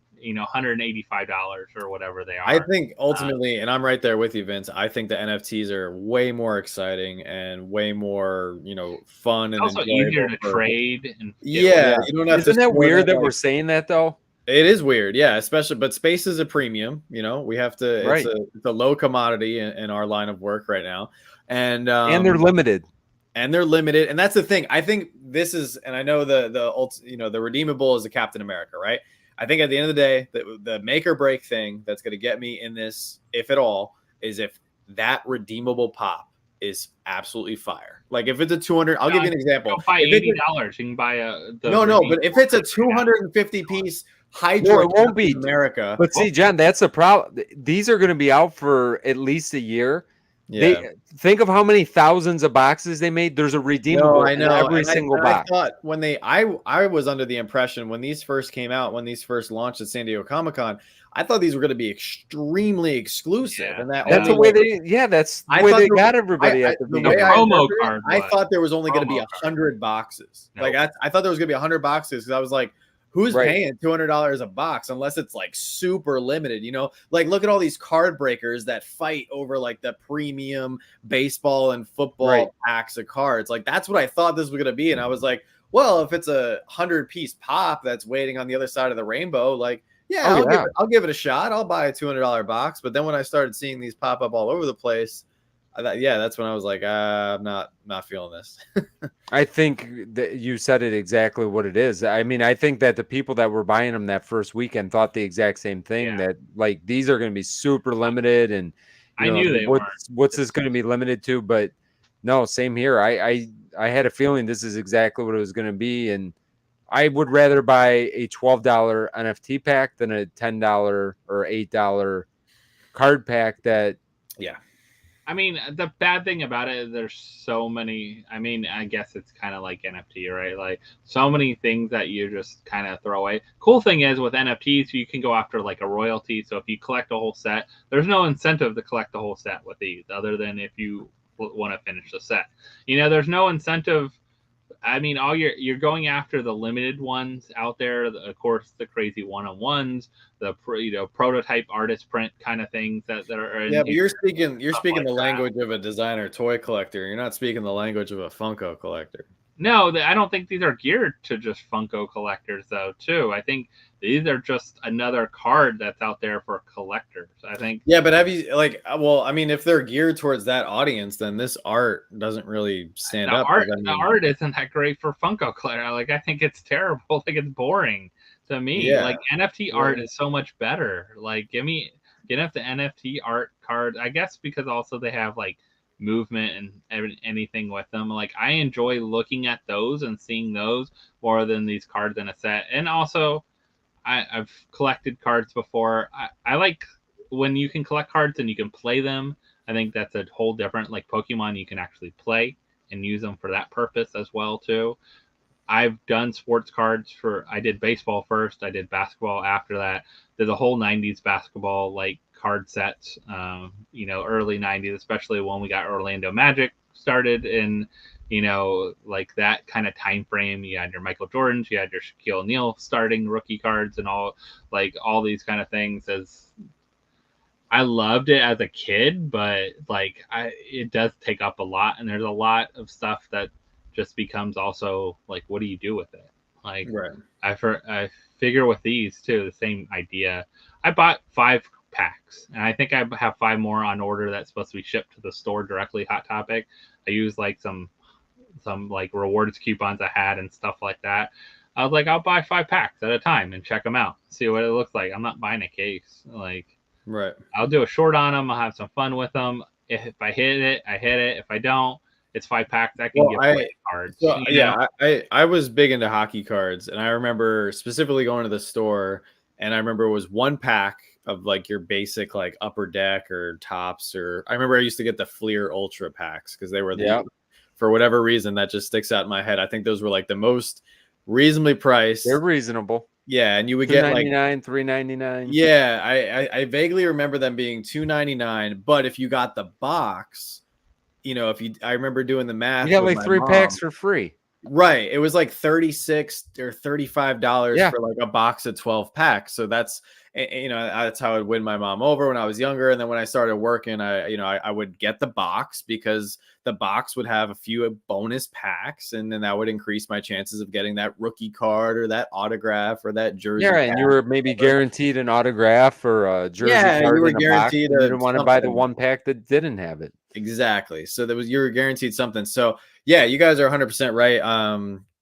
or whatever they are. I think ultimately, and I'm right there with you, Vince. I think the NFTs are way more exciting and way more, fun and also easier to trade. And you don't have Isn't that weird that we're saying that though? It is weird, yeah. Especially, but space is a premium. We have to. Right. It's a low commodity in our line of work right now, and they're limited. And that's the thing. I think this is, and I know the redeemable is a Captain America, right? I think at the end of the day, the make or break thing that's going to get me in this, if at all, is if that redeemable pop is absolutely fire. Like if it's a 200, I'll give you an example. Don't buy $80. You can buy but if it's a 250 piece Hydra, it won't be America. But see, John, that's the problem. These are going to be out for at least a year. Yeah. Think of how many thousands of boxes they made. There's a redeemable in every single box. I thought when I was under the impression when these first came out, when these first launched at San Diego Comic-Con, I thought these were going to be extremely exclusive. And that's the way that's the way they got everybody at the beginning. Promo card. I thought there was only going to be 100 boxes. Nope. Like I thought there was going to be 100 boxes because I was like, who's paying $200 a box unless it's like super limited, Like look at all these card breakers that fight over like the premium baseball and football packs of cards. Like that's what I thought this was going to be. And I was like, well, if it's a 100-piece pop that's waiting on the other side of the rainbow, like, I'll give it a shot. I'll buy a $200 box. But then when I started seeing these pop up all over the place, I thought, that's when I was like, I'm not feeling this. I think that you said it exactly what it is. I mean, I think that the people that were buying them that first weekend thought the exact same thing, that like these are going to be super limited. And I knew they weren't. What's this going to be limited to? But no, same here. I had a feeling this is exactly what it was going to be. And I would rather buy a $12 NFT pack than a $10 or $8 card pack that, I mean, the bad thing about it is there's so many. I mean, I guess it's kind of like NFT, right? Like so many things that you just kind of throw away. Cool thing is with NFTs, you can go after like a royalty. So if you collect a whole set, there's no incentive to collect the whole set with these other than if you want to finish the set. There's no incentive. I mean, you're going after the limited ones out there. Of course, the crazy one-on-ones, the prototype artist print kind of things that are. But you're speaking the language of a designer toy collector. You're not speaking the language of a Funko collector. No, I don't think these are geared to just Funko collectors, though. Too, I think these are just another card that's out there for collectors. I think. Yeah, but have you if they're geared towards that audience, then this art doesn't really stand up. The art isn't that great for Funko collector. Like I think it's terrible. Like it's boring to me. Yeah. Like NFT art is so much better. Like get up the NFT art card. I guess because also they have like movement and anything with them. Like I enjoy looking at those and seeing those more than these cards in a set. And also, I've collected cards before. I like when you can collect cards and you can play them. I think that's a whole different, like Pokemon, you can actually play and use them for that purpose as well too. I've done sports cards I did baseball first, I did basketball after that. There's a whole 90s basketball like card sets, early 90s, especially when we got Orlando Magic started in, like that kind of time frame. You had your Michael Jordans, you had your Shaquille O'Neal starting rookie cards and all these kind of things. I loved it as a kid, but it does take up a lot, and there's a lot of stuff that just becomes also like, what do you do with it? Like, right. I figure with these too, the same idea. I bought 5 packs, and I think I have 5 more on order that's supposed to be shipped to the store directly. Hot Topic. I used like some like rewards coupons I had and stuff like that. I was like, I'll buy 5 packs at a time and check them out, see what it looks like. I'm not buying a case. Like, right. I'll do a short on them. I'll have some fun with them. If I hit it, I hit it. If I don't, it's 5 packs. I can get play cards. So, yeah, I was big into hockey cards, and I remember specifically going to the store, and I remember it was 1 pack of like your basic like Upper Deck or Tops, or I remember I used to get the Fleer Ultra packs because they were for whatever reason that just sticks out in my head. I think those were like the most reasonably priced. They're reasonable. Yeah, and you would get like $3.99. Yeah, I vaguely remember them being $2.99, but if you got the box, I remember doing the math. You got like 3 packs for free. Right. It was like $36 or $35 for like a box of 12 packs. So that's how I'd win my mom over when I was younger. And then when I started working, I would get the box because the box would have a few bonus packs, and then that would increase my chances of getting that rookie card or that autograph or that jersey. Yeah, and you were maybe guaranteed an autograph or a jersey card. You were guaranteed. You didn't want to buy the 1 pack that didn't have it. Exactly. So you were guaranteed something. So yeah, you guys are 100% right.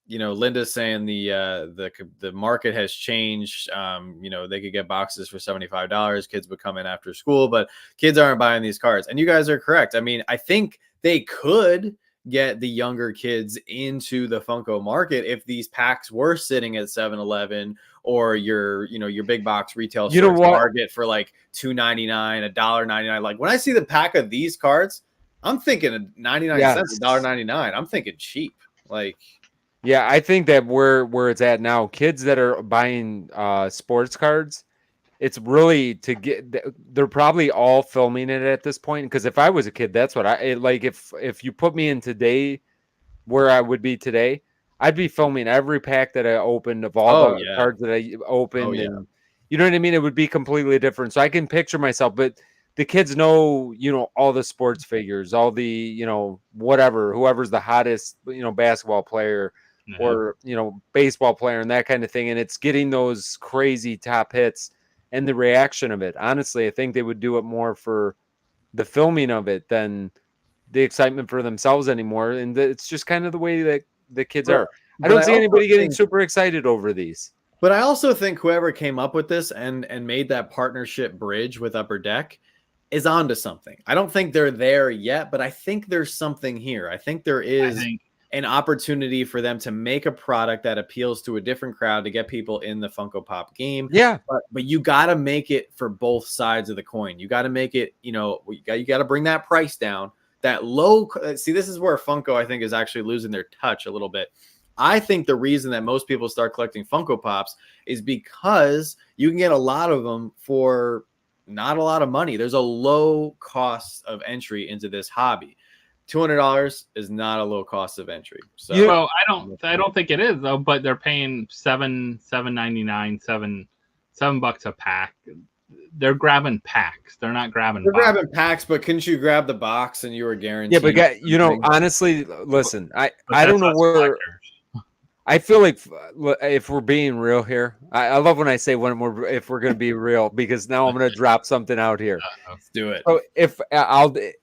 Linda's saying the market has changed. They could get boxes for $75. Kids would come in after school, but kids aren't buying these cards. And you guys are correct. I mean, I think they could get the younger kids into the Funko market if these packs were sitting at 7-Eleven or your big box retail store Target for like $2.99, $1.99. Like when I see the pack of these cards, I'm thinking of 99 cents, $1.99. I'm thinking cheap. Like, yeah, I think that where it's at now, kids that are buying sports cards, it's really they're probably all filming it at this point. Because if I was a kid, that's what if you put me in today where I would be today, I'd be filming every pack that I opened of all the cards that I opened. And you know what I mean? It would be completely different. So I can picture myself, but the kids know, all the sports figures, all the, whoever's the hottest, basketball player or, baseball player and that kind of thing. And it's getting those crazy top hits and the reaction of it. Honestly, I think they would do it more for the filming of it than the excitement for themselves anymore. And it's just kind of the way that the kids are. I don't see anybody getting super excited over these. But I also think whoever came up with this and made that partnership bridge with Upper Deck is onto something. I don't think they're there yet, but I think there's something here. I think there is an opportunity for them to make a product that appeals to a different crowd to get people in the Funko Pop game. Yeah. But you got to make it for both sides of the coin. You got to make it, you got to bring that price down. That low. See, this is where Funko, I think, is actually losing their touch a little bit. I think the reason that most people start collecting Funko Pops is because you can get a lot of them for not a lot of money. There's a low cost of entry into this hobby. $200 is not a low cost of entry. So well, I don't think it is though, but they're paying $7.99, $7 a pack. They're grabbing packs. They're not grabbing. They're grabbing packs, but couldn't you grab the box and you were guaranteed? Yeah, but honestly, listen, I don't know where. I feel like if we're being real here, I love when I say if we're going to be real, because now I'm going to drop something out here. Let's do it.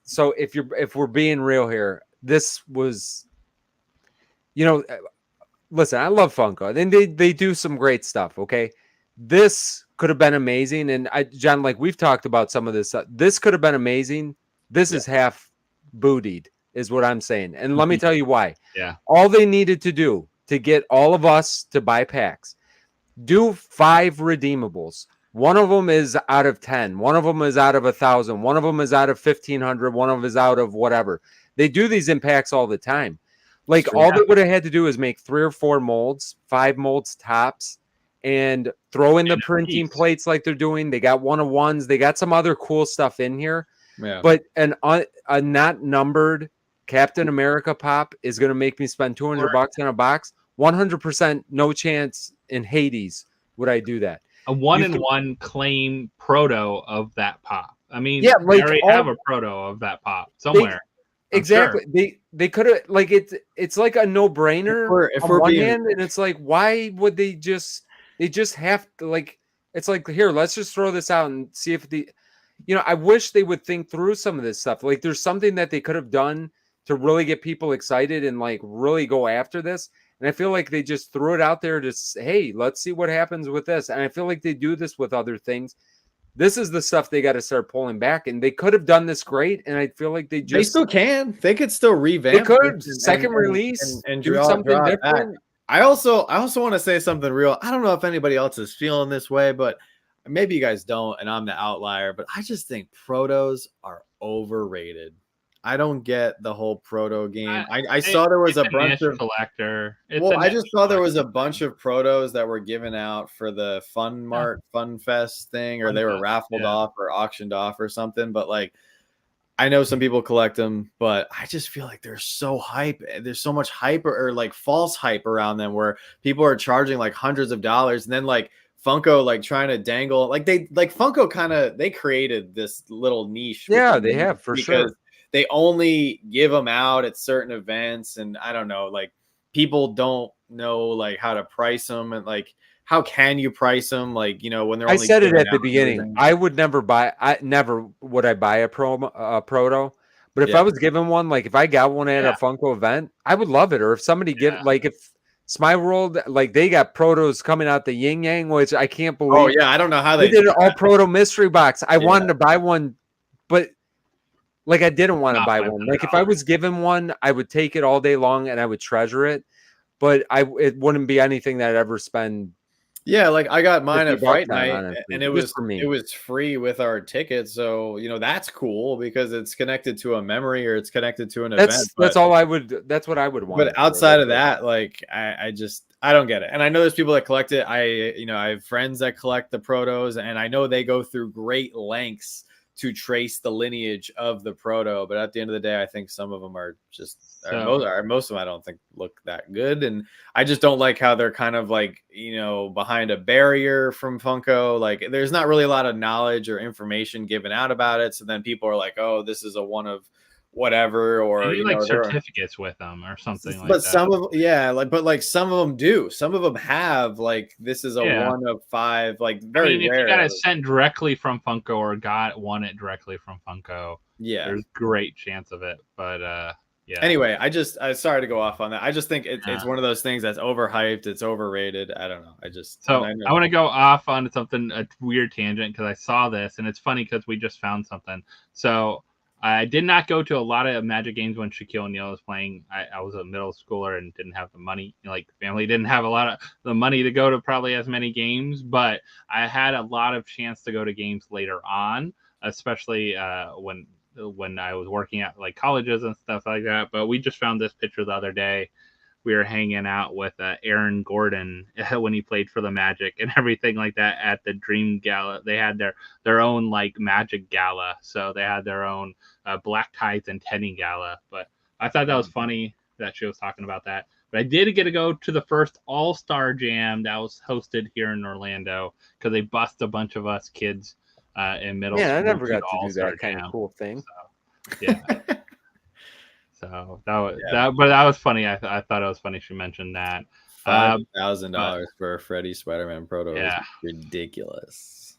So if we're being real here, this was, listen, I love Funko. Then they do some great stuff. Okay, this could have been amazing, and John, like we've talked about some of this. This could have been amazing. This is half bootied, is what I'm saying. And let me tell you why. Yeah. All they needed to do to get all of us to buy packs, do 5 redeemables. One of them is out of 10. One of them is out of 1,000. One of them is out of 1,500. One of them is out of whatever. They do these in packs all the time. Like all they would have had to do is make 3 or 4 molds, 5 molds tops, and throw in the printing plates like they're doing. They got 1-of-1s. They got some other cool stuff in here. Yeah. But a not numbered Captain America pop is going to make me spend $200 on a box. 100% no chance in Hades would I do that. A 1-in-1 claim proto of that pop. I mean, yeah, like, they already have a proto of that pop somewhere. Exactly. Sure. They could have, like, it's like a no-brainer if we're on one being... hand, and it's like, why would they just have to, like, it's like, here, let's just throw this out and see if I wish they would think through some of this stuff. Like, there's something that they could have done to really get people excited and, like, really go after this. And I feel like they just threw it out there to say, hey, let's see what happens with this. And I feel like they do this with other things. This is the stuff they got to start pulling back. And they could have done this great. And I feel like they still can. They could still revamp. They could. Second release and do something different. I also want to say something real. I don't know if anybody else is feeling this way, but maybe you guys don't, and I'm the outlier. But I just think protos are overrated. I don't get the whole proto game. I saw there was a bunch of collector. I just saw there was a bunch of protos that were given out for the Fun Fest thing, or they were raffled off or auctioned off or something. But like, I know some people collect them, but I just feel like they're so hype. There's so much hype or like false hype around them where people are charging like hundreds of dollars, and then like Funko like trying to dangle Funko they created this little niche. Yeah, they have for sure. They only give them out at certain events, and I don't know, like people don't know like how to price them, and like how can you price them? Like, when they're. I said it at the beginning. I would never buy. Never would I buy a proto. But if I was given one, like if I got one at a Funko event, I would love it. Or if somebody like if Smile World, like they got protos coming out the Yin Yang, which I can't believe. Oh yeah, I don't know how they did an all proto mystery box. I wanted to buy one, but. Like I didn't want to buy one. Like if I was given one, I would take it all day long and I would treasure it. But it wouldn't be anything that I'd ever spend. Yeah, like I got mine at Fright Night, and it was free with our ticket. So that's cool because it's connected to a memory or it's connected to an event. That's all I would. That's what I would want. But outside of that, like I don't get it. And I know there's people that collect it. I have friends that collect the protos, and I know they go through great lengths to trace the lineage of the proto, but at the end of the day, I think some of them are just most of them I don't think look that good, and I just don't like how they're kind of like behind a barrier from Funko. Like there's not really a lot of knowledge or information given out about it, so then people are like, oh, this is a one of whatever, or maybe like certificates with them or something like but that. Some of some of them do. Some of them have like this is a 1 of 5, like very rare. If you got it sent directly from Funko or won it directly from Funko, there's great chance of it. But yeah. Anyway, I sorry to go off on that. I just think it's one of those things that's overhyped. It's overrated. I don't know. I want to go off on a weird tangent because I saw this and it's funny because we just found something. So. I did not go to a lot of Magic games when Shaquille O'Neal was playing. I was a middle schooler and didn't have the money. Like family didn't have a lot of the money to go to probably as many games, but I had a lot of chance to go to games later on, especially when I was working at like colleges and stuff like that. But we just found this picture the other day. We were hanging out with Aaron Gordon when he played for the Magic and everything like that at the Dream Gala. They had their own like Magic Gala, so they had their own Black Ties and Tenny Gala. But I thought that was funny that she was talking about that. But I did get to go to the first All-Star Jam that was hosted here in Orlando because they bussed a bunch of us kids in middle school. Yeah, I never got to do that kind of cool thing. So, yeah. So but that was funny. I thought it was funny she mentioned that. $5,000 for a Freddy Spider-Man proto is ridiculous.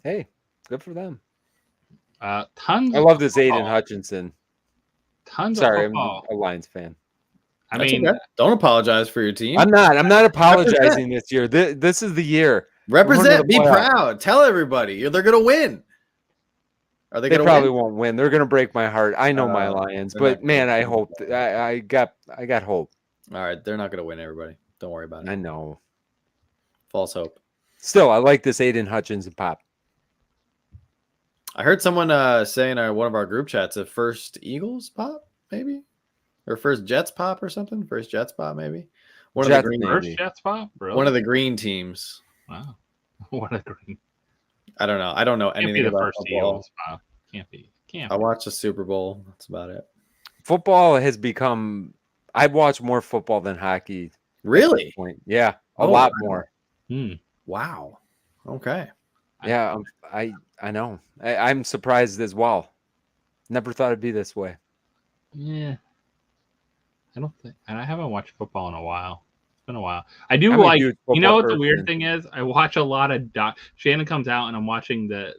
Hey, good for them. Tons. I love this Aiden Hutchinson. Tons. Sorry, of I'm a Lions fan. I mean, don't apologize for your team. I'm not apologizing this year. This is the year. Represent. Be proud. Tell everybody they're gonna win. Are they They going to probably win? won't win. They're gonna break my heart. I know my Lions, they're not but man, gonna I win. hope I got hope. All right, they're not going to win, everybody. Don't worry about it. I know. False hope. Still, I like this Aiden Hutchins and Pop. I heard someone saying one of our group chats, a first Eagles pop, maybe? Or first Jets pop or something? First Jets pop, maybe? One of the green First Jets pop? Really? One of the green teams. Wow. What a green. I don't know. I don't know Can't be anything the about first football. Eagles pop. Can't be. I watched the Super Bowl. That's about it. Football has become. I watch more football than hockey. Really? Yeah, a lot more. Wow. Okay. Yeah, I know. I'm surprised as well. Never thought it'd be this way. Yeah. I don't think, and I haven't watched football in a while. It's been a while. I do like, you know what the weird thing is? I watch a lot of Shannon comes out and I'm watching there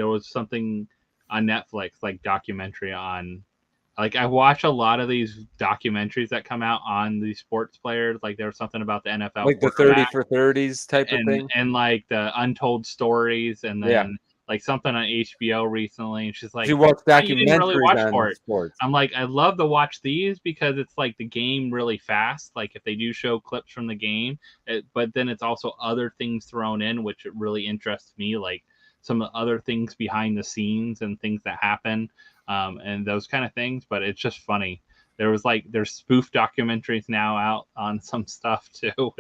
was something on Netflix, like documentary on, like I watch a lot of these documentaries that come out on these sports players. Like there was something about the NFL, like the 30 for 30s type of thing, and like the untold stories, and then like something on HBO recently. And she's like, you watch documentaries you didn't really watch on for it. Sports. I'm like, I love to watch these because it's like the game really fast. Like if they do show clips from the game, but then it's also other things thrown in, which really interests me. Like some of the other things behind the scenes and things that happen. And those kind of things, but it's just funny. There's spoof documentaries now out on some stuff too,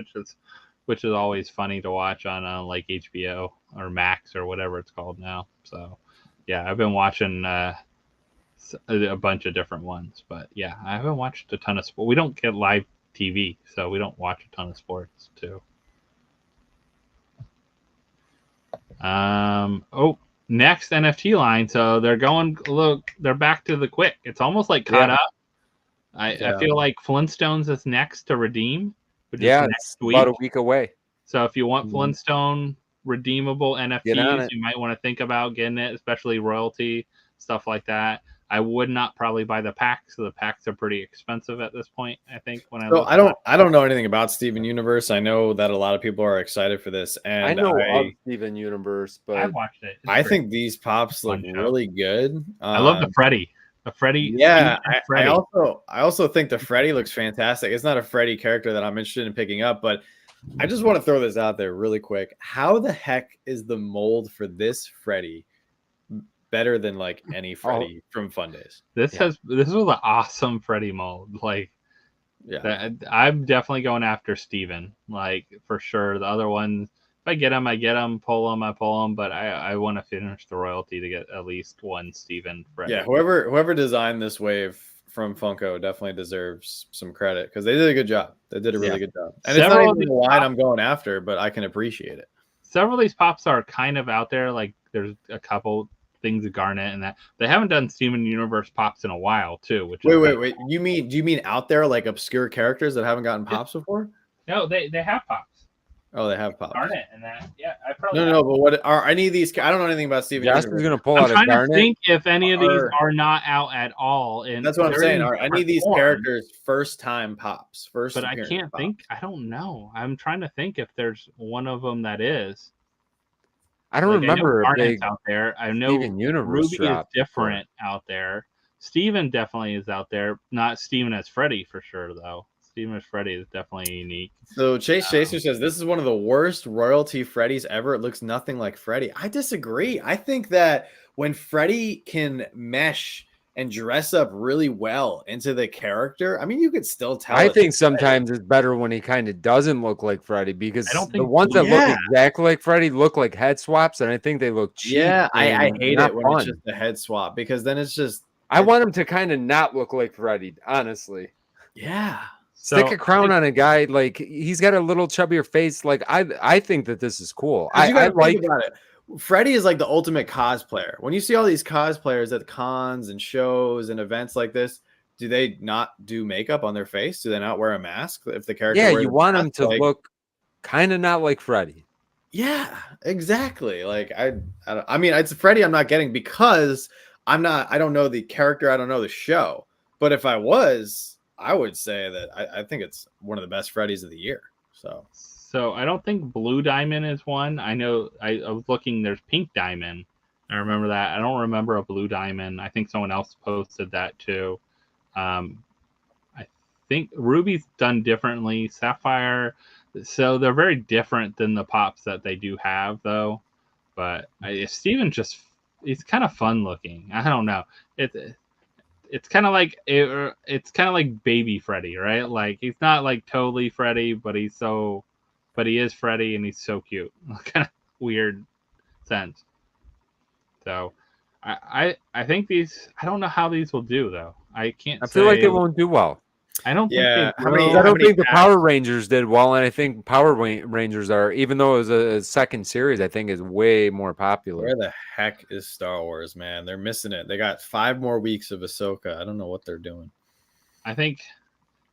which is always funny to watch on like HBO or Max or whatever it's called now. So yeah, I've been watching a bunch of different ones, but yeah, I haven't watched a ton of sport. We don't get live TV, so we don't watch a ton of sports too. Next NFT line, so they're going. Look, they're back to the quick. It's almost like caught up. I feel like Flintstones is next to redeem. Which is next week. About a week away. So if you want Flintstone redeemable NFTs, you might want to think about getting it, especially royalty stuff like that. I would not probably buy the packs. So the packs are pretty expensive at this point, I think. I don't know anything about Steven Universe. I know that a lot of people are excited for this, and I know of Steven Universe, but I watched it. I think these pops look really good. I love the Freddy. The Freddy. Yeah, I also think the Freddy looks fantastic. It's not a Freddy character that I'm interested in picking up, but I just want to throw this out there really quick. How the heck is the mold for this Freddy better than like any Freddy from Fun Days? This was an awesome Freddy mold. Like, I'm definitely going after Steven, like for sure. The other ones, if I get them, I get them. Pull them, I pull them. But I want to finish the royalty to get at least one Steven Freddy. Yeah, whoever designed this wave from Funko definitely deserves some credit because they did a good job. They did a really good job. And it's not even the line I'm going after, but I can appreciate it. Several of these pops are kind of out there. Like there's a couple things of Garnet and that they haven't done Steven Universe pops in a while too. Which wait. Do you mean out there like obscure characters that haven't gotten pops before? No, they have pops. Oh, they have pops. Garnet and that. Yeah, I probably no. But what are any of these? I don't know anything about Steven. Josh is going to pull out a Garnet. I'm trying to think if any of these are not out at all. And that's what I'm saying. Are any of these characters first time pops? But I can't think. I don't know. I'm trying to think if there's one of them that is. I don't remember a big out there. I know Universe Ruby is different out there. Steven definitely is out there. Not Steven as Freddy for sure, though. Steven as Freddy is definitely unique. So Chase Chaser says this is one of the worst royalty Freddys ever. It looks nothing like Freddy. I disagree. I think that when Freddy can mesh and dress up really well into the character, I mean, you could still tell. I think sometimes it's better when he kind of doesn't look like Freddy because the ones that look exactly like Freddy look like head swaps, and I think they look cheap. Yeah, I hate it when it's just a head swap because then it's just. I want him to kind of not look like Freddy, honestly. Yeah. Stick a crown on a guy like he's got a little chubbier face. Like I think that this is cool. I like about it. Freddy is like the ultimate cosplayer. When you see all these cosplayers at cons and shows and events like this, do they not do makeup on their face? Do they not wear a mask if the character? Yeah, you want him to look kind of not like Freddy. Yeah, exactly. Like I mean, it's Freddy I'm not getting because I don't know the character. I don't know the show. But if I was, I would say that I think it's one of the best Freddys of the year. So I don't think Blue Diamond is one. I know I was looking. There's Pink Diamond. I remember that. I don't remember a blue diamond. I think someone else posted that too. I think Ruby's done differently. Sapphire, so they're very different than the pops that they do have, though. But Steven he's kind of fun looking. I don't know. It's kind of like it's kind of like baby Freddy, right? Like he's not like totally Freddy, but he is Freddy, and he's so cute. Kind of weird sense. So, I think these. I don't know how these will do though. I can't. I feel like they won't do well. I don't think Yeah, they how many- will. I don't think the packs? Power Rangers did well, and I think Power Rangers are, even though it was a second series, I think is way more popular. Where the heck is Star Wars, man? They're missing it. They got 5 more weeks of Ahsoka. I don't know what they're doing. I think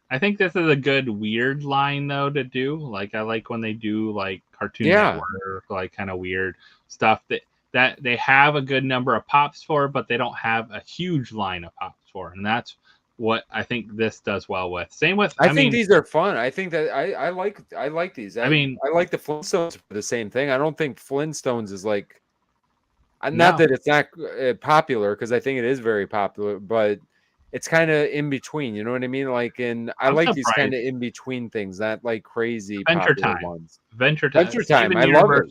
this is a good weird line though to do. Like I like when they do like Cartoon Network, like kind of weird stuff that they have a good number of pops for, but they don't have a huge line of pops for, and that's what I think this does well with. Same with I think these are fun. I think that I like these. I mean, I like the Flintstones for the same thing. I don't think Flintstones is like, not that it's not popular, because I think it is very popular, but it's kind of in between. You know what I mean? Like, and I like these kind of in between things, not like crazy Adventure popular Time ones. Adventure Time. I love it.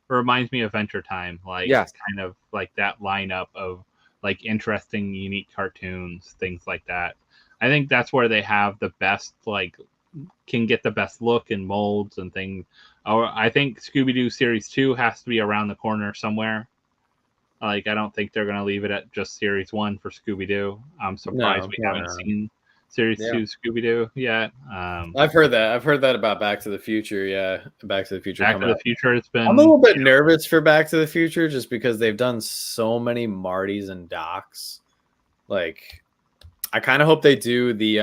Reminds me of Adventure Time, like kind of like that lineup of like interesting, unique cartoons, things like that. I think that's where they have the best, like, can get the best look and molds and things. Or I think Scooby-Doo Series 2 has to be around the corner somewhere. Like, I don't think they're going to leave it at just Series 1 for Scooby-Doo. I'm surprised we haven't seen Series 2 Scooby-Doo yet. I've heard that. I've heard that about Back to the Future. Yeah, Back to the Future. Back to the Future, it's been... I'm a little bit nervous for Back to the Future just because they've done so many Martys and Docs. Like, I kind of hope they do the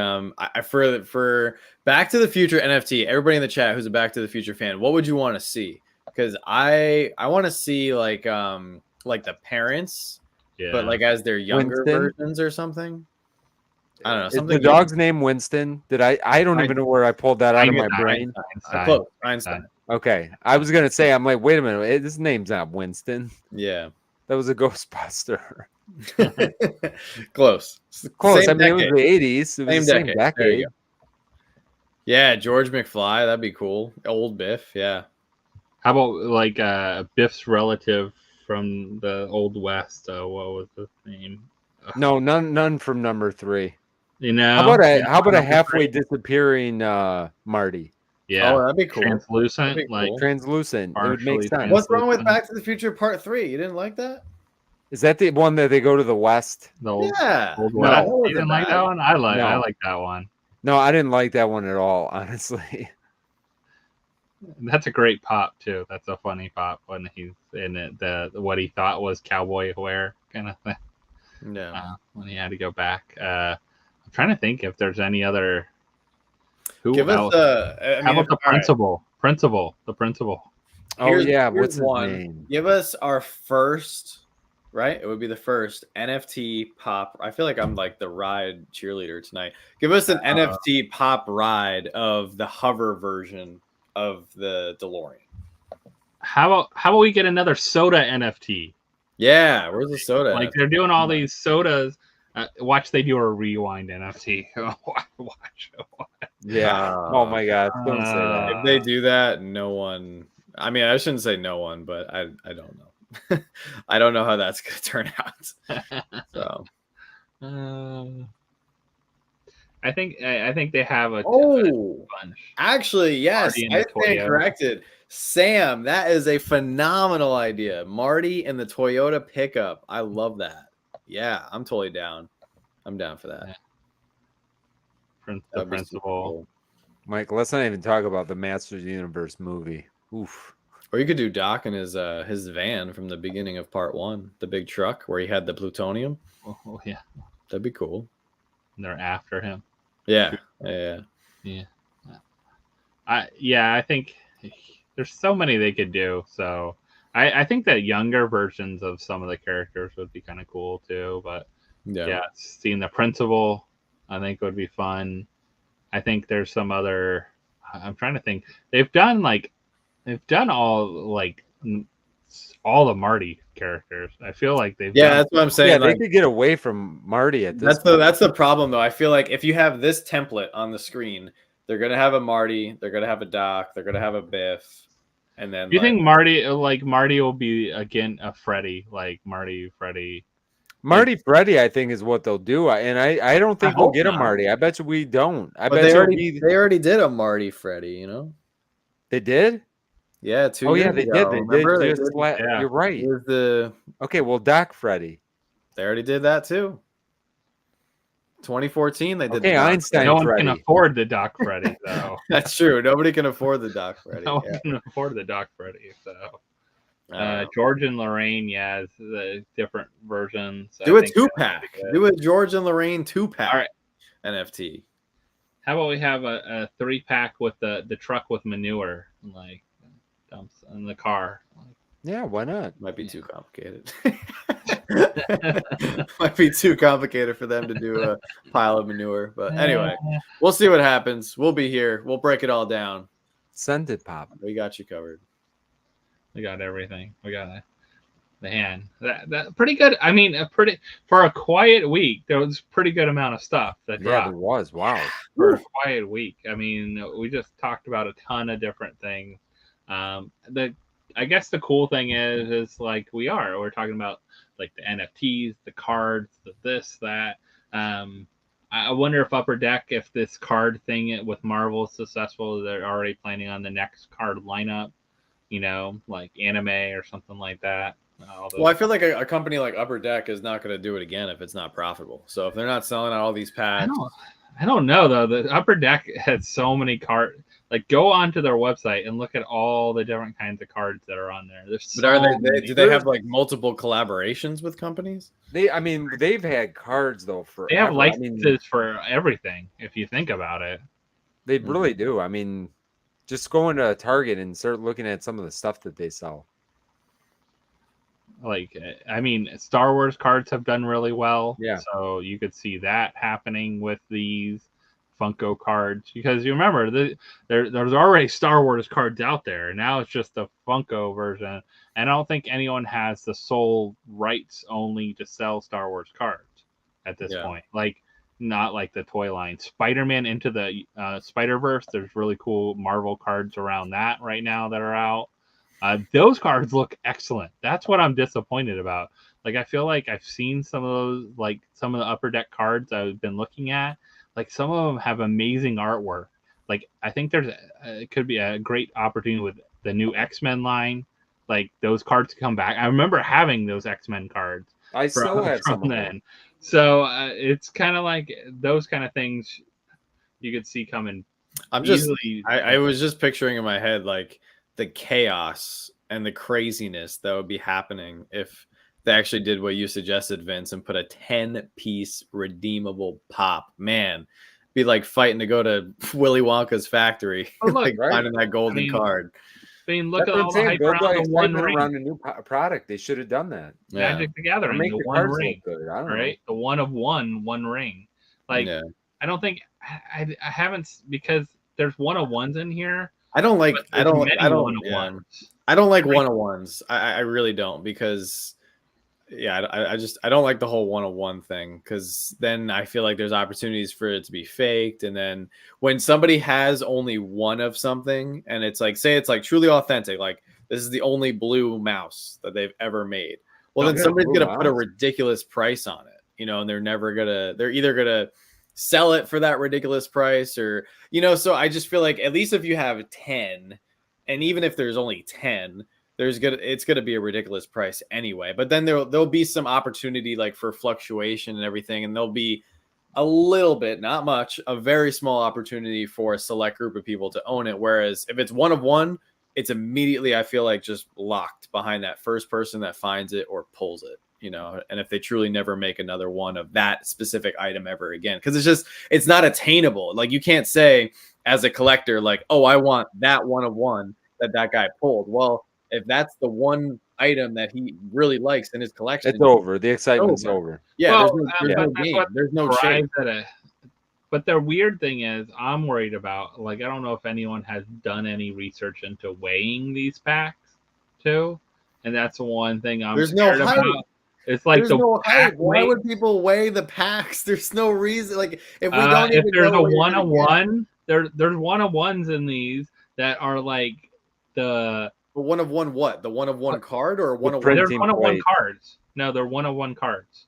for Back to the Future NFT. Everybody in the chat who's a Back to the Future fan, what would you want to see? Because I want to see like the parents, but like as their younger versions or something. I don't know. Something. The dog's name Winston. I don't even know where I pulled that out of my brain. Einstein. Okay, I was gonna say, I'm like, wait a minute, his name's not Winston. Yeah, that was a Ghostbuster. Close. Close. I mean, it was the 80s. It was the same decade. Yeah, George McFly. That'd be cool. Old Biff. Yeah. How about like Biff's relative from the Old West? What was his name? No, none from number 3. You know, how about a halfway disappearing Marty? Yeah, that'd be cool. Translucent, be cool. like translucent. It would make sense. What's wrong with Back to the Future Part 3? You didn't like that? Is that the one that they go to the West? The old Old West. You didn't like that one? I like that one. No, I didn't like that one at all, honestly. That's a great pop too. That's a funny pop when he's in it. What he thought was cowboy wear kind of thing. Yeah. When he had to go back. I'm trying to think if there's any other. Who Give else? How about the principal? Right. The principal. What's his name? Give us our first. Right, it would be the first NFT pop. I feel like I'm like the ride cheerleader tonight. Give us an NFT pop ride of the hover version of the DeLorean. How about we get another soda NFT? Yeah, where's the soda? Like they're doing all these sodas. Watch, they do a rewind NFT. Watch. Yeah. Oh my God! Don't say that. If they do that, no one. I mean, I shouldn't say no one, but I don't know. I don't know how that's going to turn out. So, I think they have a bunch. Actually, yes, I stand corrected. Sam, that is a phenomenal idea. Marty and the Toyota pickup. I love that. Yeah, I'm totally down. I'm down for that. The principal. Cool. Mike, let's not even talk about the Masters of the Universe movie. Oof. Or you could do Doc in his van from the beginning of Part 1, the big truck where he had the plutonium. Oh yeah, that'd be cool. And they're after him. Yeah. I think there's so many they could do. So I think that younger versions of some of the characters would be kind of cool too. But yeah, seeing the principal, I think would be fun. I think there's some other. I'm trying to think. They've done all like all the Marty characters. I feel like they've Yeah, done that's what I'm saying. Yeah, like, they could get away from Marty at this point. that's the problem, though. I feel like if you have this template on the screen, they're gonna have a Marty, they're gonna have a Doc, they're gonna have a Biff, and then Do you think Marty will be again a Freddy, like Freddy? Marty Freddy, I think, is what they'll do. I don't think we'll hope get a not. Marty. I bet you we don't. I But bet you they already did a Marty Freddy, you know? they did. Yeah, 2 Oh years yeah, they ago. did. They Remember? did. They Just did- yeah. You're right. it was the Okay, well, Doc Freddy. they already did that too. 2014, they did. Okay, the Doc Einstein No one Freddy. can afford the Doc Freddy, though. That's true. Nobody can afford the Doc Freddy. No one Yeah. can afford the Doc Freddy. So Uh, George and Lorraine, yeah, it's the different versions. do I a think that's 2-pack. pretty good. Do a George and Lorraine 2-pack. All right. NFT. How about we have a 3-pack with the truck with manure, like dumps in the car. Yeah, why not? Might be too complicated. Might be too complicated for them to do a pile of manure. But anyway, we'll see what happens. We'll be here. We'll break it all down. Send it, Pop. We got you covered. We got everything. We got the hand. That pretty good. I mean, for a quiet week, there was a pretty good amount of stuff that Yeah, dropped there was. Wow. for a quiet week. I mean, we just talked about a ton of different things. I guess the cool thing is like we're talking about like the NFTs, the cards, the this, that. I wonder if Upper Deck, if this card thing with Marvel is successful, they're already planning on the next card lineup, you know, like anime or something like that. Well, I feel like a company like Upper Deck is not going to do it again if it's not profitable. So if they're not selling out all these packs, I don't know though. The Upper Deck has so many cards. Like, go onto their website and look at all the different kinds of cards that are on there. There's but are do they have like multiple collaborations with companies? They've had cards though for they have licenses for everything. If you think about it, they really do. I mean, just go into Target and start looking at some of the stuff that they sell. Like, I mean, Star Wars cards have done really well. Yeah. So you could see that happening with these Funko cards, because you remember there's already Star Wars cards out there, and now it's just a Funko version. And I don't think anyone has the sole rights only to sell Star Wars cards at this point. Like, not like the toy line. Spider-Man Into the Spider-Verse, there's really cool Marvel cards around that right now that are out. Those cards look excellent. That's what I'm disappointed about. Like, I feel like I've seen some of those, like some of the Upper Deck cards I've been looking at. Like, some of them have amazing artwork. Like, I think it could be a great opportunity with the new X-Men line. Like, those cards come back. I remember having those X-Men cards. I still have some of them. So it's kind of like those kind of things you could see coming. I was just picturing in my head like the chaos and the craziness that would be happening if they actually did what you suggested, Vince, and put a 10-piece redeemable pop. Man, be like fighting to go to Willy Wonka's factory, like finding that golden card. I mean, look at all the hype around the One Ring. Around a new product. They should have done that. Magic the Gathering, make the One Ring, right? The one of one ring. Like, I don't think I haven't, because there's one-of-ones in here. I don't like one-of-ones. I don't like one-of-ones. I really don't, because I don't like the whole one-on-one thing, because then I feel like there's opportunities for it to be faked. And then when somebody has only one of something, and it's like, say it's like truly authentic, like this is the only blue mouse that they've ever made. Well, then somebody's gonna put a ridiculous price on it, you know, and they're either gonna sell it for that ridiculous price, or, you know. So I just feel like at least if you have 10, and even if there's only 10, it's gonna be a ridiculous price anyway. But then there'll be some opportunity, like for fluctuation and everything, and there'll be a little bit, not much, a very small opportunity for a select group of people to own it. Whereas if it's one of one, it's immediately, I feel like, just locked behind that first person that finds it or pulls it, you know. And if they truly never make another one of that specific item ever again, because it's not attainable. Like, you can't say as a collector, like, oh, I want that one of one that guy pulled. Well, if that's the one item that he really likes in his collection, it's over. The excitement's over. Yeah, there's no game. There's no chase. But the weird thing is, I'm worried about, like, I don't know if anyone has done any research into weighing these packs too. and that's the one thing I'm There's no scared hype. about. It's like There's the no hype. pack Why weight. would people weigh the packs? There's no reason. Like if we don't If even there's know a what you're gonna get. 1-of-1, there's 1-of-1s in these that are like the But 1-of-1 what? The 1-of-1 card or With 1-of-1? print- they're Printing 1-of-1 plate. cards. No, they're 1-of-1 cards.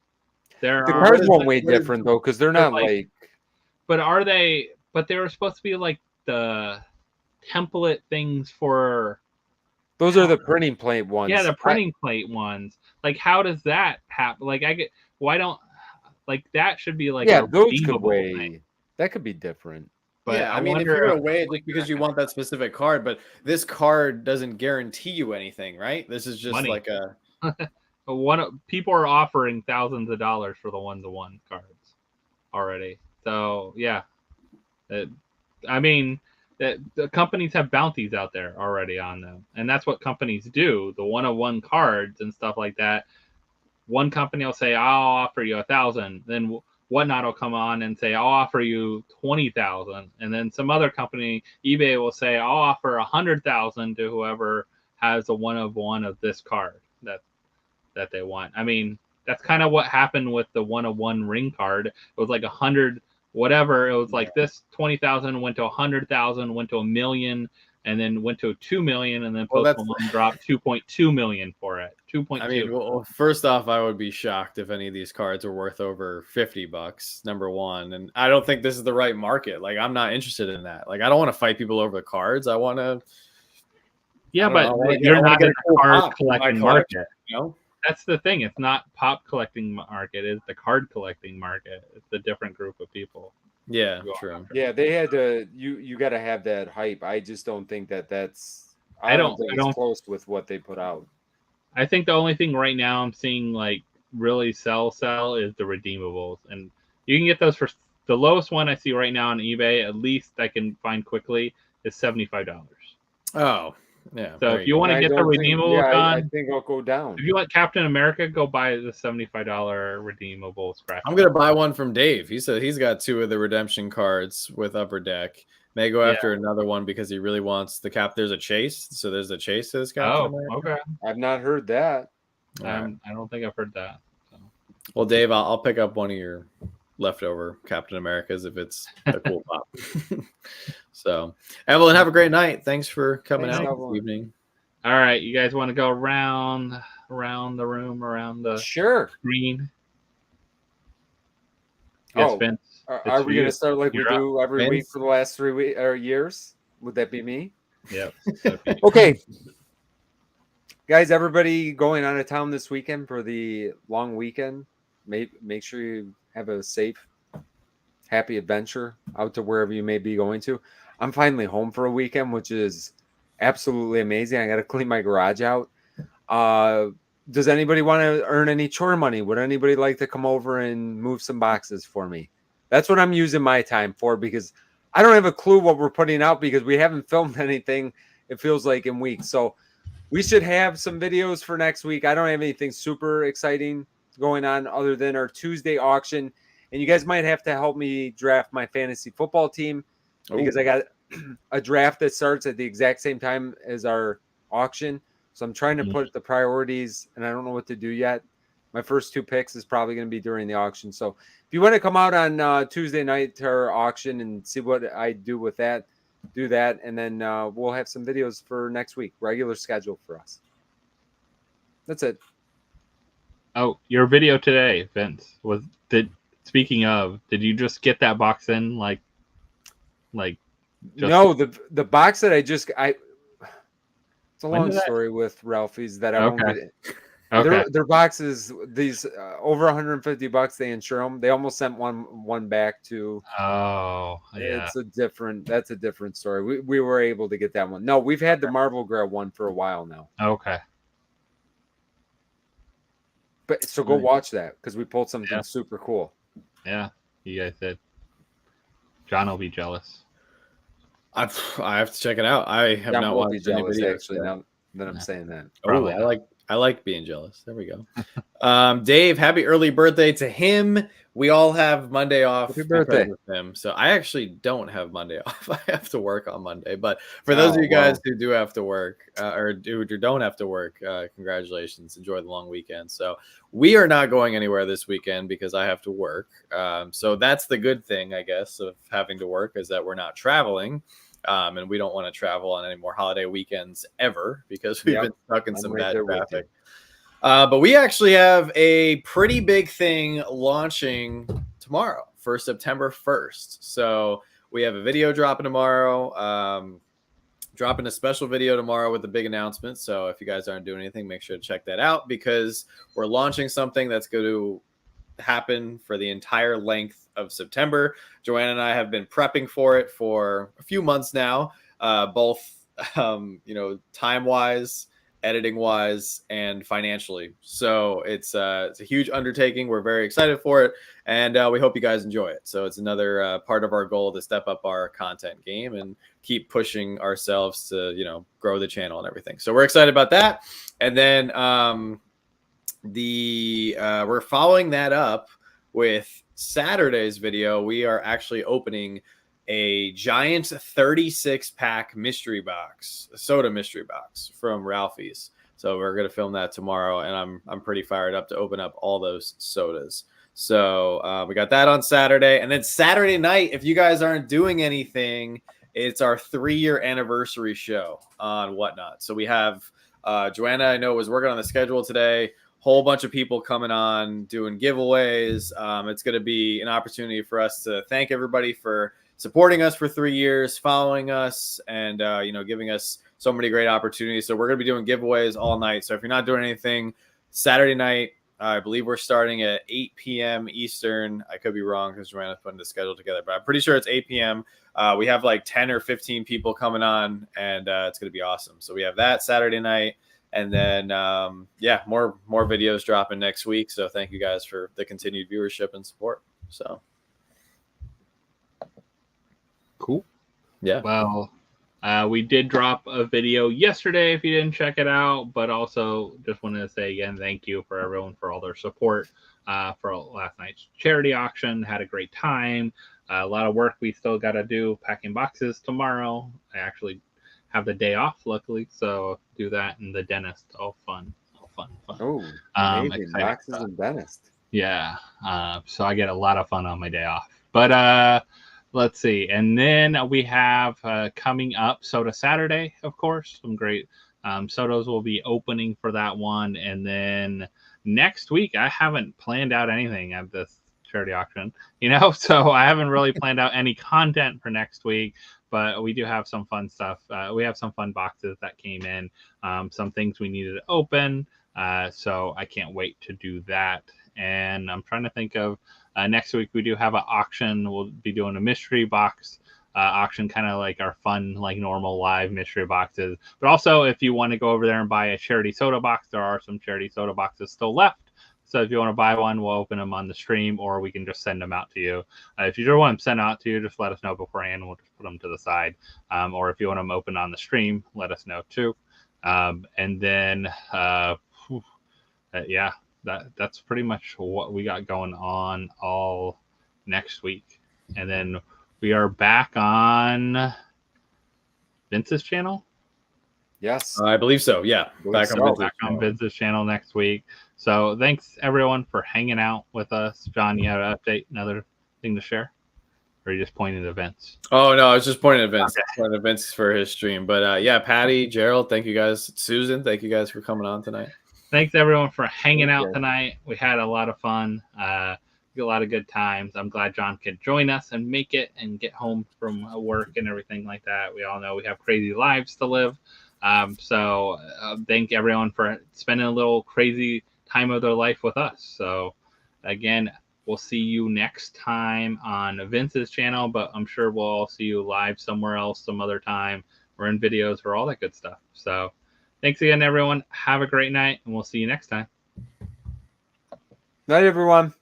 There The are cards is won't the- weigh what is- different though, because they're They're not like- like but are they? But they were supposed to be like the template things for. those are the printing plate ones. Yeah, the printing plate ones. Like, how does that happen? Like, why don't like that should be like yeah, a those could redeemable weigh. thing. That could be different. But yeah, I I mean, if wonder you're gonna weigh it just because you want that specific card, but this card doesn't guarantee you anything, right? This is just Money. like a people are offering thousands of dollars for the 1-to-1 cards already. So yeah, I mean, the companies have bounties out there already on them, and that's what companies do. The 1-of-1 cards and stuff like that. One company will say, "I'll offer you 1,000," then Whatnot will come on and say, "I'll offer you 20,000," and then some other company, eBay, will say, "I'll offer 100,000 to whoever has a 1-of-1 of this card that they want." I mean, that's kind of what happened with the 1-of-1 ring card. It was like 100 whatever. It was like this 20,000 went to 100,000, went to 1,000,000, and then went to 2,000,000, and then Well, Post that's- Malone dropped 2.2 million for it. 2.2. I mean, well, first off, I would be shocked if any of these cards are worth over $50, number one. And I don't think this is the right market. Like, I'm not interested in that. Like, I don't want to fight people over the cards. I want to. Yeah, I don't but know, I wanna you're get- I wanna not get in a the cool card pop for my collecting card. market. You know? That's the thing. It's not pop collecting market. It's the card collecting market. It's a different group of people. Yeah, Go true. after. Yeah, they had to. You got to have that hype. I just don't think that's. I don't- think I it's don't- close with what they put out. I think the only thing right now I'm seeing like really sell is the redeemables, and you can get those for the lowest one I see right now on eBay. At least I can find quickly is $75. Oh, yeah. So there if you go. want to I get the don't think- redeemable yeah, I done, think it'll go down. if you want Captain America, go buy the $75 redeemable scratch. I'm gonna buy one from Dave. He said he's got 2 of the redemption cards with Upper Deck. May go after another one because he really wants the cap. There's a chase, so there's a chase to this Captain America. Okay. I've not heard that. All right. I don't think I've heard that. So. Well, Dave, I'll pick up one of your leftover Captain Americas if it's a cool pop. So, Evelyn, have a great night. Thanks for coming Thanks, out Evelyn. this evening. All right, you guys want to go around the room, around the Sure. screen? Yes, Oh, Vince. Are it's we you. going to start like You're we do every Vince? week for the last 3 years? Would that be me? Yep. Okay. Guys, everybody going out of town this weekend for the long weekend, make sure you have a safe, happy adventure out to wherever you may be going to. I'm finally home for a weekend, which is absolutely amazing. I got to clean my garage out. Does anybody want to earn any chore money? Would anybody like to come over and move some boxes for me? That's what I'm using my time for, because I don't have a clue what we're putting out because we haven't filmed anything, it feels like, in weeks. So we should have some videos for next week. I don't have anything super exciting going on other than our Tuesday auction. And you guys might have to help me draft my fantasy football team because I got a draft that starts at the exact same time as our auction. So I'm trying to put the priorities, and I don't know what to do yet. My first 2 picks is probably going to be during the auction. So if you want to come out on Tuesday night to our auction and see what I do with that, do that. And then we'll have some videos for next week, regular schedule for us. That's it. Oh, your video today, Vince, speaking of, did you just get that box in like just No, the box that it's a When long did that- story with Ralphie's that I won't Okay. get it. Okay. Their boxes, these over $150, they insure them. They almost sent one back to. Oh, yeah. That's a different story. We were able to get that one. No, we've had the Marvel Grail one for a while now. Okay. But so go watch that because we pulled something Yeah. super cool. Yeah. You guys did. John will be jealous. I have to check it out. I have John not will be watched any jealous videos. actually yet. now that I'm saying that. Oh, Probably I not. I like being jealous. There we go. Dave, happy early birthday to him. We all have Monday off Happy birthday. because of him. So I actually don't have Monday off. I have to work on Monday. But for those of you guys who do have to work or who don't have to work, congratulations. Enjoy the long weekend. So we are not going anywhere this weekend because I have to work. So that's the good thing, I guess, of having to work is that we're not traveling. And we don't want to travel on any more holiday weekends ever because we've been stuck in some bad traffic. But we actually have a pretty big thing launching tomorrow for September 1st. So we have a video dropping tomorrow, dropping a special video tomorrow with a big announcement. So if you guys aren't doing anything, make sure to check that out because we're launching something that's going to happen for the entire length of September. Joanna and I have been prepping for it for a few months now, both time wise, editing wise, and financially. So it's a huge undertaking. We're very excited for it, and we hope you guys enjoy it. So it's another part of our goal to step up our content game and keep pushing ourselves to grow the channel and everything. So we're excited about that. And then we're following that up with Saturday's video. We are actually opening a giant 36-pack mystery box, soda mystery box from Ralphie's. So we're going to film that tomorrow, and I'm pretty fired up to open up all those sodas. So we got that on Saturday. And then Saturday night, if you guys aren't doing anything, it's our 3-year anniversary show on Whatnot. So we have Joanna, I know, was working on the schedule today. Whole bunch of people coming on doing giveaways. It's going to be an opportunity for us to thank everybody for supporting us for 3 years, following us, and giving us so many great opportunities. So we're going to be doing giveaways all night. So if you're not doing anything, Saturday night, I believe we're starting at 8 p.m. Eastern. I could be wrong because Joanna's putting the schedule together, but I'm pretty sure it's 8 p.m. We have like 10 or 15 people coming on, and it's going to be awesome. So we have that Saturday night. And then, more videos dropping next week. So thank you guys for the continued viewership and support. So cool. Yeah. Well, we did drop a video yesterday if you didn't check it out, but also just wanted to say again, thank you for everyone for all their support for last night's charity auction. Had a great time. A lot of work we still got to do packing boxes tomorrow. I actually have the day off, luckily, so do that and the dentist. All fun. Oh, amazing. Boxes and dentist. Yeah. So I get a lot of fun on my day off. But let's see. And then we have coming up Soda Saturday, of course. Some great sodas will be opening for that one. And then next week, I haven't planned out anything at this charity auction, so I haven't really planned out any content for next week. But we do have some fun stuff. We have some fun boxes that came in, some things we needed to open. So I can't wait to do that. And I'm trying to think of next week, we do have an auction. We'll be doing a mystery box auction, kind of like our fun, like normal live mystery boxes. But also, if you want to go over there and buy a charity soda box, there are some charity soda boxes still left. So if you want to buy one, we'll open them on the stream, or we can just send them out to you. If you don't want them sent out to you, just let us know beforehand. We'll just put them to the side. Or if you want them open on the stream, let us know too. And then, that's pretty much what we got going on all next week. And then we are back on Vince's channel. Yes, I believe so. Yeah, back on Vince's channel next week. So thanks everyone for hanging out with us. John, you have an update, another thing to share, or are you just pointing at Vince? Oh no, I was just pointing at Vince. Okay. Pointing at Vince for his stream. But Patty, Gerald, thank you guys. Susan, thank you guys for coming on tonight. Thanks everyone for hanging out tonight. We had a lot of fun. A lot of good times. I'm glad John could join us and make it and get home from work and everything like that. We all know we have crazy lives to live. So thank everyone for spending a little crazy time of their life with us. So again, we'll see you next time on Vince's channel, but I'm sure we'll all see you live somewhere else some other time, or in videos or all that good stuff. So thanks again, everyone. Have a great night, and we'll see you next time. Night, everyone.